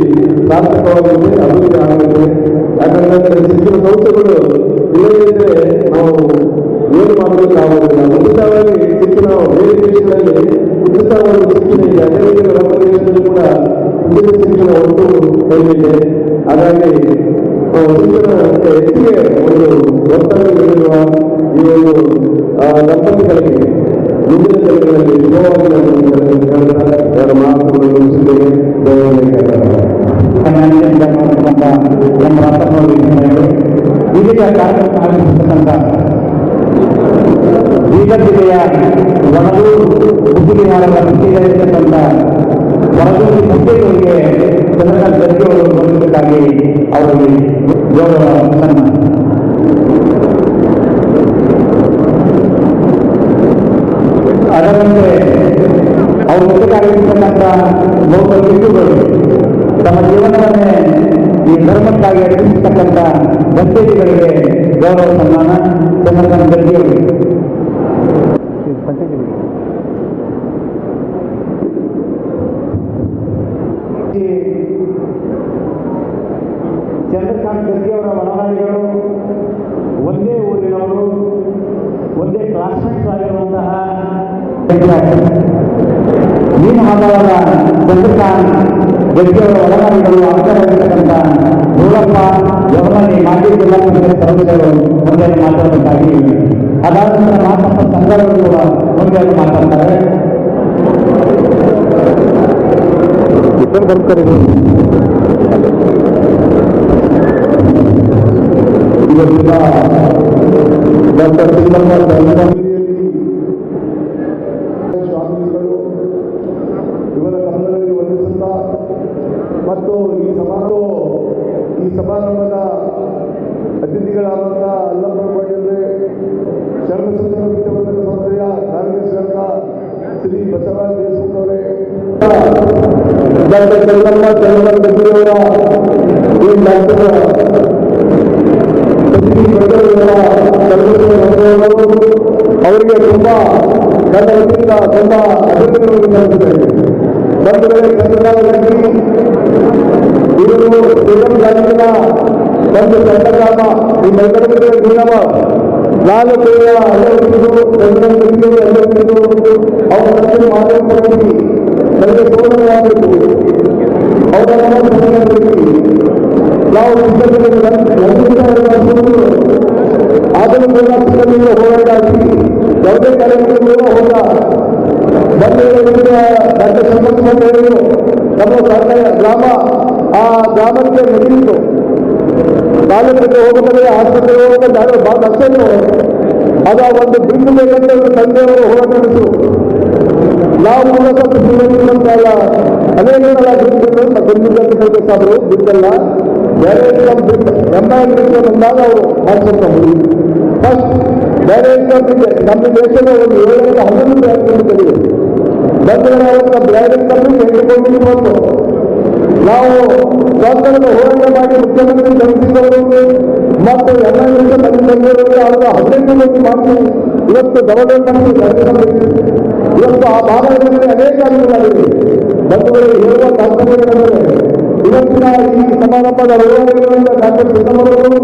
S5: ಸಾರ್ಥಕವಾಗುತ್ತೆ, ಅಭಿವೃದ್ಧಿ ಆಗುತ್ತೆ. ಯಾಕಂದ್ರೆ ಶಿಕ್ಷಣ ಸಂಸ್ಥೆಗಳು ಇಲ್ಲದಿದ್ದರೆ ನಾವು ಏನು ಮಾಡಬೇಕಾಗುವುದಿಲ್ಲ. ಉಚಿತವಾಗಿ ಶಿಕ್ಷಣ ಬೇರೆ ದೇಶಗಳಲ್ಲಿ ಉಚಿತ ಒಂದು ಶಿಕ್ಷಣ ಇದೆ. ಅದೇ ರೀತಿ ನಮ್ಮ ದೇಶದಲ್ಲಿ ಕೂಡ ಉಚಿತ ಶಿಕ್ಷಣ ಒಟ್ಟು ಕೈಲಿದೆ. ಹಾಗಾಗಿ ಶಿಕ್ಷಣಕ್ಕೆ ಹೆಚ್ಚಿಗೆ ಒಂದು ಒತ್ತಡ ನೀಡುವ ಈ ಒಂದು ದಂಪತಿಗಳಿಗೆ ಮುಂದಿನ ದಿನಗಳಲ್ಲಿ ಶುಭವಾಗಿ ಅವರ ಮಾತುಗಳನ್ನು ಮುಗಿಸುತ್ತೇನೆ.
S3: ನಮ್ಮ ರಾಷ್ಟ್ರಗಳು ವಿವಿಧ ಕಾರ್ಯಕ್ರಮ ಆಯೋಜಿಸತಕ್ಕಂಥ ಬೀದರ್ ಜಿಲ್ಲೆಯ ಒಣಗೂರು ಬುದ್ಧಿವಿಹಾರದ ಸ್ಥಿತಿಗಳಿರ್ತಕ್ಕಂಥ ಹೊರಗೂರು ಮುಖ್ಯಗಳಿಗೆ ಚಂದ್ರಕಾಂತ್ ಗರ್ಜಿಯವರು ಬಂದಿದ್ದಕ್ಕಾಗಿ ಅವರಿಗೆ ಗೌರವ ಸನ್ಮಾನ. ಅದರಂತೆ ಅವರು ಮುಖ್ಯವಾಗಿರ್ತಕ್ಕಂಥ ಲೋಕಲ್ ಹಿಂದೂಗಳು ತಮ್ಮ ಜೀವನವನ್ನೇ ಈ ಧರ್ಮಕ್ಕಾಗಿ ಅರ್ಪಿಸತಕ್ಕಂಥ ಭಕ್ತರಿಗೆ ಗೌರವ ಸನ್ಮಾನ ಚಂದ್ರಕಾಂತ್ ಗರ್ಜಿಯವರಿಗೆ. ಚಂದ್ರಕಾಂತ್ ಗರ್ಜಿಯವರ ಒಡನಾಡಿಗಳು ಒಂದೇ ಊರಿನವರು, ಒಂದೇ ಕ್ಲಾಸ್ಮೇಟ್ಸ್ ಆಗಿರುವಂತಹ ಮೀನು ಆಧಾರದ ಚಂದ್ರಕಾಂತ್ ಗರ್ಜಿಯವರ ಒಡನಾಡಿಗಳು ಅಂತರವಿರತಕ್ಕಂಥ ಗೋಳಪ್ಪ ಜವಮನಿ ಮಾಜಿ ಜಿಲ್ಲಾ ಪಂಚಾಯತ್ ಸದಸ್ಯರು ಒಂದೇ ಮಾತಾಡಬೇಕಾಗಿ, ಅದಾದ ನಂತರ ಮಾತಪ್ಪ ಸಂಘಗಳು ಕೂಡ ಒಂದೇ ಮಾತಾಡ್ತಾರೆ. ಬರ್ತಾರೆ
S5: ಇವತ್ತಿನ ಡಾಕ್ಟರ್ ಸಿದ್ದಮ್ಮ ಸ್ವಾಮೀಜಿಗಳು ಇವರ ಕನ್ನಡದಲ್ಲಿ ವಂದಿಸುತ್ತಾ ಮತ್ತು ಈ ಸಮಾರಂಭದ ಅತಿಥಿಗಳಾದಂಥ ಅಲ್ಲಮ್ಮ ಪಾಟೀಲ್ರೆ, ಶರಣಸೂತ್ರ ವಿದ್ಯಾವರ್ಧಕ ಸಂಸ್ಥೆಯ ಕಾರ್ಯದರ್ಶಿಯಾದ ಶ್ರೀ ಬಸವರಾಜ ದೇಶಮುಖ್ ಅವರೇ, ಡಾಕ್ಟರ್ ಚಂದ್ರಮ್ಮ ಗಡ್ಡಿಯವರ ಈ ಡಾಕ್ಟರ್ ಅವರಿಗೆ ತುಂಬಾ ನನ್ನ ವತಿಯಿಂದ ತುಂಬಾ ಅಭಿನಂದನೆಗಳನ್ನು ಸಲ್ಲಿಸುತ್ತೇನೆ. ಬಂಧುಗಳೇ, ಚಂದ್ರಕಾಂತ್ ಇವರು ಶ್ರೀಗಂ ತಾಲೂಕಿನ ಒಂದು ಸಣ್ಣ ಗ್ರಾಮ, ಈ ಮೈಕಡಗಡೆ ಗ್ರಾಮ 4 ಅವರ ರಕ್ಷಣೆ ಮಾಡಬೇಕು, ನನಗೆ ಸೋದರ ಮಾಡಬೇಕು, ಅವರನ್ನು ನಾವು ಆದರೂ ಕೂಡ ಶಿಕ್ಷಣದಿಂದ ಹೋರಾಡಿ ಯಾವುದೇ ಕಾರ್ಯಕ್ರಮಗಳು ಹೋದ ಡಾಕ್ಟರ್ ಸಂಪತ್ ಹೇಳಿದರು. ನಮ್ಮ ಸರ್ಕಾರ ಗ್ರಾಮ, ಆ ಗ್ರಾಮಕ್ಕೆ ಮುಗಿಯಿತು. ತಾಲೂಕಿಗೆ ಹೋಗಬೇಕಾದ್ರೆ ಆಸ್ಪತ್ರೆಗೆ ಹೋಗಬೇಕಾದ್ರೆ ಬಹಳ ಕಷ್ಟ ಇತ್ತು. ಅದ ಒಂದು ಬಿಂದು ಬೇಕಂತ ತಂದೆಯವರು ಹೋರಾಟ ನಡೆಸಿದರು. ನಾವು ಕೂಡ ಸ್ವಲ್ಪ ಜೀವನಲ್ಲ ಅನೇಕ ಬಿಂದುಗಳು ಬಿದ್ದಲ್ಲ, ಬೇರೆ ಬಿಟ್ಟು ಬಂದಾಗ ಅವರು ಮಾಡಿಸ್ತಾರೆ. ಫಸ್ಟ್ ಬೇರೆ ಬಿದ್ದೆ ನಮ್ಮ ದೇಶದ ಒಂದು 7-11 ಬ್ಯಾಂಕ್ಗಳು ತೆಗೆದು ಬಂಧುಗಳ ಬ್ರ್ಯಾಂಡ್ ಕಂಪನಿ ಬಂದು ನಾವು ಸ್ವಾತಂತ್ರ್ಯ ಹೋರಾಟ ಮಾಡಿ ಮುಖ್ಯಮಂತ್ರಿ ಜನಿಸಿದವರು ಮತ್ತು ಎಲ್ಲ ತಂದೆಯವರು ಅವರ 15 ಮಂದಿ ಮಾಡಿ ಇವತ್ತು ಗವರ್ನಮೆಂಟ್ ಇವತ್ತು ಆ ಭಾಗದಲ್ಲಿ ಅನೇಕ ಅನುಕೂಲಗಳಿವೆ. ಬಂಧುಗಳಿಗೆ ಹೇಳುವ ತಾತ್ಪರ್ಯಗಳಂದರೆ ಇವತ್ತಿನ ಈ ಸಮಾರಂಭದ ಡಾಕ್ಟರ್ ಸಿದ್ದಮ್ಮರವರು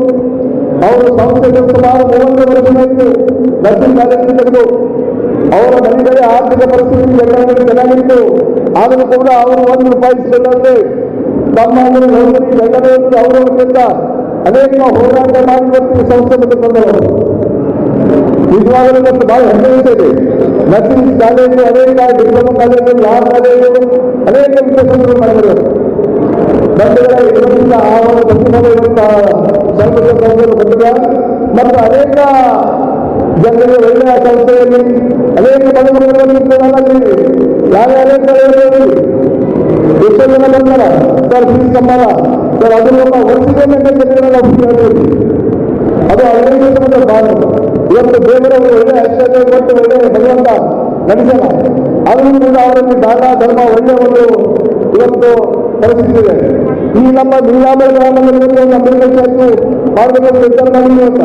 S5: ಅವರು ಸಂಸ್ಥೆಗೆ ಸುಮಾರು 30 ವರ್ಷಗಳಿಂದ ನರ್ಸಿಂಗ್ ಕಾಲೇಜ್ ತೆಗೆದು ಅವರ ಮನೆಗಳೇ ಆರ್ಥಿಕ ಪರಿಸ್ಥಿತಿ ಚೆನ್ನಾಗಿತ್ತು. ಆದರೂ ಕೂಡ ಅವರು 1 ರೂಪಾಯಿ ಸಿಗದಂತೆ ತಮ್ಮ ಎಲ್ಲರೂ ಅವರವರಿಂದ ಅನೇಕ ಹೋರಾಟ ಮಾಡಿ ಇವತ್ತು ಸಂಸ್ಥೆ ಬಿಟ್ಟು ಬಂದವರು. ನಿಜವಾಗಲೂ ಇವತ್ತು ಬಹಳ ಹೆಮ್ಮೆ ಇದೆ. ನರ್ಸಿಂಗ್ ಕಾಲೇಜು, ಅನೇಕ ಡಿಪ್ಲೊಮಾ ಕಾಲೇಜು, ಲಾ ಕಾಲೇಜು, ಅನೇಕ ವಿದ್ಯಾಸಂಸ್ಥೆಗಳು ಮಾಡಿದರು. ಬಂಧುಗಳ ಇದರಿಂದ ಆ ಒಂದು ಪ್ರತಿಭೆ ಬಂದಿಲ್ಲ ಮತ್ತು ಅನೇಕ ಜನರಿಗೆ ಒಳ್ಳೆಯ ಸಂಸ್ಥೆಯಲ್ಲಿ ಅನೇಕ ಪದವಿಗಳಲ್ಲಿ ಯಾರ್ಯಾರೇ ಕಳೆಯಲ್ಲಿ ಎಷ್ಟೋ ಜನ ಬಂದಾರ ಸರ್, ಫೀಸ್ ಸಂಬಳ ಸರ್, ಅದು ನಮ್ಮ ವರ್ಷಿಗೆ ಜನರೆಲ್ಲ ಹೇಳಿ ಅದು ಅನೇಕ ಭಾಳ ಇವತ್ತು ದೇವರವರು ಒಳ್ಳೆ ಐಶ್ವರ್ಯ ಕೊಟ್ಟು ಒಳ್ಳೆ ಭಗವಂತ ನಡೆಸಲ್ಲ. ಆದರೂ ಕೂಡ ಅವರಲ್ಲಿ ದಾನ ಧರ್ಮ ಒಳ್ಳೆಯ ಒಂದು ಇವತ್ತು ಪರಿಸ್ಥಿತಿ ಇದೆ. ಈ ನಮ್ಮ ನೀರಾವರಿ ಗ್ರಾಮದಲ್ಲಿ ಒಂದು ಅಂಬೇಡ್ಕರ್ ಚಾಕು ಮಾಡಬೇಕು ನಿರ್ಧಾರ ಮಾಡಿದ್ವಿ ಅಂತ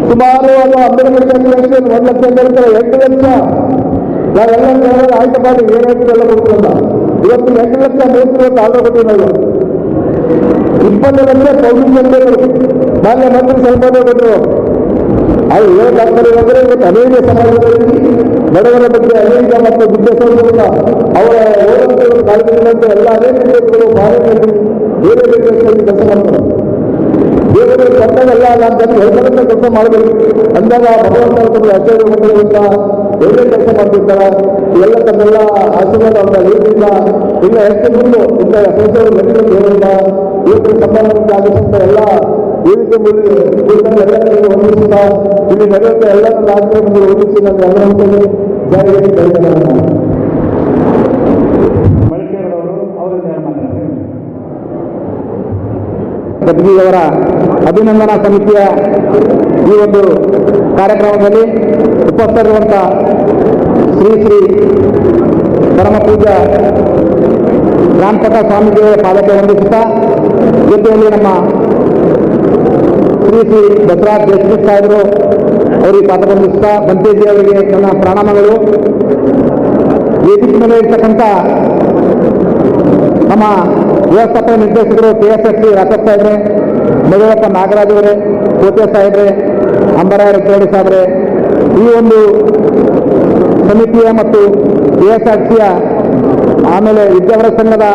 S5: ಸುಮಾರು ಅದು ಅಂಬೇಡ್ಕರ್ ಚಾಕು 1 ಲಕ್ಷ ಹೇಳ್ತಾರೆ, 8 ಲಕ್ಷ ನಾವೆಲ್ಲ ಆಯ್ಕೆ ಮಾಡಿ ಏನಾಯ್ತು ಎಲ್ಲ ಕೊಡ್ತಿರಲ್ಲ. ಇವತ್ತು 8 ಲಕ್ಷ 30 ಆರ್ಡರ್ ಕೊಟ್ಟಿವಿ ನಾವು. 20 ಲಕ್ಷ ಪೌರ್ಣಿಮೆಗಳು ಮಾನ್ಯ ಮಂತ್ರಿ ಸ್ವಲ್ಪ ಕೊಟ್ಟರು. ಅದು ಏನಾಗ್ತಾರೆ ಅಂದರೆ ಇವತ್ತು ಅನೇಕ ಸಮಾಜದಲ್ಲಿ ಬಡವರ ಬಗ್ಗೆ ಅನೇಕ ಮತ್ತು ವಿದ್ಯಾಸಂಸ್ಥೆಗಳ ಅವರ ಓದಂತರು ಕಾಯ್ದುಕೊಂಡಂತೆ ಎಲ್ಲ ಅನೇಕ ವಿಷಯಗಳು ಭಾರತದಲ್ಲಿ ಬೇರೆ ಬೇರೆ ದೇಶದಲ್ಲಿ ಕೆಲಸ ಮಾಡ್ತಾರೆ. ಬೇರೆ ಬೇರೆ ಕೊಟ್ಟಾಗೆಲ್ಲ ನಾನು ಜನ ಹೇಳ್ಕೊಂಡ ಕೆಲಸ ಮಾಡಬೇಕು ಅಂದಾಗ ಭಗವಂತನ ತಮ್ಮ ಆಚಾರ್ಯ ಮಂಡಳಿಯಿಂದ ಒಳ್ಳೆ ಕೆಲಸ ಮಾಡ್ತಿರ್ತಾರೆ. ಎಲ್ಲ ತಮ್ಮೆಲ್ಲ ಆಶೀರ್ವಾದ ಅವರ ಹೇಳಿಲ್ಲ ಇಲ್ಲ ಹೆಚ್ಚು ಮುಂದೆ ಇಂಥ ಸಂಸ್ಥೆಗಳು ನಡೀಲಿಕ್ಕೆ ಹೇಳಿಲ್ಲ. ಇವತ್ತು ಸಂಬಂಧದಿಂದ ಆಗಿರುವಂಥ ಎಲ್ಲ ವೇದಿಕೆ ಮೂಲಕ ಎಲ್ಲರಿಗೂ ವಂದಿಸುತ್ತಾ ಇಲ್ಲಿ ನಡೆಯುವಂಥ ಎಲ್ಲ ರಾಜ್ಯಗಳು ವಂದಿಸಿ ನಾನು ಅನುಭವಿಸಿದ್ದೇನೆ. ಜಾರಿಗೆ
S3: ಮಳಿಕೇರವರು ಅವರಿಂದ ಮಾತಾಡ್ತಾರೆ. ಗದ್ಗಿಯವರ ಅಭಿನಂದನಾ ಸಮಿತಿಯ ಈ ಒಂದು ಕಾರ್ಯಕ್ರಮದಲ್ಲಿ ಉಪಸ್ಥಿತರಿರುವಂಥ ಶ್ರೀ ಶ್ರೀ ಪರಮ ಪೂಜ್ಯ ರಾಮಪಟ ಸ್ವಾಮೀಜಿಯವರ ಪಾದಕ್ಕೆ ವಂದಿಸುತ್ತಾ ಜೊತೆಯಲ್ಲಿ ನಮ್ಮ ಶ್ರೀ ಶ್ರೀ ಬಸವರಾಜ್ ದೇಶಮುಖ್ ಸಾಹೇಬರು ಅವರಿಗೆ ಪಾದ ವಂದಿಸುತ್ತಾ ಬಂತೇಜಿ ಅವರಿಗೆ ನನ್ನ ಪ್ರಣಾಮಗಳು. ವೇದಿಕೆ ಮೇಲೆ ಇರ್ತಕ್ಕಂಥ ನಮ್ಮ ವ್ಯವಸ್ಥಾಪಕ ನಿರ್ದೇಶಕರು KSSC ರಾಕೇಶ್ ಸಾಹೇಬ್ರೆ, ಮಗಳಪ್ಪ ನಾಗರಾಜ್ ಅವರೇ, ಕೋಟೆ ಸಾಹೇಬ್ರೆ, ಅಂಬರಾಯ ರೆಡ್ಡಿ ಸಾಹೇಬ್ರೆ, ಈ ಒಂದು ಸಮಿತಿಯ ಮತ್ತು KSRTCಯ ಆಮೇಲೆ ವಿದ್ಯಾವರ ಸಂಘದ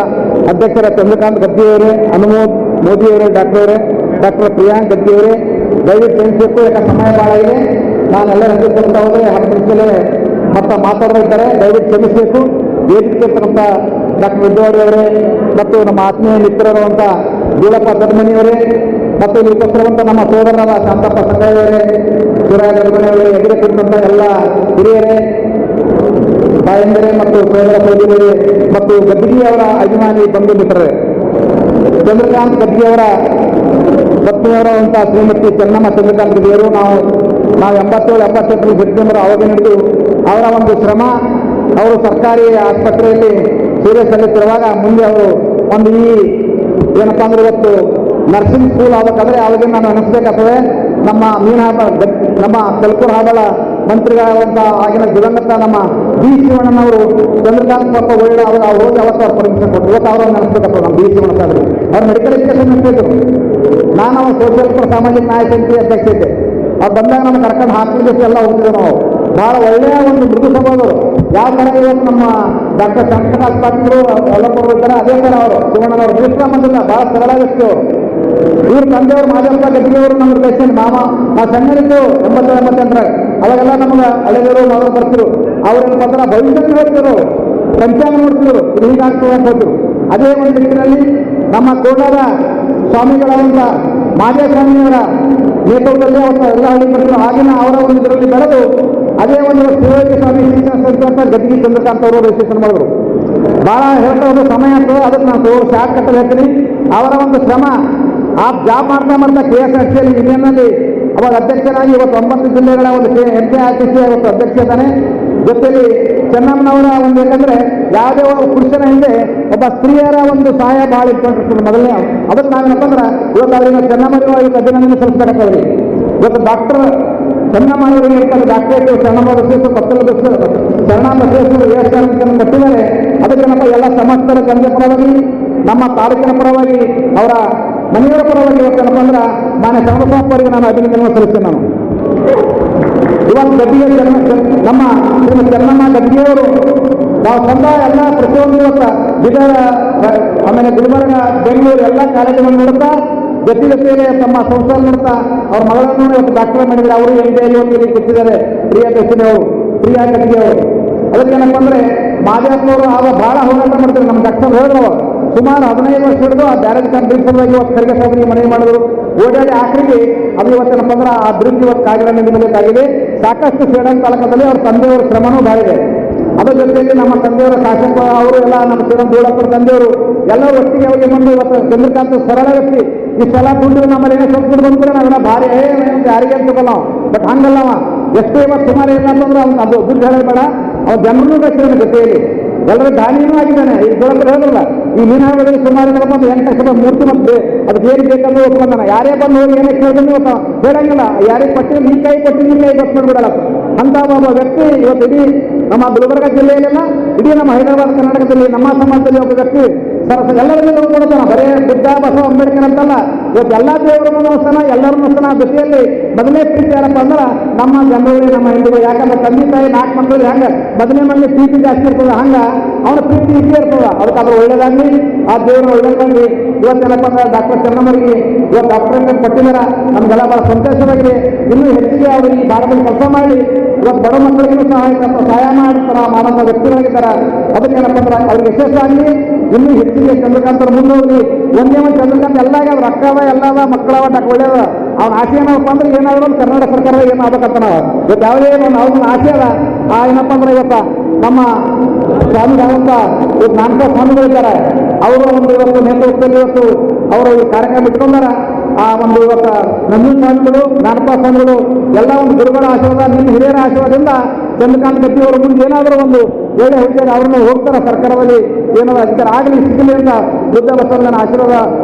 S3: ಅಧ್ಯಕ್ಷರ ಚಂದ್ರಕಾಂತ್ ಗದ್ದಿಯವರೇ, ಅನುಮೋದ್ ಮೋದಿಯವರೇ, ಡಾಕ್ಟರ್ ಪ್ರಿಯಾಂಕ್ ಗದ್ದಿಯವರೇ, ದಯವಿಟ್ಟು ನೆನೆಸಬೇಕು. ಯಾಕೆ ಸಮಯ ಭಾಳ ಇದೆ. ನಾನೆಲ್ಲ ಹಂಚಿಕೊಳ್ತಾ ಹೋದರೆ 10 ನಿಮಿಷದಲ್ಲೇ ಮತ್ತೆ ಮಾತಾಡ್ತಾ ಇದ್ದಾರೆ. ದಯವಿಟ್ಟು ಕ್ಷಮಿಸಬೇಕು. ವೇದಿಕೆ ಇರ್ತಕ್ಕಂಥ ಡಾಕ್ಟರ್ ವಿದ್ಯಾವರಿ ಅವರೇ ಮತ್ತು ನಮ್ಮ ಆತ್ಮೀಯ ಮಿತ್ರರುವಂಥ ಬೀಳಪ್ಪ ದರ್ಮನಿಯವರೇ ಮತ್ತು ಇಲ್ಲಿ ಉಪಸ್ಥಿತರುವಂಥ ನಮ್ಮ ಸೋದರರಾದ ಶಾಂತಪ್ಪ ಸಂಗಯ್ಯವರೇ, ಶಿವರಾಯ ದರ್ಮನಿಯವರೇ, ಎದುರು ಕುರಿತಂಥ ಎಲ್ಲ ಹಿರಿಯರೇ, ತಾಯಂದಿರೇ ಮತ್ತು ಸೋದರ ಸೋದರಿಯರೇ ಮತ್ತು ಗದ್ದಿಯವರ ಅಭಿಮಾನಿ ಬಂಧು ಮಿತ್ರರೇ, ಚಂದ್ರಕಾಂತ್ ಗದ್ದಿಯವರ ಪತ್ನಿಯವರಂಥ ಶ್ರೀಮತಿ ಚೆನ್ನಮ್ಮ ಚಂದ್ರಕಾಂತ್ ಗದ್ದಿಯವರು ನಾವು 87-88 ಸೆಪ್ಟೆಂಬರ್ ಅವಾಗ ಹಿಡಿದು ಅವರ ಒಂದು ಶ್ರಮ, ಅವರು ಸರ್ಕಾರಿ ಆಸ್ಪತ್ರೆಯಲ್ಲಿ ಸೇವೆ ಸಲ್ಲಿಸಿರುವಾಗ ಮುಂದೆ ಅವರು ಒಂದು ಈ ಏನಪ್ಪ ಅಂದ್ರೆ ಇವತ್ತು ನರ್ಸಿಂಗ್ ಸ್ಕೂಲ್ ಆಗಬೇಕಾದ್ರೆ ಅವಾಗ ನಾನು ಅನಿಸ್ಬೇಕಾಗ್ತದೆ. ನಮ್ಮ ನಮ್ಮ ಕಲ್ಕೂರು ಹಾಬಳ ಮಂತ್ರಿಗಳಾದಂಥ ಆಗಿನ ದಿವಂಗತ ನಮ್ಮ ಬಿ ಶಿವಣ್ಣನವರು ಚಂದ್ರಕಾಂತ್ ಪಾಪ ಒಳ್ಳೆ ಅವರು ಹೋಗಿ ಅವತ್ತು ಅವ್ರು ಪರ್ಮಿಷನ್ ಕೊಟ್ಟರು. ಇವತ್ತು ಅವರು ನೆನೆಸ್ಬೇಕಾಗ್ತದೆ. ನಮ್ಮ ಬಿ ಶಿವಣ್ಣ ಸಾಹೇಬರು ಅವ್ರು ಮೆಡಿಕಲ್ ಎಜುಕೇಶನ್ ನಡೆಸಿದ್ರು. ನಾನು ಅವ್ರ ಸೋಷಿಯಲ್ ಸಾಮಾಜಿಕ ನ್ಯಾಯ ಸಮಿತಿ ಅಧ್ಯಕ್ಷ ಇದ್ದೆ. ಅವ್ರು ಬಂದಾಗ ನಮ್ಮ ಕರ್ಕೊಂಡು ಹಾಸ್ಪಿಟಲ್ಸ್ ಎಲ್ಲ ಹೋಗ್ತಿದ್ದೆ. ನಾವು ಭಾಳ ಒಳ್ಳೆಯ ಒಂದು ಮೃದು ಸ್ವಭಾವದವರು. ಯಾವ ಥರ ಇವತ್ತು ನಮ್ಮ ಡಾಕ್ಟರ್ ಶಂಕರದಾಸ್ ಪಾಟೀಲ್ ಎಲ್ಲಪ್ಪರು ಇದ್ದಾರೆ, ಅದೇ ಥರ ಅವರು ಶಿವಣ್ಣನವರು ಶ್ರೀರಾಮಂದಿಲ್ಲ ಭಾಳ ಸರಳ ವ್ಯಕ್ತಿ ಅವರು. ಇವ್ರ ತಂದೆಯವರು ಮಾದಪ್ಪ ಗದ್ದಿಯವರು ನಮ್ಮ ರಿಲೇಷನ್ ಮಾಮ. ನಾವು ಸಣ್ಣರಿದ್ದು 80-88 ಅವಾಗೆಲ್ಲ ನಮ್ಗೆ ಹಳೆಯವರು ಮೊದಲು ಬರ್ತಿರು. ಅವ್ರೇನು ಪತ್ರ ಭವಿಷ್ಯ ಹೇಳ್ತಿರು, ಪಂಚಾಂಗ ನೋಡ್ತಿದ್ರು, ಇದು ಹೀಗಾಗ್ತದೆ ಅಂತ ಹೋದ್ರು. ಅದೇ ಒಂದು ದಿಕ್ಕಿನಲ್ಲಿ ನಮ್ಮ ಕೋಲಾರ ಸ್ವಾಮಿಗಳಾದಂಥ ಮಾದೇವ ಸ್ವಾಮಿಯವರ ನೇತೃತ್ವದಲ್ಲಿ ಅವತ್ತು ಎಲ್ಲ ಹಳ್ಳಿ ಬರ್ತಿದ್ರು. ಆಗಿನ ಅವರ ಒಂದು ಇದರಲ್ಲಿ ಬೆಳೆದು ಅದೇ ಒಂದು ಶಿವಯೋಗಿ ಸ್ವಾಮಿ ಶಿಕ್ಷಣ ಸಂಸ್ಥೆ ಅಂತ ಗದ್ದಿಗೆ ಚಂದ್ರಕಾಂತ್ ಅವರು ರಿಜಿಸ್ಟ್ರೇಷನ್ ಮಾಡಿದ್ರು. ಭಾಳ ಹೇಳ್ತಾ ಹೋದ್ರೆ ಸಮಯ ಆಗ್ತದೆ, ಅದಕ್ಕೆ ನಾನು ಶಾರ್ಟ್ ಕಟ್ಟಲ್ಲಿ ಹೇಳ್ತೀನಿ. ಅವರ ಒಂದು ಶ್ರಮ ಆ ಜಾಬ್ ಮಾಡ್ತಾ KSRTCಯಲ್ಲಿ ಯೂನಿಯನ್ನಲ್ಲಿ ಅವಾಗ ಅಧ್ಯಕ್ಷನಾಗಿ ಇವತ್ತು 9 ಜಿಲ್ಲೆಗಳ ಒಂದು NKRTC ಇವತ್ತು ಅಧ್ಯಕ್ಷ ಇದ್ದಾನೆ. ಜೊತೆಯಲ್ಲಿ ಚೆನ್ನಮ್ಮನವರ ಒಂದು ಯಾಕಂದ್ರೆ ಯಾವುದೇ ಒಬ್ಬ ಪುರುಷನ ಹಿಂದೆ ಒಬ್ಬ ಸ್ತ್ರೀಯರ ಒಂದು ಸಹಾಯ ಭಾಳ ಇಟ್ಕೊಂಡಿರ್ತಾರೆ ಮೊದಲನೇ. ಅದಕ್ಕೆ ನಾವೇನಪ್ಪ ಅಂದ್ರೆ ಇವತ್ತು ಅವರಿಗೆ ಚೆನ್ನಮ್ಮನವರ ಇವತ್ತು ಅಭಿನಂದನೆ ಸಲ್ಲಿಸಬೇಕಾಗ್ತದೆ. ಇವತ್ತು ಡಾಕ್ಟರ್ ಚೆನ್ನಮ್ಮನವರಿಗೆ ಇರ್ತಾರೆ ಡಾಕ್ಟರೇಟ್ ಶರಣ ಬಸವೇಶ್ವರ ದೇವಸ್ಥಾನವನ್ನು ಕಟ್ಟಿದ್ದಾರೆ. ಅದಕ್ಕೇನಪ್ಪ ಎಲ್ಲ ಸಮಸ್ತರ ಜನರ ಪರವಾಗಿ ನಮ್ಮ ತಾಲೂಕಿನ ಪರವಾಗಿ ಅವರ ಮನೆಯವರ ಪರವಾಗಿ ಇವತ್ತೇನಪ್ಪ ಅಂದ್ರೆ ಮಾನ್ಯ ಶರಣಬಸವಪ್ಪ ಅವರಿಗೆ ನಾನು ಅಭಿನಂದನೆ ಸಲ್ಲಿಸ್ತೇನೆ. ನಾನು ಇವತ್ತು ಗದ್ದಿಗೆ ನಮ್ಮ ಶ್ರೀಮತಿ ಚೆನ್ನಮ್ಮ ಗದ್ದಿಗೆಯವರು ನಾವು ತಂದ ಎಲ್ಲ ಪ್ರತಿಯೊಂದು ಇವತ್ತು ಬೀದರ್ ಆಮೇಲೆ ಗುಲ್ಬರ್ಗ ಬೆಂಗಳೂರು ಎಲ್ಲ ಕಾಲೇಜುಗಳನ್ನು ನೋಡುತ್ತಾ ಜೊತೆಯಲ್ಲಿ ತಮ್ಮ ಸಂಸ್ಥೆ ನೋಡ್ತಾ ಅವ್ರ ಮಗಳನ್ನು ಇವತ್ತು ಡಾಕ್ಟರ್ ಮಾಡಿದರೆ ಅವರು NDA ಇಲ್ಲಿ ಕೊಟ್ಟಿದ್ದಾರೆ. ಪ್ರಿಯಾ ಅವರು ಪ್ರಿಯಾ ಗದ್ದಿಗೆಯವರು. ಅದಕ್ಕೇನಪ್ಪ ಅಂದ್ರೆ ಮಾದೇವಪ್ಪನವರು ಆಗ ಬಹಳ ಹೋರಾಟ ಮಾಡ್ತಾರೆ. ನಮ್ಮ ಡಾಕ್ಟರ್ ಹೇಳಿದ್ರು ಸುಮಾರು 15 ವರ್ಷ ಹಿಡಿದು ಆ ಬ್ಯಾರೇಜ್ ಬ್ರಿಡ್ಜ್ ಸಲುವಾಗಿ ಇವತ್ತು ಖರ್ಗೆ ಸಾಹೇಬರಿಗೆ ಮನವಿ ಮಾಡಿದ್ರು. ಓಡಾಡಿ ಆಖರಿಗೆ ಅದು ಇವತ್ತೇನಪ್ಪ ಅಂದ್ರೆ ಆ ಬ್ರಿಡ್ಜ್ ಇವತ್ತು ಕಾಗಿಲ್ಲ ನಿಲ್ಲಬೇಕಾಗಿದೆ. ಸಾಕಷ್ಟು ಶ್ರೀರಂಗ ತಾಲೂಕದಲ್ಲಿ ಅವ್ರ ತಂದೆಯವರ ಶ್ರಮನೂ ಭಾಳ ಇದೆ. ಅದರ ಜೊತೆಯಲ್ಲಿ ನಮ್ಮ ತಂದೆಯವರ ಶಾಸಕ ಅವರು ಎಲ್ಲ ನಮ್ಮ ಶ್ರೀರಂಗ ದೂಡಪ್ಪರ ತಂದೆಯವರು ಎಲ್ಲರೂ ಒಟ್ಟಿಗೆ ಹೋಗಿ ಬಂದು ಇವತ್ತು ಚಂದ್ರಕಾಂತ್ ಸರಳ ವ್ಯಕ್ತಿ. ಇಷ್ಟೆಲ್ಲ ದುಡ್ಡು ನಮ್ಮಲ್ಲಿ ಏನೋ ಸ್ವಲ್ಪ ದುಡ್ಡು ಬಂದ್ರೆ ನಾವೆಲ್ಲ ಭಾರಿ ಯಾರಿಗೆ ಅಂತ ನಾವು ಬಟ್ ಹಂಗಲ್ಲವ. ಎಷ್ಟು ಇವತ್ತು ಸುಮಾರು ಏನಂತಂದ್ರೆ ಅವ್ನು ಅದು ದುಡ್ಡು ಹೇಳಬೇಡ, ಅವ್ರು ಜನರನ್ನೂ ಬೇಕಾದ್ರೆ ಜೊತೆಯಲ್ಲಿ ಎಲ್ಲರೂ ದಾನಿನೂ ಆಗಿದ್ದಾನೆ. ಈ ದೊಡ್ಡ ಹೇಳಿಲ್ಲ ಈ ಮೀನಾಗದಲ್ಲಿ ಸುಮಾರು ಬಂದು 8 ಲಕ್ಷ ಮೂರ್ತಿ ಮತ್ತೆ ಅದಕ್ಕೆ ಏನು ಬೇಕಂದ್ರೆ ಒಪ್ಕೊಂಡಾನ. ಯಾರೇ ಬಂದು ಹೋಗಿ ಏನೇ ಕೇಳಿದ್ರೆ ಇವತ್ತು ಹೇಳಂಗಿಲ್ಲ. ಯಾರಿಗೆ ಕೊಟ್ಟಿದ್ದು ನೀ ಕೈ ಕೊಟ್ಟಿದ್ದು ಕೈ ಗೊತ್ತು ಮಾಡ್ಬಿಡಲ್ಲ ಅಂತ ಒಬ್ಬ ವ್ಯಕ್ತಿ ಇವತ್ತು ಇಡೀ ನಮ್ಮ ಗುಲ್ಬರ್ಗ ಜಿಲ್ಲೆಯಲ್ಲೆಲ್ಲ ಇಡೀ ನಮ್ಮ ಹೈದರಾಬಾದ್ ಕರ್ನಾಟಕದಲ್ಲಿ ನಮ್ಮ ಸಮಾಜದಲ್ಲಿ ಒಬ್ಬ ವ್ಯಕ್ತಿ ಎಲ್ಲರಿಗೂ ಕೊಡ್ತಾನ. ಬರೇ ಬುದ್ಧ ಬಸವ ಅಂಬೇಡ್ಕರ್ ಅಂತಲ್ಲ, ಇವತ್ತು ಎಲ್ಲ ದೇವರ ನಮಸ್ತಾನ, ಎಲ್ಲ ಎಲ್ಲರನ್ನೂ ಸಹ ನಾವು ಜೊತೆಯಲ್ಲಿ ಮೊದಲನೇ ಪ್ರೀತಿ ಯಾರಪ್ಪ ಅಂದ್ರೆ ನಮ್ಮ ಜನರುಗಳೇ, ನಮ್ಮ ಹಿಂದೂಗಳು. ಯಾಕಂದ್ರೆ ತಂದೆ ತಾಯಿ 4 ಮಕ್ಕಳಿಗೆ ಹಂಗೆ ಮೊದಲನೇ ಮನೆ ಪ್ರೀತಿ ಜಾಸ್ತಿ ಇರ್ತದೆ, ಹಂಗೆ ಅವನ ಪ್ರೀತಿ ಇದ್ದೇ ಇರ್ತದೆ. ಅದಕ್ಕೆ ಅದ್ರ ಒಳ್ಳೇದಾಗಲಿ, ಆ ದೇವರ ಒಳ್ಳೇದಾಗಲಿ. ಇವತ್ತೇನಪ್ಪ ಅಂದ್ರೆ ಡಾಕ್ಟರ್ ಚೆನ್ನಮ್ಮರಿಗೆ ಇವತ್ತು ಅಪ್ರೇಷನ್ ಕೊಟ್ಟಿದ್ದಾರೆ, ನಮಗೆಲ್ಲ ಭಾಳ ಸಂತೋಷವಾಗಿದೆ. ಇನ್ನೂ ಹೆಚ್ಚಿಗೆ ಅವರು ಈ ಭಾಗದಲ್ಲಿ ಕೆಲಸ ಮಾಡಿ ಇವತ್ತು ಬಡ ಮಕ್ಕಳಿಗೂ ಸಹಾಯ ಮಾಡ್ತಾರ ಮಾಡೋಂಥ ವ್ಯಕ್ತಿಗಳಾಗಿದ್ದಾರೆ. ಅದಕ್ಕೇನಪ್ಪ ಅಂದ್ರೆ ಅವ್ರಿಗೆ ಯಶಸ್ಸಾಗಲಿ, ಇನ್ನೂ ಹೆಚ್ಚಿಗೆ ಚಂದ್ರಕಾಂತರ ಮುಂದೋಗ್ಲಿ. ಒಂದೇ ಒಂದು ಚಂದ್ರಕಾಂತ್ ಎಲ್ಲಾಗ ಅವ್ರ ಅಕ್ಕವ ಎಲ್ಲವ ಮಕ್ಕಳವ ಡಾಕ್ ಒಳ್ಳೇದ. ಅವ್ನ ಆಸೆ ಏನಪ್ಪ ಅಂದ್ರೆ ಏನಾದ್ರು ಕರ್ನಾಟಕ ಸರ್ಕಾರದ ಏನು ಆಗ್ಬೇಕಂತ ನಾವು ಇವತ್ತು ಯಾವುದೇ ಒಂದು ಅವ್ರ ಆಸೆ ಅದ. ಏನಪ್ಪ ಅಂದ್ರೆ ಇವತ್ತು ನಮ್ಮ ಸ್ವಾಮಿಗಳಂತ ಇವತ್ತು ನಾಲ್ಕು ಸ್ವಾಮಿಗಳಿದ್ದಾರೆ, ಅವರು ಒಂದು ಇವತ್ತು ನೇತೃತ್ವದಲ್ಲಿ ಇವತ್ತು ಅವರು ಈ ಕಾರ್ಯಕ್ರಮ ಇಟ್ಕೊಂಡಾರ. ಆ ಒಂದು ಇವತ್ತು ನಂಜುಂಡ ಸ್ವಾಮಿಗಳು, ನಾನಪ್ಪ ಸ್ವಾಮಿಗಳು ಎಲ್ಲ ಒಂದು ಗುರುಗಳ ಆಶೀರ್ವಾದ, ನಿಮ್ಮ ಹಿರಿಯರ ಆಶೀರ್ವಾದದಿಂದ ಚಂದ್ರಕಾಂತ್ ಗಟ್ಟಿ ಅವರು ಮುಂದೆ ಏನಾದರೂ ಒಂದು ಒಳ್ಳೆ ಹುದ್ದೆಗೆ ಅವ್ರನ್ನ ಹೋಗ್ತಾರೆ ಸರ್ಕಾರದಲ್ಲಿ ಏನಾದ್ರು ಅಧಿಕಾರ ಆಗಲಿ ಸಿಗಲಿ ಅಂತ ಬುದ್ಧ ಬಸವಣ್ಣನ ಆಶೀರ್ವಾದ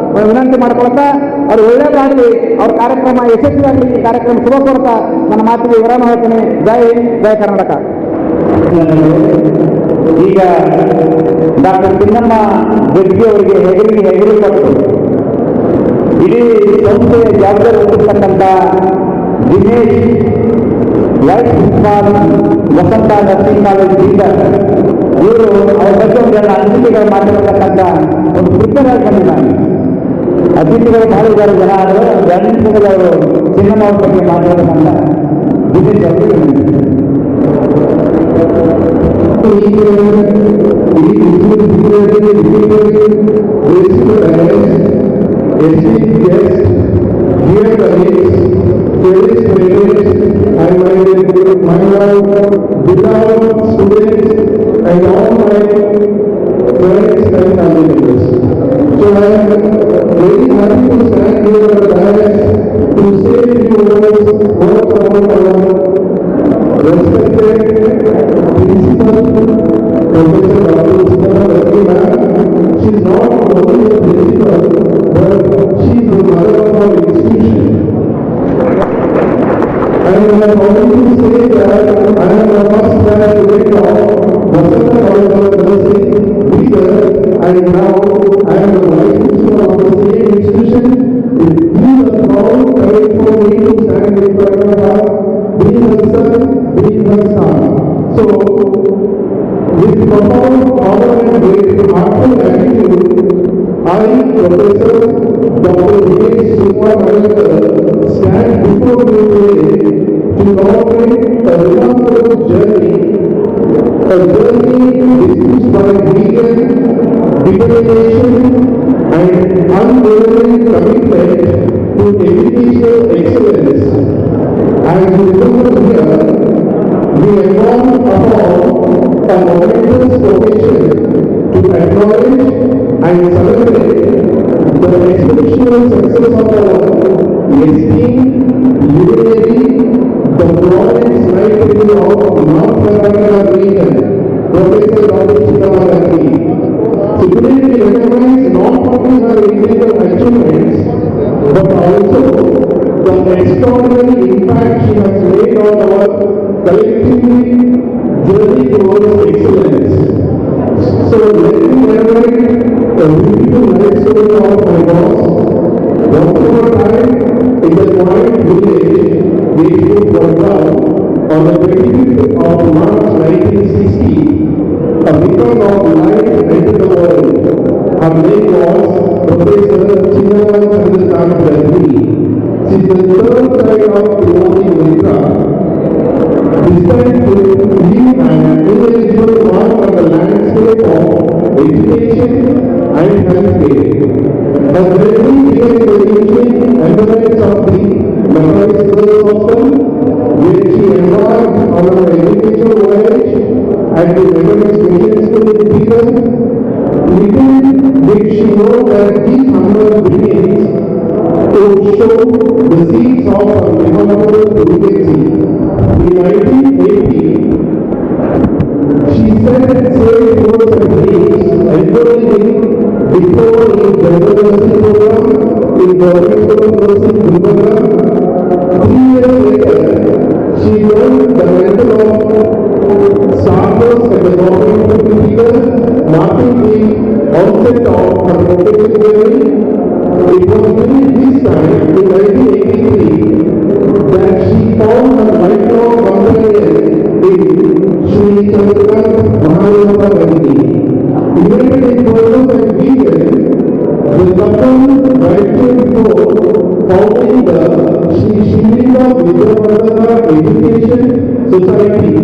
S3: ವಿನಂತಿ ಮಾಡ್ಕೊಳ್ತಾ ಅವ್ರು ಒಳ್ಳೇದಾಗಲಿ, ಅವ್ರ ಕಾರ್ಯಕ್ರಮ ಯಶಸ್ವಿಯಾಗಲಿ, ಈ ಕಾರ್ಯಕ್ರಮ ಶುಭ ಕೊಡ್ತಾ ನನ್ನ ಮಾತಿಗೆ ವಿರಾಮ ಹೇಳ್ತೀನಿ. ಜೈ ಜೈ ಕರ್ನಾಟಕ. ಈಗ ಡಾಕ್ಟರ್ ಚಿನ್ನಮ್ಮ ಗಡ್ಗಿ ಅವರಿಗೆ ಹೆಗಲಿ ಕೊಟ್ಟು ಇಡೀ ಸಂಸ್ಥೆಯ ಜವಾಬ್ದಾರಿ ಹೊಂದಿರ್ತಕ್ಕಂಥ ದಿನೇಶ್ ವೈಸ್ ಪ್ರಿನ್ಸಿಪಾಲ್ ವಸಂತ ನರ್ಸಿಂಗ್ ಕಾಲೇಜ್ ಬೀದರ್ ಇವರು ಅವರ ಬಗ್ಗೆ ಒಂದೆರಡು ಅತಿಥಿಗಳು ಮಾಡಿರತಕ್ಕಂಥ ಒಂದು ಕೃತ್ಯವಾಗಿ ಬಂದಿದ್ದಾರೆ. ಅತಿಥಿಗಳು ಬಹಳ ಜನ ಆದರೂ 2 ನಿಮಿಷದಲ್ಲಿ ಅವರು ಚಿನ್ನಮ್ಮ ಅವ್ರ ಬಗ್ಗೆ ಮಾಡಿರತಕ್ಕಂಥ ದಿನೇಶ್ ಅವರಿಗೆ
S6: and all my friends and family members. So I am very happy to stand here at the dais to say a few words about our respected principal, Professor Dr. Sundaram Reddy ma'am. She is not only a principal, but she is the mother of our institution. And I am already to say that I am the first graduate of Vasanta College of Nursing, Bidar, and now I am the vice principal of the same institution. It is a proud pride for me to stand in front of her, being her son, being her son. So, with profound honor and great heartful gratitude, I, Professor Dr. Dinesh Sumar Nalekar, stand before you today to inaugurate a remarkable journey, a journey distinguished by vision, determination, and unwavering commitment to educational excellence. As we remember here, we embark upon a momentous occasion to acknowledge and celebrate the exceptional success of our esteemed luminary, the Florence Nightingale of North Carolina region, Professor Dr. Sundaram Reddy. So today we recognize not only her individual achievements, but also the extraordinary impact she has made on our collective journey towards excellence. So let me narrate a beautiful life story of my boss. Once upon a time, in the quiet village, Deshpur, Gurgaon, on the 25th of March 1960, a beacon of light entered the world. Her name was Professor Chinnamma Chandrakant Reddy. She is the third child of Timothy Mitra. Despite leaving an ineligible mark on the landscape of education and healthcare, her journey began in the ancient environments of the Maharaj Girls Hostel, where she embarked on an educational voyage at the Maharaj Mission School in Bidar. Little did she know that these humble beginnings would show the seeds of a memorable legacy. In 1980, she set sail towards her dreams, enrolling in diploma in general nursing program in Government of Nursing Gulbarga. 3 years later, she learned the method of SARCOS at the Government of Bidar, marking the onset of her professional journey. It was during this time, in 1983, Shri Shivlinga Vidyavardhana Education Society,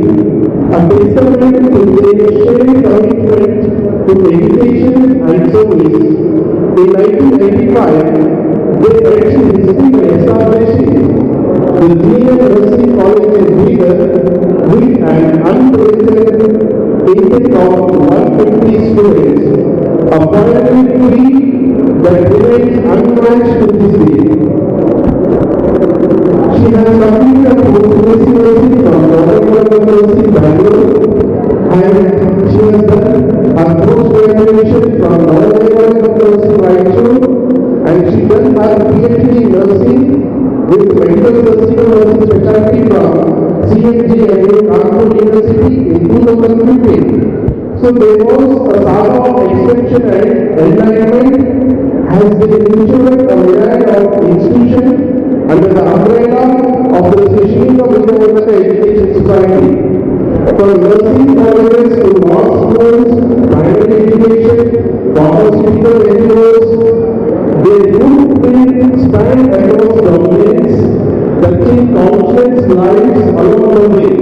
S6: a testament to their shared commitment to education and service. In 1995, they etched history by establishing the Junior Nursing College in Bidar with an unprecedented intake of 150 students, a pioneering feat that remains unmatched to this day. She has completed post-graduate nursing from Government University, Bangalore, and she has done her post-graduation from Government University, Raichur, and she done her PhD in nursing with medical surgical nursing specialty from CMG and Kanpur University in 2015. So there was a saga of extension and enlightenment has been initiated a myriad of institutions under the umbrella of the Shri Shivlinga Vidyavardhana Education Society. From nursing colleges to law schools, primary education, pharmaceutical engineers, their footprint span across domains, touching countless lives along the way.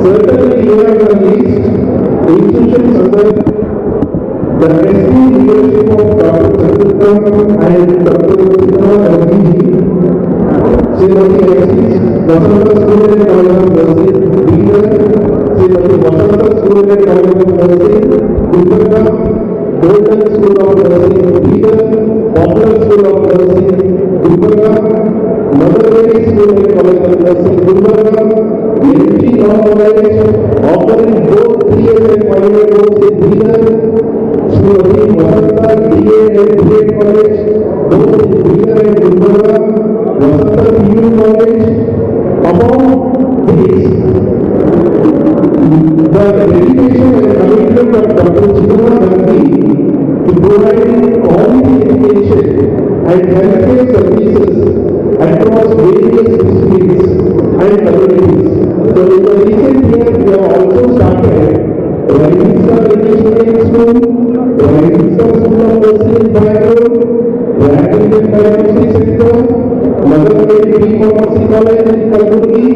S6: Certainly, here are the least institutions under the esteemed leadership of Dr. Satyaram and Dr. Sitara Gandhi, Srimati Alexis, Vasanta School and College of Nursing, Bidar, Srimati Vasanta School and College of Nursing, Gulbarga, Golden School of Nursing, Bidar, Popular School of Nursing, Gulbarga, Mother Mary School and College of Nursing, Gulbarga, MG Law College, offering both 3 and 5-year courses in Bidar, Srimati Vasanta DA and BA College, both in Bidar and Gulbarga, Vasanta PU College. Among these, the dedication and commitment of Dr. Sitara Gandhi to providing quality education and healthcare services across various districts and communities. So in the recent years, we have also started Rising Star Engineering School, Rising Star School of Nursing in Bangalore, Radiant Pharmacy Center, Mother Mary B Pharmacy College in Kalburgi,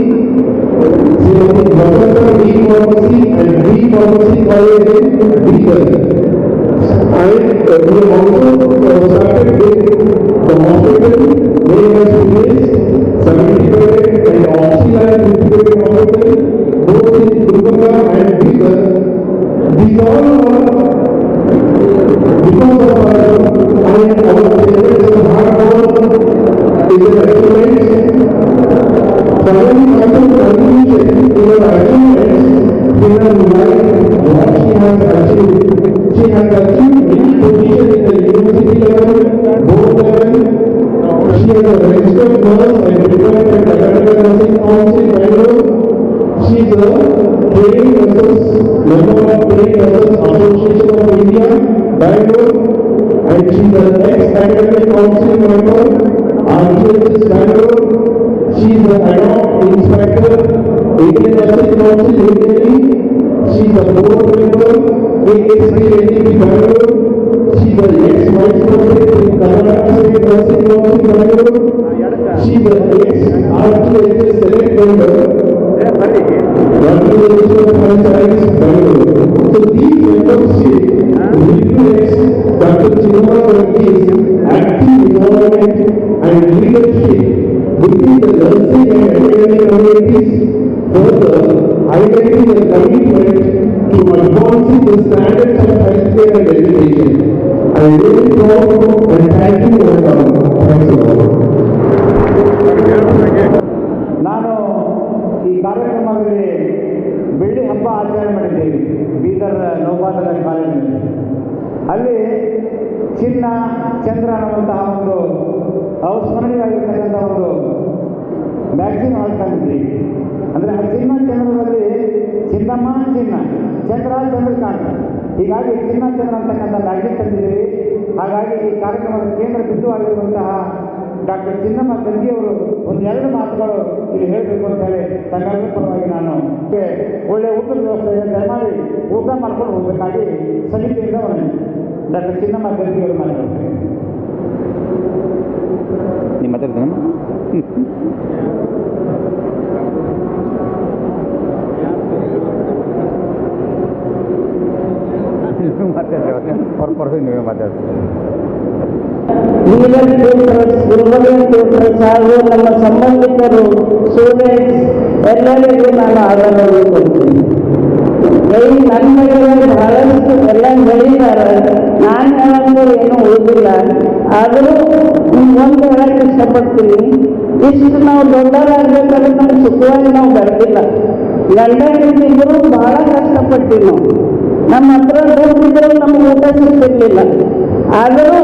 S6: Srimati Vasanta B Pharmacy and B Pharmacy College in Bidar. And we have also started with the hospital known as PIS, 70-bedded and oxygen incubated hospital, both in Gulbarga and Bidar. These all are because of our parents and hard work is an excellence. Following after conclusion in her achievements, we have realized what she has achieved. She has achieved many positions in the university level, board level. She is a registered nurse and retired at Academic Nursing Council, Bangalore. She is a trained nurses, member of Trained Nurses Association of India, Bangalore, and she is an ex-Academic Council member, RGHS Bangalore. She is an ad hoc inspector, Indian Nursing Council, New Delhi. She is a board member, ASPNDP Bangalore. She is an ex-vice president in Karnataka State Nursing Council, Bangalore. She is an ex-RGHS Select member, Organization of Franchise, Bangalore. So these membership reflects Dr. Sitara Gandhi's active involvement and leadership within the nursing and academic communities, further highlighting the commitment to advancing the standards of healthcare and education. I am very proud and thank you for coming. Thanks a lot.
S3: ನಾನು ಈ ಕಾರ್ಯಕ್ರಮದಲ್ಲಿ ಬೆಳ್ಳಿ ಹಬ್ಬ ಆಚರಣೆ ಮಾಡಿದ್ದೇವೆ ಬೀದರ್ ನೌಪಾದರ ಕಾಲೇಜಿನಲ್ಲಿ. ಅಲ್ಲಿ ಚಿನ್ನ ಚಂದ್ರ ಅನ್ನುವಂತಹ ಒಂದು ಅವಿಸ್ಮರಣೀಯವಾಗಿರ್ತಕ್ಕಂಥ ಒಂದು ಮ್ಯಾಗ್ಝಿನ್ ಹೊರತಂದಿದ್ವಿ. ಅಂದರೆ ಆ ಚಿನ್ನ ಚಂದ್ರದಲ್ಲಿ ಚಿನ್ನಮ್ಮ ಚಿನ್ನ, ಚಂದ್ರ ಚಂದ್ರಕಾಂತ, ಹೀಗಾಗಿ ಚಿನ್ನ ಚಂದ್ರ ಅಂತಕ್ಕಂಥ ಮ್ಯಾಗ್ಝಿನ್ ತಂದಿದ್ದೀವಿ. ಹಾಗಾಗಿ ಈ ಕಾರ್ಯಕ್ರಮದ ಕೇಂದ್ರ ಬಿಂದುವಾಗಿರುವಂತಹ ಡಾಕ್ಟರ್ ಚಿನ್ನಮ್ಮ ಗಂಧಿಯವರು ಒಂದೆರಡು ಮಾತುಗಳು ಇಲ್ಲಿ ಹೇಳಬೇಕು ಅಂತ ಹೇಳಿ ತಮ್ಮೆಲ್ಲರ ಪರವಾಗಿ ನಾನು ಒಳ್ಳೆಯ ಊಟದ ವ್ಯವಸ್ಥೆ ಇದೆ, ದಯಮಾಡಿ ಊಟ ಮಾಡ್ಕೊಂಡು ಹೋಗಬೇಕಾಗಿ ಸಮಿತಿಯಿಂದ ಡಾಕ್ಟರ್ ಚಿನ್ನಮ್ಮ ಗಂಧಿಯವರು ಮಾತಾಡ್ತಾರೆ. ನಿಮ್ಮ ಮಾತಾಡ್ತಾನ ನೀವೇ ಮಾತಾಡ್ತೀವಿ.
S7: ಲೀಗಲ್ ಟ್ಯೂಟರ್ಸ್, ಗುರುಬಲ್ ಟ್ಯೂಟರ್ಸ್ ಹಾಗೂ ನಮ್ಮ ಸಂಬಂಧಿಕರು, ಸ್ಟೂಡೆಂಟ್ಸ್ ಎಲ್ಲರಿಗೂ ನಾನು ಆದರವನ್ನು ಕೊಡ್ತೀನಿ. ನನ್ನ ಮನೆಯಲ್ಲಿ ಬಹಳಷ್ಟು ಎಲ್ಲ ಹೇಳಿದ್ದಾರೆ, ನಾನು ಹೇಳೋದು ಏನೂ ಉಳಿದಿಲ್ಲ. ಆದರೂ ಒಂದು ಹೇಳಕ್ಕೆ ಇಷ್ಟಪಡ್ತೀನಿ, ಇಷ್ಟು ನಾವು ದೊಡ್ಡವರಾಗಬೇಕಾದ್ರೆ ನಮ್ಗೆ ಸುಖವಾಗಿ ನಾವು ಬೆಳೆದಿಲ್ಲ. ಗಂಡ ಹೆಂಡತಿದ್ರು ಬಹಳ ಕಷ್ಟಪಟ್ಟಿವಿ ನಾವು. ನಮ್ಮ ಹತ್ರ ದುಡ್ಡಿದ್ರು ನಮ್ಗೆ ಊಟ ಸಿಗ್ತಿರ್ಲಿಲ್ಲ. ಆದರೂ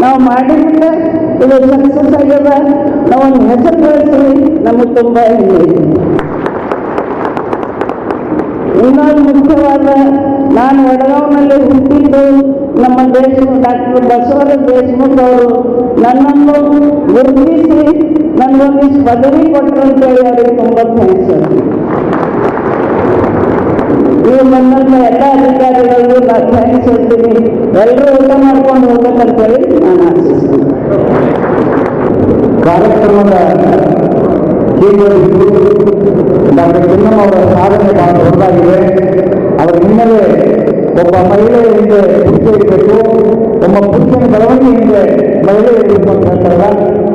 S7: ನಾವು ಮಾಡಿದ್ರೆ ಇದು ಸಕ್ಸಸ್ ಆಗ್ಯದ. ನಾವೊಂದು ಹೆಸರು ಗಳಿಸಿ ನಮಗೆ ತುಂಬ ಹೆಮ್ಮೆ ಇದೆ. ಇನ್ನೊಂದು ಮುಖ್ಯವಾದ, ನಾನು ವಡಗಾಂವ್ನಲ್ಲಿ ಹುಟ್ಟಿದ್ದು ನಮ್ಮ ಡಾಕ್ಟರ್ ಬಸವರಾಜ ದೇಶಮುಖ್ ಅವರು ನನ್ನನ್ನು ಗುರುತಿಸಿ ನನಗೊಂದಿಷ್ಟು ಪದವಿ ಕೊಟ್ಟರು ಅಂತೇಳಿ ಅವರಿಗೆ ತುಂಬ ಥ್ಯಾಂಕ್ಸ್. ನೀವು ನನ್ನಂತ ಎಲ್ಲ ಅಧಿಕಾರಿಗಳಿಗೂ ನಾನು ಥ್ಯಾಂಕ್ಸ್ ಹೇಳ್ತೀನಿ. ಎಲ್ಲರೂ ಊಟ ಮಾಡ್ಕೊಂಡು ಹೋಗ್ಬೇಕಂತೇಳಿ ನಾನು ಆಶಿಸ್ತೀನಿ.
S3: ಕಾರ್ಯಕ್ರಮದ ಕೇಂದ್ರಬಿಂದು ಡಾಕ್ಟರ್ ಚಿನ್ನಮ್ಮ ಅವರ ಸಾಧನೆ ಬಹಳ ದೊಡ್ಡದಾಗಿದೆ. ಅವರ ಹಿನ್ನೆಲೆ ಒಬ್ಬ ಮಹಿಳೆ ಹಿಂದೆ ಪುರುಷ ಇರಬೇಕು, ಒಬ್ಬ ಪುರುಷನ ಬೆಳವಣಿಗೆ ಹಿಂದೆ ಮಹಿಳೆ ಇರಬೇಕು ಅಂತ ಹೇಳ್ತಾರ.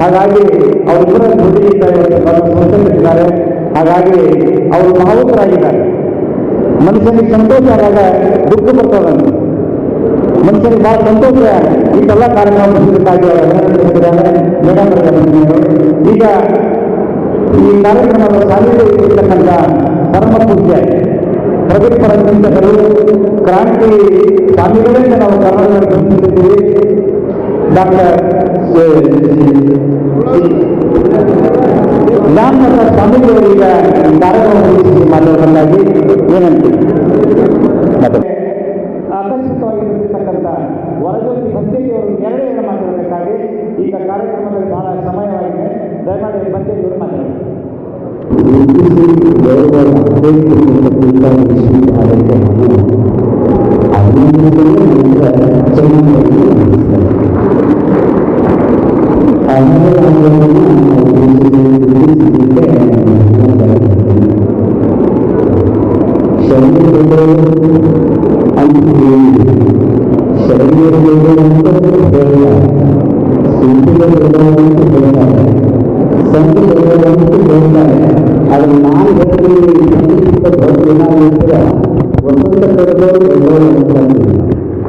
S3: ಹಾಗಾಗಿ ಅವರಿಬ್ಬರ ಜೊತೆಗಿದ್ದಾರೆ, ಸಂತೋಷಿದ್ದಾರೆ. ಹಾಗಾಗಿ ಅವರು ಭಾವುಕರಾಗಿದ್ದಾರೆ. ಮನುಷ್ಯನಿಗೆ ಸಂತೋಷ ಆದಾಗ ದುಃಖ ಬರ್ತದಂತೆ. ಮನುಷ್ಯನಿಗೆ ಬಹಳ ಸಂತೋಷ. ಈಗೆಲ್ಲ ಕಾರ್ಯಕ್ರಮ ಈಗ ಈ ಕಾರ್ಯಕ್ರಮದ ಸಾನ್ನಿಧ್ಯವಿರ್ತಕ್ಕಂಥ ಪರಮ ಪೂಜ್ಯ ಪ್ರಗತಿಪರ ಚಿಂತಕರು, ಕ್ರಾಂತಿ ಸ್ವಾಮಿಗಳಿಂದ ನಾವು ಕರ್ನಾಟಕದಲ್ಲಿ ಗಮನಿಸಿದ್ದೀವಿ. ಡಾಕ್ಟರ್ ರಾಮನಾಥ ಸ್ವಾಮಿಗಳವರೀಗ ಕಾರ್ಯಕ್ರಮ ಮಾತಾಡಬೇಕಾಗಿ ಏನಂತೀವಿ. ಆಕರ್ಷಿತವಾಗಿರತಕ್ಕಂಥ ವರಜ್ಯೋತಿ ಭಂತೇಜಿಯವರು ಎರಡೇ ಮಾತಾಡಬೇಕಾಗಿ ಈಗ ಕಾರ್ಯಕ್ರಮದಲ್ಲಿ ಬಹಳ ಸಮಯವಾಗಿದೆ. ದಯಮಾಡಿ ಭಂತೇಜಿಯವರು ಮಾತಾಡಿ.
S5: ಆದರೆ ನಾನು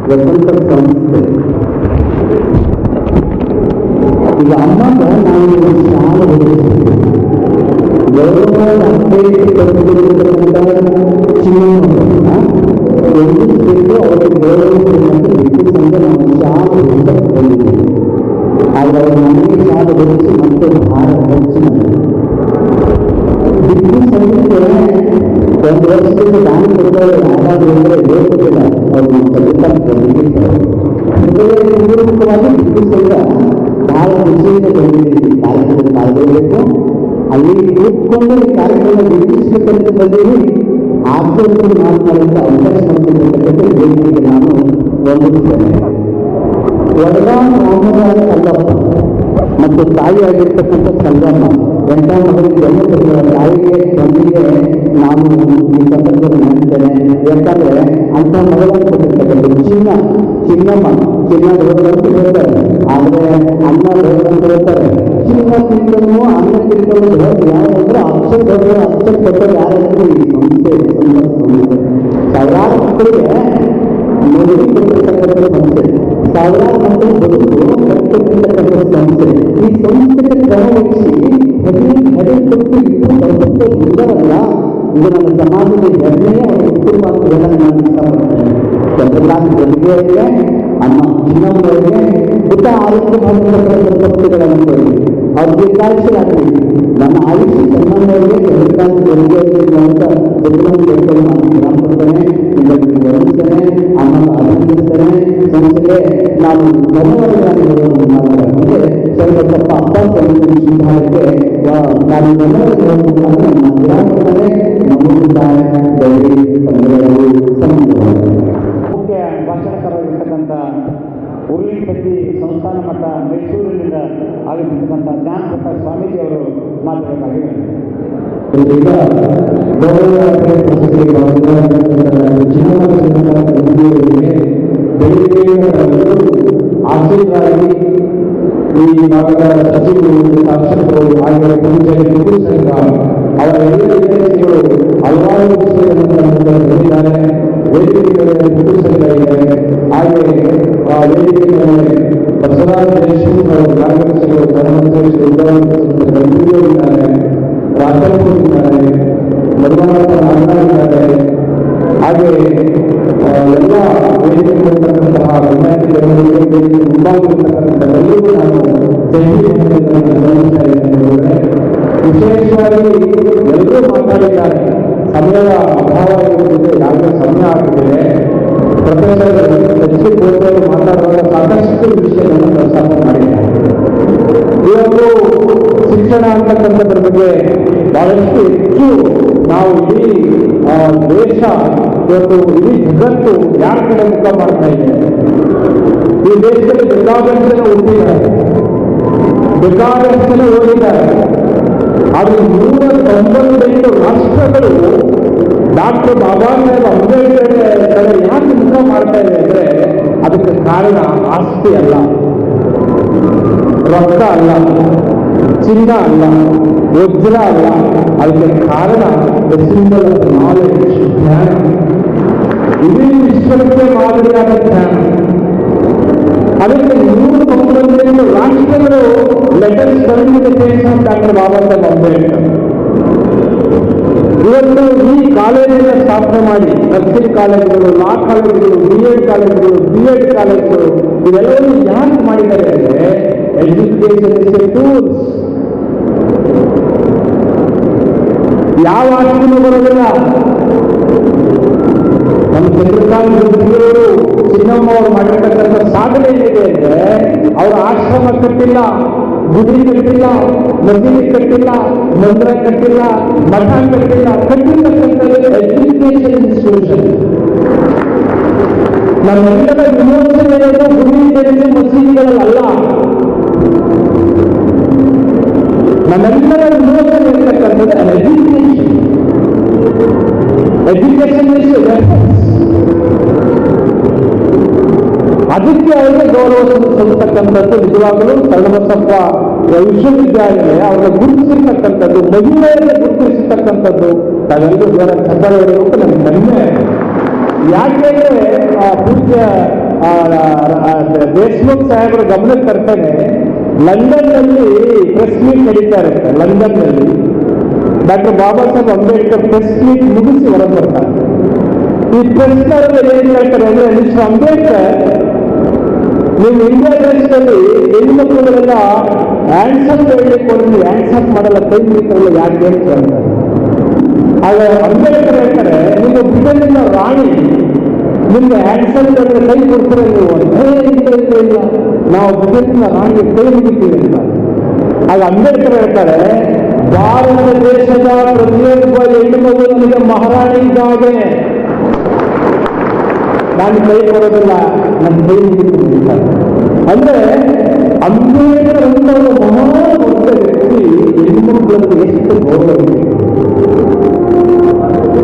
S5: ವಸಂತ ಸಂಸ್ಥೆ ಈಗ ಅಮ್ಮಗೆ ನಾವು ಶಾಲೆ ಚಿನ್ನ ಅವರಿಗೆ ಗೌರವ ನಾವು ಶಾಲೆ ಬಂದಿದ್ದೀವಿ. ಆದರೆ ಅವರು ನನಗೆ ಶಾಲೆ ಬರೆಸಿ ಮತ್ತೆ ಭಾರ ಹೆಚ್ಚು ಡಿಗ್ರಿ ಸಂಸ್ಥೆ ಒಂದು ವರ್ಷದಿಂದ ದಾನ ಕೊಡ್ತಾರೆ. ಯಾರಾದರೂ ಅಂದರೆ ಲೇಖಕಿಲ್ಲ ಅವರು ಹೃದಯಪೂರ್ವಕವಾಗಿ ಡಿಗ್ರಿ ಸಂಘ ಬಹಳ ಖುಷಿಯಿಂದ ಬಂದಿದ್ದೀವಿ. ಕಾರ್ಯಕ್ರಮದಲ್ಲಿ ಪಾಲ್ಗೊಳ್ಳಬೇಕು, ಅಲ್ಲಿ ಕೂತ್ಕೊಂಡು ಈ ಕಾರ್ಯಕ್ರಮ ನಿರ್ಮಿಸಬೇಕಂತ ಬಂದೀವಿ. ಆಸಕ್ತಿ ಮಾತನಾಡುವಂಥ ಅವಕಾಶ ಮಾಡ್ತಿರ್ತಕ್ಕಂಥ ವೇದಿಕೆಗೆ ನಾನು ವಂದಿಸ್ತೇನೆ. ವಡಗಾಂವ್ ರಾಮರಾಜ ಕಲ್ಲಪ್ಪ ಮತ್ತು ತಾಯಿಯಾಗಿರ್ತಕ್ಕಂಥ ಸಂಗಮ್ಮ ಎಂಥ ಮಗಳಿಗೆ ತಾಯಿಗೆ ತಂದೆಗೆ ನಾನು ಈ ಸಂದರ್ಭದಲ್ಲಿ ಮಾಡ್ತೇನೆ. ಯಾಕಂದ್ರೆ ಅಂಥ ಮಗಳನ್ನು ಕೊಟ್ಟಿರ್ತಕ್ಕಂಥ ಚಿನ್ನಮ್ಮ ದೊಡ್ಡದಂತ ಹೇಳ್ತಾರೆ, ಆದರೆ ಅನ್ನ ದೊಡ್ಡದಂತ ಹೇಳ್ತಾರೆ. ಚಿನ್ನ ತಿಂಗಳು ಅನ್ನ ತಿಂಗಳು ಯಾರಂದ್ರೆ ಅಕ್ಷರ ದೊಡ್ಡ ಅಕ್ಷರ ಕೊಟ್ಟರು ಯಾರಂದ್ರೆ ಈ ಸಂಸ್ಥೆ ಸಾವಿರಾರು ಮಕ್ಕಳಿಗೆ ಮದುವೆ ಕೊಟ್ಟಿರ್ತಕ್ಕಂಥ ಸಂಸ್ಥೆ, ಸಾವಿರಾರು ಮಕ್ಕಳು ಬದುಕು ಕಟ್ಟಿರ್ತಕ್ಕಂಥ ಸಂಸ್ಥೆ. ಈ ಸಂಸ್ಥೆಗೆ ಕ್ರಮವಹಿಸಿ ಹೆಡೆ ಕೊಟ್ಟು ಇದು ಬದುಕು ಇಲ್ಲವಲ್ಲ, ಇದು ನಮ್ಮ ಸಮಾಜದ ಹೆಮ್ಮೆಯೇ ಅವರ ಕುಟುಂಬ ಅಂತ ಹೇಳಲು ನಾನು ಇಷ್ಟಪಡ್ತೇನೆ. ಚಂದ್ರಕಾಂತ್ ಗಡಿಗೆಯವರಿಗೆ, ಅಮ್ಮ ಚಿನ್ನಮ್ಮವರಿಗೆ ಬುದ್ಧ ಆರೋಗ್ಯ ಮಾಡಿರ್ತಕ್ಕಂಥ ಸಂಸ್ಥೆಗಳನ್ನು ಅವ್ರು ದೀರ್ಘಾಯುಷ್ಯರಾಗಲಿ. ನನ್ನ ಆಯುಷ್ಯ ಸನ್ಮಾನವರಿಗೆ ಚಂದ್ರಕಾಂತ್ ಗಡಿಗೆಯವರಿಗೆ ಅಂತ ಬುದ್ಧವನ್ನು ನಾನು ಗ್ರಾಮಪಡ್ತೇನೆ. ಇದನ್ನು ಗಮನಿಸ್ತೇನೆ, ಅಮ್ಮ ಅಭಿನಂದಿಸ್ತೇನೆ. ಸಂಸ್ಥೆಗೆ ನಾನು ಧನ್ಯವಾದಗಳನ್ನು ಮಾತಾಡೋಕ್ಕೆ ಸ್ವಲ್ಪ ಅಪ್ಪ ಸಂವಿಧಾನಕ್ಕೆ ನಾನು ಧನ್ಯವಾದಗಳನ್ನು ನಾನು ಗ್ರಾಮಪಡ್ತೇನೆ. ಮುಖ್ಯ ಭಾಷಣಕಾರರಾಗಿರ್ತಕ್ಕಂಥ ಉರುಳಿಕಟ್ಟಿ ಸಂಸ್ಥಾನ ಮಠ ಮೈಸೂರಿನಿಂದ ಆಗಮಿಸಿದಂಥ ಜ್ಞಾನಪ್ರಕಾಶ್ ಸ್ವಾಮೀಜಿ ಅವರು ಮಾತಾಡಬೇಕಾಗಿದೆ.
S6: ಈಗ ಗೌರವಾರ್ಪಣೆ ಪ್ರಶಸ್ತಿಗೆ ಆಸಕ್ತರಾಗಿ ಈ ಭಾಗದ ಸಚಿವರು ಶಾಸಕರು ಹಾಗೆ ಪಂಚಾಯತ್ ಸಂಘ ಅವರ ಎಲ್ಲ ವಿದ್ಯಾರ್ಥಿಗಳು ಹಲವಾರು ವಿಷಯಗಳನ್ನು ಹೇಳಿದ್ದಾರೆ. ವೇದಿಕೆಗಳಲ್ಲಿ ಹಿಂದೂ ಸಂಘ ಇದೆ, ಹಾಗೆ ಆ ವೇದಿಕೆ ಮೇಲೆ ಬಸವರಾಜ ದೇಶಮುಖ್ ಅವರು ಕಾರ್ಯದರ್ಶಿಗಳು ಇದ್ದಾರೆ, ರಾಜಪುರ ಇದ್ದಾರೆ, ಮಧುಮನಾಥ ನಾರಾಯಣ ಇದ್ದಾರೆ, ಹಾಗೆ ಎಲ್ಲ ವೇದಿಕೆಗಳಿರ್ತಕ್ಕಂತಹ ವಿದ್ಯಾರ್ಥಿಗಳಿಗೆ ಮುಂಭಾಗವಿರ್ತಕ್ಕಂಥ ಎಲ್ಲರಿಗೂ ನಾನು ಸಲ್ಲಿಸ್ತಾ ಇದ್ದೇನೆ. ವಿಶೇಷವಾಗಿ ಎಲ್ಲರೂ ಮಾತಾಡಿದ್ದಾರೆ. ಸಮಯದ ಅಭಾವ ಇರುವುದಿದೆ, ಯಾವುದೇ ಸಮಯ ಆಗ್ತಿದೆ. Professor H D. ಮಾತಾಡುವಾಗ ಸಾಕಷ್ಟು ವಿಷಯಗಳನ್ನು ಪ್ರಸ್ತಾಪ ಮಾಡಿದ್ದಾರೆ. ಇವತ್ತು ಶಿಕ್ಷಣ ಅಂತಕ್ಕಂಥದ್ರ ಬಗ್ಗೆ ಬಹಳಷ್ಟು ಹೆಚ್ಚು ನಾವು ಇಡೀ ದೇಶ ಇವತ್ತು ಇಡೀ ಜಗತ್ತು ಯಾರ ಕಡೆ ಮುಖ ಮಾಡ್ತಾ ಇದೆ. ಈ ದೇಶದಲ್ಲಿ ಬೇಕಾದಷ್ಟು ಜನ ಹುಟ್ಟಿದ್ದಾರೆ, ಬೇಕಾದಷ್ಟು ಜನ ಓದಿದ್ದಾರೆ. ಆದರೆ 198 ರಾಷ್ಟ್ರಗಳು ಡಾಕ್ಟರ್ ಬಾಬಾ ಸಾಹೇಬ್ ಅಂಬೇಡ್ಕರ್ ಕಡೆ ಯಾಕೆ ಮುಖ ಮಾಡ್ತಾ ಇದೆ ಅಂದ್ರೆ ಅದಕ್ಕೆ ಕಾರಣ ಆಸ್ತಿ ಅಲ್ಲ, ರೊಕ್ಕ ಅಲ್ಲ, ಚಿನ್ನ ಅಲ್ಲ, ವಜ್ರ ಅಲ್ಲ. ಅದಕ್ಕೆ ಕಾರಣ ಸಿಂಬಲ್ ಆಫ್ ನಾಲೆಡ್ಜ್, ಜ್ಞಾನ. ಇಡೀ ವಿಶ್ವಕ್ಕೆ ಮಾದರಿಯಾದ ಜ್ಞಾನ. ಅದಕ್ಕೆ 198 ರಾಷ್ಟ್ರಗಳು ಲೆಟರ್ಸ್ ಬರೆದಿದೆ ಡಾಕ್ಟರ್ ಬಾಬಾ ಸಾಹೇಬ್ ಅಂಬೇಡ್ಕರ್. ಇವತ್ತು ಈ ಕಾಲೇಜಿನ ಸ್ಥಾಪನೆ ಮಾಡಿ ನರ್ಸಿಂಗ್ ಕಾಲೇಜುಗಳು, ಲಾ ಕಾಲೇಜುಗಳು, BEd ಕಾಲೇಜುಗಳು, BEd ಕಾಲೇಜುಗಳು ಇವೆಲ್ಲವೂ ಯಾಕೆ ಮಾಡಿದ್ದಾರೆ ಅಂದ್ರೆ ಎಜುಕೇಶನ್ ಇಸ್ ಎ ಟೂಲ್ಸ್. ಯಾವ ಆಸ್ತಿನೂ ಬರೋದಿಲ್ಲ. ನಮ್ಮ ಚಂದ್ರಕಾಂತ್ ಗುರುಗಳು ಚಿನ್ನಮ್ಮ ಅವರು ಮಾಡಿರ್ತಕ್ಕಂಥ ಸಾಧನೆ ಏನಿದೆ ಅಂದ್ರೆ ಅವರ ಆಶ್ರಮ ಕಟ್ಟಿಲ್ಲ, ಗುಡಿ ಕಟ್ಟಿಲ್ಲ, ಮಸೀದಿ ಕಟ್ಟಿಲ್ಲ, ಮಂದಿರ ಕಟ್ಟಿಲ್ಲ, ಮಠ ಕಟ್ಟಿಲ್ಲ. ಕಟ್ಟಿರ್ತಕ್ಕಂಥ ಎಜುಕೇಶನ್ ಇನ್ಸ್ಟಿಟ್ಯೂಷನ್. ನಮ್ಮೆಲ್ಲರ ವಿಮೋಚನೆಯನ್ನು ಗುಡಿ ಮಸೀದಿಗಳಲ್ಲ. ನಮ್ಮೆಲ್ಲರ ವಿಮೋಚನೆ ಇರ್ತಕ್ಕಂಥದ್ದು ಎಜುಕೇಶನ್. ಎಜುಕೇಶನ್ ಅದಕ್ಕೆ ಅವರಿಗೆ ಗೌರವ ಸಲ್ಲಿಸತಕ್ಕಂಥದ್ದು ನಿಜವಾಗಲೂ ಶರಣಬಸಪ್ಪ ವಿಶ್ವವಿದ್ಯಾಲಯ ಅವರ ಗುರುತಿಸಿರ್ತಕ್ಕಂಥದ್ದು, ಮಹಿಳೆಯರಿಗೆ ಗುರುತಿಸಿರ್ತಕ್ಕಂಥದ್ದು ತಾವೆಲ್ಲರೂ ಜನ ಚಪ್ಪಳೆ ಹೊಡೆಯಬೇಕು ನನಗೆ ಹೆಮ್ಮೆ. ಯಾಕೆಂದ್ರೆ ಪೂಜ್ಯ ದೇಶಮುಖ್ ಸಾಹೇಬರ ಗಮನಕ್ಕೆ ತರ್ತೇನೆ. ಲಂಡನ್ನಲ್ಲಿ ಪ್ರೆಸ್ ಮೀಟ್ ನಡೀತಾ ಇರುತ್ತೆ. ಲಂಡನ್ನಲ್ಲಿ doctor Baba Saheb Ambedkar press meet ಮುಗಿಸಿ ಹೊರಗೆ ಬರ್ತಾರೆ. ಈ ಪ್ರೆಸ್ನವರಲ್ಲಿ ಏನ್ ಹೇಳ್ತಾರೆ ಅಂದ್ರೆ, ಮಿಸ್ಟರ್ ಅಂಬೇಡ್ಕರ್, ನೀವು ಇಂಡಿಯಾ ದೇಶದಲ್ಲಿ ಹೆಣ್ಮಕ್ಳುಗಳೆಲ್ಲ ಹ್ಯಾಂಡ್ಸಪ್ ಹೇಳಲಿಕ್ಕೆ ಹ್ಯಾಂಡ್ಸಪ್ ಮಾಡಲ್ಲ, ಕೈ ಮುಗಿತಾರಲ್ಲ, ಯಾಕೆ ಅಂತ ಹೇಳ್ತಾರೆ. ಆಗ ಅಂಬೇಡ್ಕರ್ ಹೇಳ್ತಾರೆ, ನೀವು ಬ್ರಿಟನ್ನಿನ ರಾಣಿ, ನಿಮ್ಗೆ ಹ್ಯಾಂಡ್ಸಪ್ ಹೇಳಿದ್ರೆ ಕೈ ಕೊಡ್ತಾರೆ ನೀವು ಇಲ್ಲ, ನಾವು ಬ್ರಿಟನ್ನಿನ ರಾಣಿಗೆ ಕೈ ಮುಗಿತೀವಿ ಅಂತ. ಆಗ ಅಂಬೇಡ್ಕರ್ ಹೇಳ್ತಾರೆ, ಭಾರತ ದೇಶದ ಪ್ರತಿಯೊಬ್ಬ ಹೆಣ್ಣು ಮಗು ನನಗೆ ಮಹಾರಾಣಿ ಇದ್ದಾಗೆ, ನಾನು ಕೈ ಕೊಡೋದಿಲ್ಲ, ನನ್ನ ಕೈ ಮುಗಿತಾರೆ. ಅಂದ್ರೆ ಅಂಬೇಡ್ಕರ್ ಅಂತ ಒಂದು ಮಹಾನ್ ದೊಡ್ಡ ವ್ಯಕ್ತಿ ಹೆಣ್ಮಕ್ಳನ್ನು ಎಷ್ಟು ಗೌರವ ಇದೆ.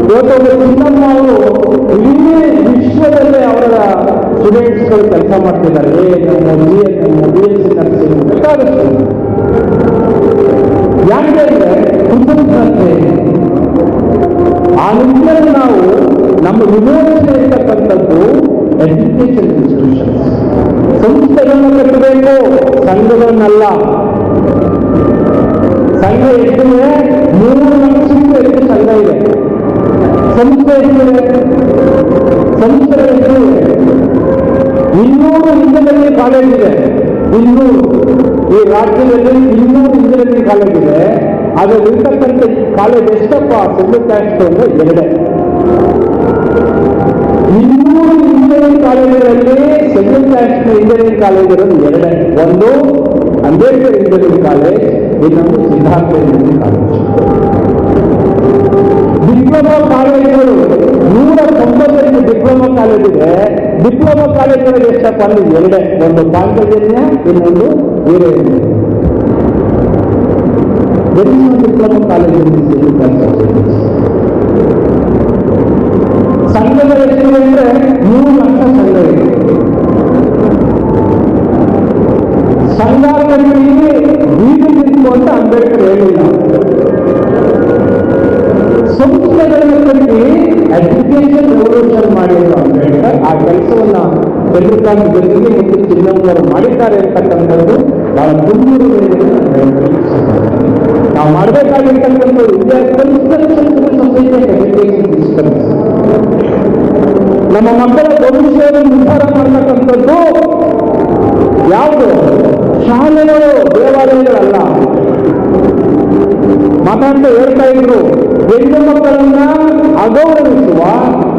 S6: ಇವತ್ತು ಚಿನ್ನಮ್ಮ ಅವರು ಇಡೀ ವಿಶ್ವದಲ್ಲೇ ಅವರ ಸ್ಟೂಡೆಂಟ್ಸ್ಗಳು ಕೆಲಸ ಮಾಡ್ತಿದ್ದಾರೆ. BSc ನರ್ಸಿಂಗ್ ಬೇಕಾದಷ್ಟು. ಯಾಕೆ ಅಂದ್ರೆ ಕೃತಜ್ಞತೆ. ಆ ನಿಟ್ಟಿನಲ್ಲಿ ನಾವು ನಮ್ಮ ವಿಮೋಚನೆ ಇರ್ತಕ್ಕಂಥದ್ದು ಎಜುಕೇಶನ್ ಇನ್ಸ್ಟಿಟ್ಯೂಷನ್ಸ್, ಸಂಸ್ಥೆಗಳನ್ನು ಕಟ್ಟಬೇಕು, ಸಂಘಗಳನ್ನಲ್ಲ. ಸಂಘ ಎಷ್ಟಿದೆ? 3 ಲಕ್ಷಕ್ಕೂ ಹೆಚ್ಚು ಸಂಘ ಇದೆ. ಸಂಸ್ಥೆ ಎಷ್ಟಿದೆ? ಸಂಸ್ಥೆಗಳು ಎಷ್ಟಿದೆ? 200 ಇಂಜಿನಿಯರಿಂಗ್ ಕಾಲೇಜ್ ಇದೆ. 200 ಈ ರಾಜ್ಯದಲ್ಲಿ 200 ಇಂಜಿನಿಯರಿಂಗ್ ಕಾಲೇಜ್ ಇದೆ. ಅದರಲ್ಲಿ ಇರ್ತಕ್ಕಂಥ ಕಾಲೇಜ್ ಎಷ್ಟಪ್ಪ? ಸೆಕೆಂಡ್ ಕ್ಯಾಸ್ಟ್ ಅಂದ್ರೆ 2. 200 ಇಂಜಿನಿಯರಿಂಗ್ ಕಾಲೇಜುಗಳಲ್ಲಿ ಸೆಕೆಂಡ್ ಕ್ಯಾಸ್ಟ್ ಇಂಜಿನಿಯರಿಂಗ್ ಕಾಲೇಜ್ ಇರೋದು 2. ಒಂದು ಅಂಬೇಡ್ಕರ್ ಇಂಜಿನಿಯರಿಂಗ್ ಕಾಲೇಜ್, ಇನ್ನೊಂದು ಸಿದ್ಧಾರ್ಥ ಇಂಜಿನಿಯರಿಂಗ್ ಕಾಲೇಜ್. ಡಿಪ್ಲೊಮಾ ಕಾಲೇಜುಗಳು 195 ಡಿಪ್ಲೊಮಾ ಕಾಲೇಜ್ ಇದೆ.
S5: ಡಿಪ್ಲೊಮಾ ಕಾಲೇಜುಗಳು ಎಷ್ಟಪ್ಪ ಅಂದ್ರೆ ಎರಡೇ, ಒಂದು ಪಾಂಚಜನ್ಯ, ಇನ್ನೊಂದು ವೀರೇಂದ್ರ. ಡಿಪ್ಲೊಮಾ ಕಾಲೇಜು ಸಂಘಗಳು ಎಷ್ಟಿದೆ ಅಂದ್ರೆ 3 ಲಕ್ಷ ಸಂಘಗಳಿವೆ. ಸಂಘ ಕಟ್ಟಲಿಕ್ಕೆ ಬೀದಿ ನಿಂತು ಅಂತ ಅಂಬೇಡ್ಕರ್ ಹೇಳಿಲ್ಲ. ಸಂಸ್ಥೆಗಳನ್ನು ಕಟ್ಟಿ ಎಜುಕೇಶನ್ ರೆವಲ್ಯೂಷನ್ ಮಾಡಿರುವ ಅಂಬೇಡ್ಕರ್ ಆ ಕೆಲಸವನ್ನ ಚಂದ್ರಕಾಂತ್ ಜೊತೆಗೆ ಮತ್ತು ಚಿನ್ನಮ್ಮನವರು ಮಾಡಿದ್ದಾರೆ ಅಂತಕ್ಕಂಥದ್ದು ಬಹಳ ನಾವು ಮಾಡಬೇಕಾಗಿರ್ತಕ್ಕಂಥ India construction society education systems. ನಮ್ಮ ಮಕ್ಕಳ ಭವಿಷ್ಯವನ್ನು ನಿರ್ಧಾರ ಮಾಡತಕ್ಕಂಥದ್ದು ಯಾವುದು? ಶಾಲೆಗಳು, ದೇವಾಲಯಗಳಲ್ಲ. ಮಾತಾಡ್ತಾ ಹೇಳ್ತಾ ಇದ್ರು, ಹೆಣ್ಣು ಮಕ್ಕಳನ್ನ ಅಗೌರವಿಸುವ,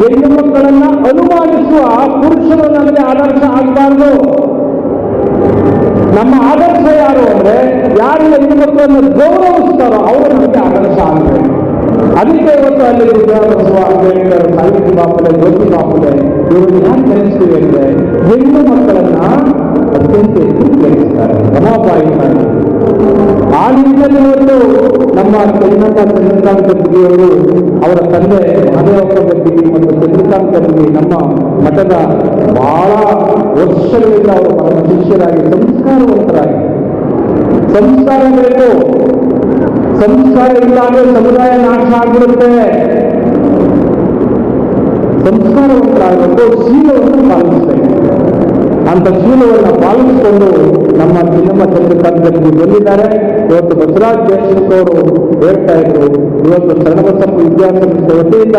S5: ಹೆಣ್ಣು ಮಕ್ಕಳನ್ನ ಅನುಮಾನಿಸುವ ಪುರುಷರು ನಮಗೆ ಆದರ್ಶ ಆಗಬಾರ್ದು. ನಮ್ಮ ಆದರ್ಶ ಯಾರು ಅಂದ್ರೆ ಯಾರು ಹೆಣ್ಣು ಮಕ್ಕಳನ್ನು ಗೌರವಿಸ್ತಾರೋ ಅವರು ನಮಗೆ ಆದರ್ಶ ಆಗಬೇಕು. ಅದಕ್ಕೆ ಇವತ್ತು ಅಲ್ಲಿ ಬಸವ, ಅಂಬೇಡ್ಕರ್, ಸಾವಿತ್ರಿ ಬಾಪುಲೆ, ಜ್ಯೋತಿ ಬಾಪುಲೆ ಇವರು ಯಾಕೆ ನೆನೆಸ್ತೀವಿ ಅಂದ್ರೆ ಹೆಣ್ಣು ಮಕ್ಕಳನ್ನ ಅತ್ಯಂತ ಪ್ರೇರಿಸ್ತಾರೆ. ರಮಾಬಾಯಿ ಆ ನಿಟ್ಟಿನಲ್ಲಿ ಇವತ್ತು ನಮ್ಮ ಚಂದ್ರಕಾಂತ್ ಗದ್ದಿಗೆಯವರು, ಅವರ ತಂದೆ ಮಹದೇವಪ್ಪ ಗದ್ದಿಗೆ ಮತ್ತು ಚಂದ್ರಕಾಂತ್ ಗದ್ದಿಗೆ ನಮ್ಮ ಮಠದ ಬಹಳ ವರ್ಷಗಳಿಂದ ಅವರು ಪರಮ ಶಿಷ್ಯರಾಗಿ ಸಂಸ್ಕಾರವಂತರಾಗಿ, ಸಂಸ್ಕಾರ ಬೇಕು, ಸಂಸ್ಕಾರ ಇಲ್ಲಾಂದ್ರೆ ಸಮುದಾಯ ನಾಶ ಆಗಿರುತ್ತೆ. ಸಂಸ್ಕಾರವಂತರಾಗಬೇಕು, ಶೀಲವನ್ನು ಪಾಲಿಸಬೇಕು. ಅಂತ ಶೀಲವನ್ನು ಪಾಲಿಸಿಕೊಂಡು ನಮ್ಮ ಚಿನ್ನಮ್ಮ ಚಂದ್ರಕಾಂತ್ ಗದ್ದಿಗೆ ಬಂದಿದ್ದಾರೆ. ಇವತ್ತು ಬಸವರಾಜ್ ದೇಶಮುಖ್ ಅವರು ಹೇಳ್ತಾ ಇದ್ರು, ಇವತ್ತು ಶರಣಬಸಪ್ಪ ವಿದ್ಯಾಸಂಸ್ಥೆ ವತಿಯಿಂದ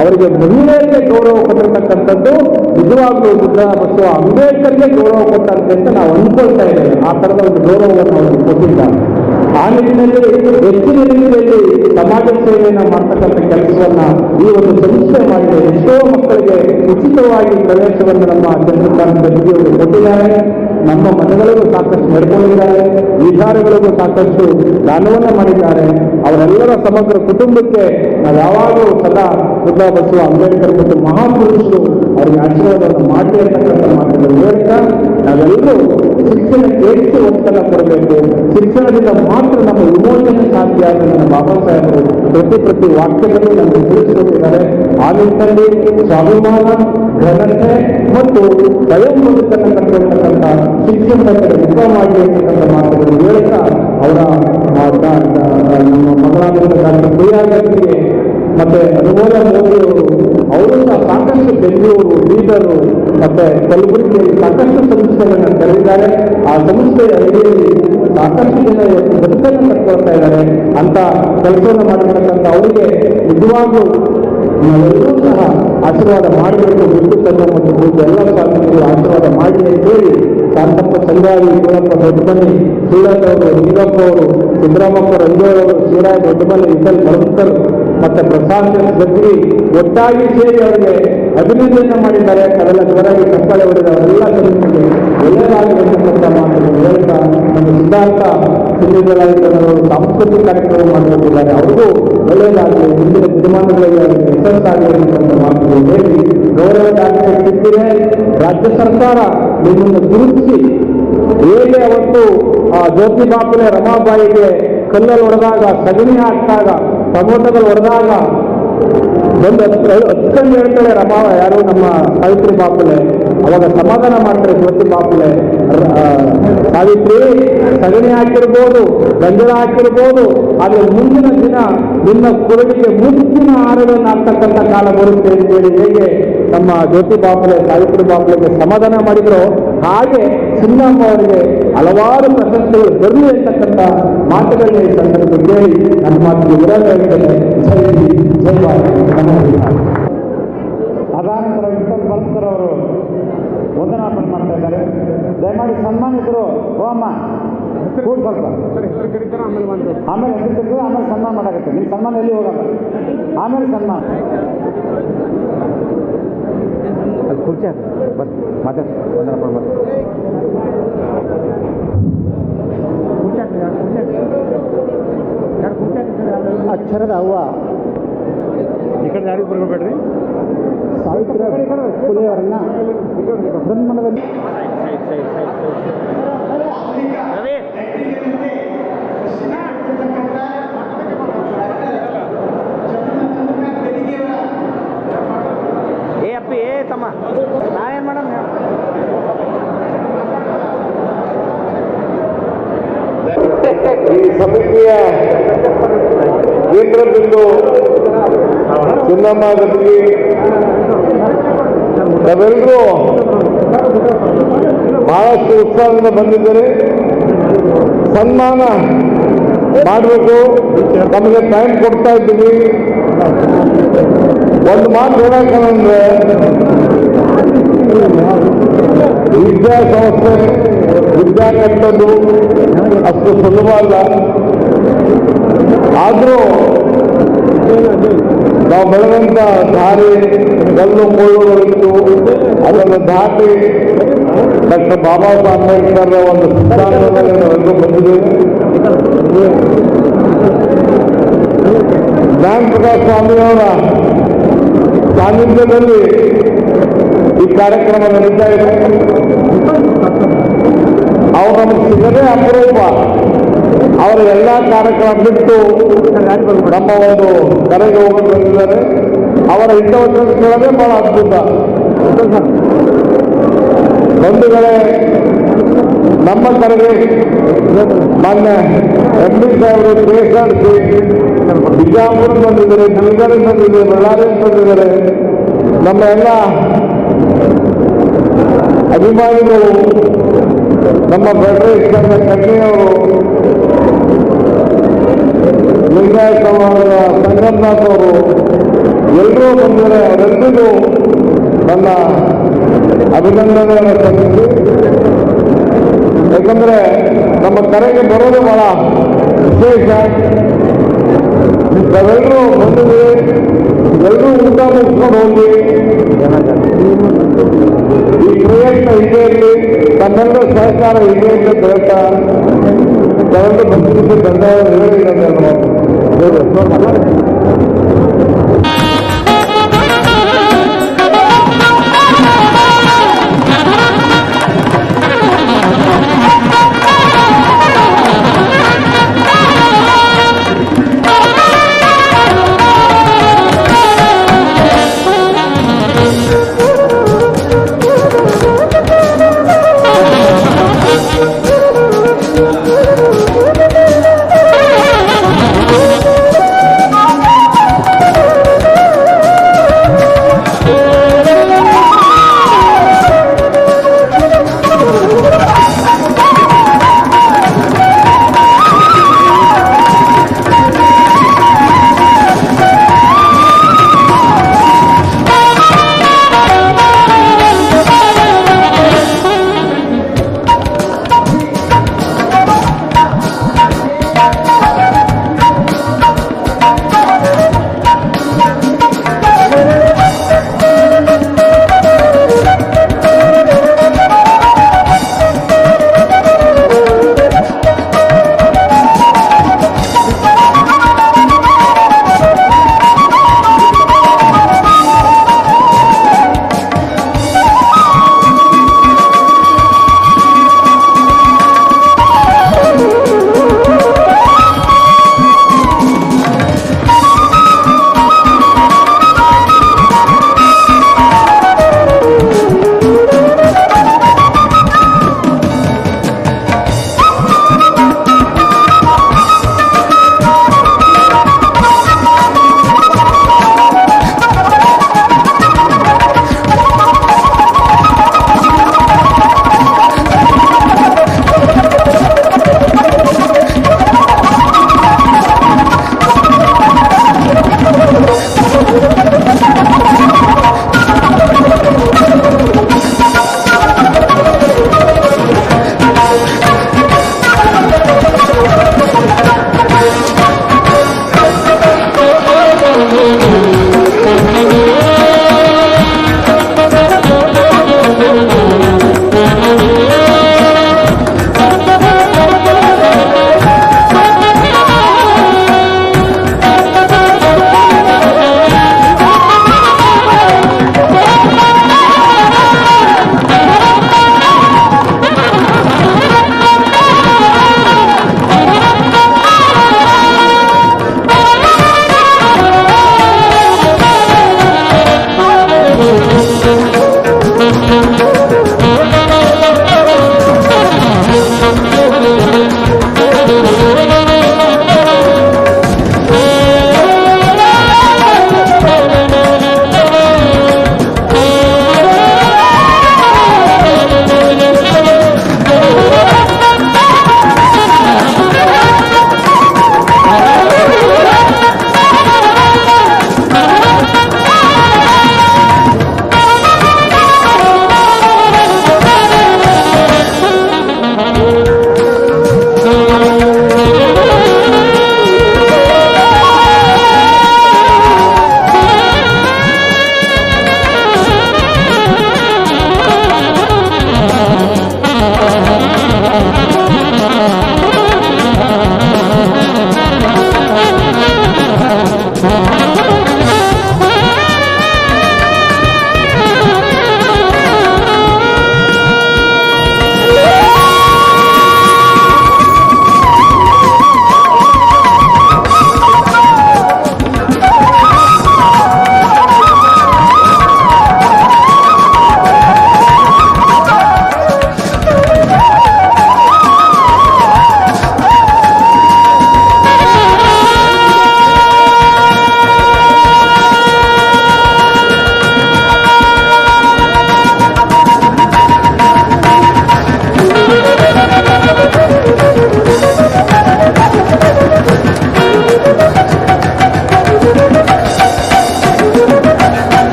S5: ಅವರಿಗೆ ಮಹಿಳೆಯರಿಗೆ ಗೌರವ ಕೊಟ್ಟಿರ್ತಕ್ಕಂಥದ್ದು ನಿಜವಾಗ್ಲೂ ಬಸವ ಅಂಬೇಡ್ಕರ್ಗೆ ಗೌರವ ಕೊಟ್ಟಂತೆ ಅಂತ ನಾವು ಅನ್ಕೊಳ್ತಾ ಇದ್ದೇವೆ. ಆ ಥರದ ಒಂದು ಗೌರವವನ್ನು ಅವರು ಕೊಟ್ಟಿದ್ದಾರೆ. ಆ ನಿಟ್ಟಿನಲ್ಲಿ ಹೆಚ್ಚಿನ ರೀತಿಯಲ್ಲಿ ಸಮಾಜ ಸೇವೆಯನ್ನು ಮಾಡ್ತಕ್ಕಂಥ ಕೆಲಸವನ್ನ ಈ ಒಂದು ಸಂಸ್ಥೆ ಮಾಡಿದೆ. ಎಷ್ಟೋ ಮಕ್ಕಳಿಗೆ ಉಚಿತವಾಗಿ ಪ್ರವೇಶವನ್ನು ನಮ್ಮ ಚಂದ್ರಕಾಂತ್ ಗದ್ದಿಗೆಯವರು ಕೊಟ್ಟಿದ್ದಾರೆ. ನಮ್ಮ ಮನೆಗಳಿಗೂ ಸಾಕಷ್ಟು ನಡ್ಕೊಂಡಿದ್ದಾರೆ, ವಿಚಾರಗಳಿಗೂ ಸಾಕಷ್ಟು ದಾನವನ್ನು ಮಾಡಿದ್ದಾರೆ. ಅವರೆಲ್ಲರ ಸಮಗ್ರ ಕುಟುಂಬಕ್ಕೆ ನಾವು ಯಾವಾಗಲೂ ಸದಾ ಬಸವ ಅಂಬೇಡ್ಕರ್ ಮತ್ತು ಮಹಾಪುರುಷರು ಅವರಿಗೆ ಆಶೀರ್ವಾದವನ್ನು ಮಾಡಿ ಅಂತಕ್ಕಂಥ ಮಾತುಗಳು ಹೇಳ್ತಾ ನಾವೆಲ್ಲರೂ ಶಿಕ್ಷಣಕ್ಕೆ ಹೆಚ್ಚು ಒತ್ತನ್ನು ಕೊಡಬೇಕು. ಶಿಕ್ಷಣದಿಂದ ಮಾತ್ರ ನಮ್ಮ ವಿಮೋಚನೆ ಸಾಧ್ಯ ಅಂತ ನಮ್ಮ ಬಾಬಾ ಸಾಹೇಬರು ಪ್ರತಿ ವಾಕ್ಯದಲ್ಲಿ ನಮಗೆ ತಿಳಿಸಿಕೊಟ್ಟಿದ್ದಾರೆ. ಆ ನಿಟ್ಟಿನಲ್ಲಿ ಸ್ವಾಭಿಮಾನ, ಘನತೆ ಮತ್ತು ಸ್ವಯಂ ಬದುಕನ್ನು ಕಟ್ಟಿರ್ತಕ್ಕಂಥ ಶಿಕ್ಷಣದ ಮುಖ ಮಾಡಿ ಅಂತಕ್ಕಂಥ ಮಾತುಗಳು ಹೇಳ್ತಾ ಅವರ ನಮ್ಮ ಮಗಳಾದಂಥ ಡಾಕ್ಟರ್ ಪ್ರಿಯಾ ಗದ್ದಿಗೆ ಮತ್ತೆ ಅನುಮೋದ ಮೋದಿಯವರು, ಅವರು ಸಹ ಸಾಕಷ್ಟು ಬೆಂಗಳೂರು, ಬೀದರು ಮತ್ತೆ ಕಲಬುರಗಿಯಲ್ಲಿ ಸಾಕಷ್ಟು ಸಂಸ್ಥೆಗಳನ್ನು ತೆರೆದಿದ್ದಾರೆ. ಆ ಸಂಸ್ಥೆಯ ಅಡಿಯಲ್ಲಿ ಸಾಕಷ್ಟು ಜನ ಬದುಕನ್ನು ಕಟ್ಕೊಳ್ತಾ ಇದ್ದಾರೆ. ಅಂತ ಕೆಲಸವನ್ನು ಮಾಡಿರ್ತಕ್ಕಂಥ ಅವರಿಗೆ ನಿಜವಾಗ್ಲೂ ನಾವೆಲ್ಲರೂ ಸಹ ಆಶೀರ್ವಾದ ಮಾಡಬೇಕು. ಬಿಟ್ಟು ಸಂಘ ಮತ್ತು ಪೂಜೆ ಎಲ್ಲ ಸ್ವಾಮೀಜಿಗಳು ಆಶೀರ್ವಾದ ಮಾಡಿ ಅಂತೇಳಿ ಶಾಂತಪ್ಪ ಸಂಗಾರಿ, ಶಿವಪ್ಪ ದೊಡ್ಡಮನಿ, ಶ್ರೀರಂಗವರು, ಹಿಂಗಪ್ಪ ಅವರು, ಸಿದ್ದರಾಮಪ್ಪ ರಂಜೋಳವರು, ಶಿವರಾಯ ದೊಡ್ಡಮನಿ, ವಿಠಲ್ ಮರಂಕರ್ ಮತ್ತೆ ಪ್ರಸಾದ್ ಗದ್ದಿಗೆ ಒಟ್ಟಾಗಿ ಸೇರಿ ಅವರಿಗೆ ಅಭಿನಂದನೆ ಮಾಡಿದ್ದಾರೆ. ಅವೆಲ್ಲ ಜೋರಾಗಿ ಕಪ್ಪಳೆ ಹೊಡೆದ ಅವರೆಲ್ಲ ಜನರಿಗೆ ಒಳ್ಳೆಯದಾಗಬೇಕಂತ ಮಾತನ್ನು ಹೇಳ್ತಾ ನಮ್ಮ ಸಿದ್ಧಾರ್ಥ ಸಿದ್ಧರಾಗಿದ್ದವರು ಸಾಂಸ್ಕೃತಿಕ ಕಾರ್ಯಕ್ರಮ ಮಾಡಿಕೊಂಡಿದ್ದಾರೆ. ಅವ್ರಿಗೂ ಒಳ್ಳೆಯದಾಗಲಿ, ಮುಂದಿನ ದಿನಮಾನಗಳಲ್ಲಿ ಅವರಿಗೆ ಯಶಸ್ಸಾಗಲಿ ಅಂತಕ್ಕಂಥ ಮಾತುಗಳು ಹೇಳಿ ಗೌರವ ದಾಖಲೆ ಸಿಕ್ಕಿದೆ. ರಾಜ್ಯ ಸರ್ಕಾರ ನಿಮ್ಮನ್ನು ಗುರುತಿಸಿ ಹೇಗೆ ಅವತ್ತು ಜ್ಯೋತಿ ಬಾಪುಲೆ ರಮಾಬಾಯಿಗೆ ಕಲ್ಲಲ್ಲಿ ಹೊಡೆದಾಗ, ಸಗಣಿ ಹಾಕಿದಾಗ, ಟೊಮೊಟೊಗಳು ಹೊಡೆದಾಗ ಒಂದು ಹತ್ಕೊಂಡು ಹೇಳ್ತಾಳೆ ಯಾರು ನಮ್ಮ ಸಾವಿತ್ರಿ ಬಾಪುಲೆ. ಅವಾಗ ಸಮಾಧಾನ ಮಾಡ್ತಾರೆ ಜ್ಯೋತಿ ಬಾಪುಲೆ, ಸಾವಿತ್ರಿ ಸಗಣಿ ಹಾಕಿರ್ಬೋದು, ಗಂಜಲ ಹಾಕಿರ್ಬೋದು, ಆದರೆ ಮುಂದಿನ ದಿನ ನಿನ್ನ ಕುರುಡಿಗೆ ಮುತ್ತಿನ ಹಾರಗಳನ್ನು ಹಾಕ್ತಕ್ಕಂಥ ಕಾಲ ಬರುತ್ತೆ ಅಂತೇಳಿ ಹೇಗೆ ನಮ್ಮ ಜ್ಯೋತಿ ಬಾಪುಲೆ ಸಾವಿತ್ರಿ ಬಾಪುಲೆಗೆ ಸಮಾಧಾನ ಮಾಡಿದ್ರು, ಹಾಗೆ ಚಿನ್ನಮ್ಮ ಅವರಿಗೆ ಹಲವಾರು ಪ್ರಶಸ್ತಿಗಳು ಬರಲಿ ಅಂತಕ್ಕಂಥ ಮಾತುಗಳನ್ನ ಈ ಸಂದರ್ಭದಲ್ಲಿ ಕೇಳಿ ನನ್ನ ಮಾತಿಗೆ ವಿರೋಧ ಹೇಳ್ತೇನೆ. ಜೈ ಜೈ ಭಾರತ. ಅದಾನಂತರ ವಿಠಲ್ ಬರ್ಕರ್ ಅವರು ವಂದನಾರ್ಪಣೆ ಮಾಡ್ತಾ ಇದ್ದಾರೆ. ದಯಮಾಡಿ ಸನ್ಮಾನಿತರು ಅಮ್ಮ ಕೂಡ ಸ್ವಲ್ಪ ಆಮೇಲೆ ಹೆಸರು ಆಮೇಲೆ ಸನ್ಮಾನ ಮಾಡಾಗುತ್ತೆ. ನಿಮ್ಮ ಸನ್ಮಾನ ಎಲ್ಲಿ ಹೋಗಲ್ಲ, ಆಮೇಲೆ ಸನ್ಮಾನ ಅಲ್ಲಿ ಕುರ್ಚಿ ಬರ್ರಿ ಮಾತಾಡಿ ವಂದನಾರ್ಪಣೆ ಬರ್ರಿ. ಅಕ್ಷರದ ಅವ್ವ ಈ ಕಡೆ ಯಾರಿಗೆ ಬರ್ಬೇಡ್ರಿ.
S3: ಸಾವಿತ್ರಿ ಪುಲೆಯವರನ್ನ ಬೃಹನ್ಮನದಲ್ಲಿ
S8: ಏ ಅಪ್ಪಿ ಏ ತಮ್ಮ ನಾವೇನ್ ಮಾಡೋಣ
S5: ಈ ಸಮಿತಿಯ ಕೇಂದ್ರ ಬಿಂದು ಚಿನ್ನಮ್ಮ ಗದ್ದಿಗೆ ನಾವೆಲ್ಲರೂ ಬಹಳಷ್ಟು ಉತ್ಸಾಹದಿಂದ ಬಂದಿದ್ದಾರೆ. ಸನ್ಮಾನ ಮಾಡಬೇಕು, ನಮಗೆ ಟೈಮ್ ಕೊಡ್ತಾ ಇದ್ದೀವಿ. ಒಂದು ಮಾತು ಹೇಳಕ್ಕಂದ್ರೆ ವಿದ್ಯಾಸಂಸ್ಥೆ ವಿದ್ಯಾ ಕಟ್ಟೋದು ಅಷ್ಟು ಸುಲಭ ಅಲ್ಲ. ಆದರೂ ನಾವು ಬೆಳೆದಂತ ದಾರಿ ಕಲ್ಲು ಮುಳ್ಳುಗಳಿತ್ತು, ಅದನ್ನು ದಾಟಿ ಡಾಕ್ಟರ್ ಬಾಬಾ ಸಾಹೇಬ್ ಅಂಬೇಡ್ಕರ್ ಒಂದು ಸಿದ್ಧಾಂತದಲ್ಲಿ ನಾವೆಲ್ಲರೂ ಬಂದಿದ್ದೇವೆ. ಜ್ಞಾನ ಪ್ರಕಾಶ್ ಸ್ವಾಮಿಯವರ ಸಾನ್ನಿಧ್ಯದಲ್ಲಿ ಈ ಕಾರ್ಯಕ್ರಮ ನಡೀತಾ ಇದೆ. ಅವ್ರು ನಮಗೆ ಸಿಗದೇ ಅಪರೂಪ. ಅವರ ಎಲ್ಲ ಕಾರ್ಯಕ್ರಮ ಬಿಟ್ಟು ನಮ್ಮ ಒಂದು ಕರೆಗೆ ಹೋಗಲು ಬಂದಿದ್ದಾರೆ. ಅವರ ಹಿತವಚನ ಕೇಳೋದೇ ಬಹಳ ಅದ್ಭುತ. ಬಂಧುಗಳೇ, ನಮ್ಮ ಕರೆಗೆ ಮಾನ್ಯ ಎಂ.ಡಿ. ಸಾಹೇಬರು KSRC ಬಿಜಾಪುರ ಬಂದಿದ್ದಾರೆ, ಬೆಳಗಾವಿ ಬಂದಿದ್ದಾರೆ, ಬಳ್ಳಾರಿ ಬಂದಿದ್ದಾರೆ. ನಮ್ಮ ಎಲ್ಲ ಅಭಿಮಾನಿಗಳು, ನಮ್ಮ ಫೆಡರೇಷನ್ ಕಣ್ಣಿಯವರು, ಲಿಂಗಾಯತ ಸಮಾಜದ ಸಂಗಮನಾಥ್ ಅವರು ಎಲ್ಲರೂ ಬಂದಿದ್ದಾರೆ. ಅವರೆಲ್ಲರಿಗೂ ನನ್ನ ಅಭಿನಂದನೆಯನ್ನು ಸಲ್ಲಿಸಿ, ಯಾಕಂದ್ರೆ ನಮ್ಮ ಕರೆಗೆ ಬರೋದು ಬಹಳ ವಿಶೇಷ. ನಾವೆಲ್ಲರೂ ಬಂದಿದ್ದೀವಿ, ಎಲ್ಲರೂ ಊಟ ಮುಗಿಸ್ಕೊಂಡು ಹೋಗಿ ಈ ಪ್ರಯತ್ನ ಇದೆ ಇರಲಿ, ತಮ್ಮೆಲ್ಲರ ಸಹಕಾರ ಇದೆ ಅಂತ ಹೇಳ್ತಾ ನಾವೆಲ್ಲರೂ ಬಂದಿದ್ದಕ್ಕೆ ಧನ್ಯವಾದ ಹೇಳಿ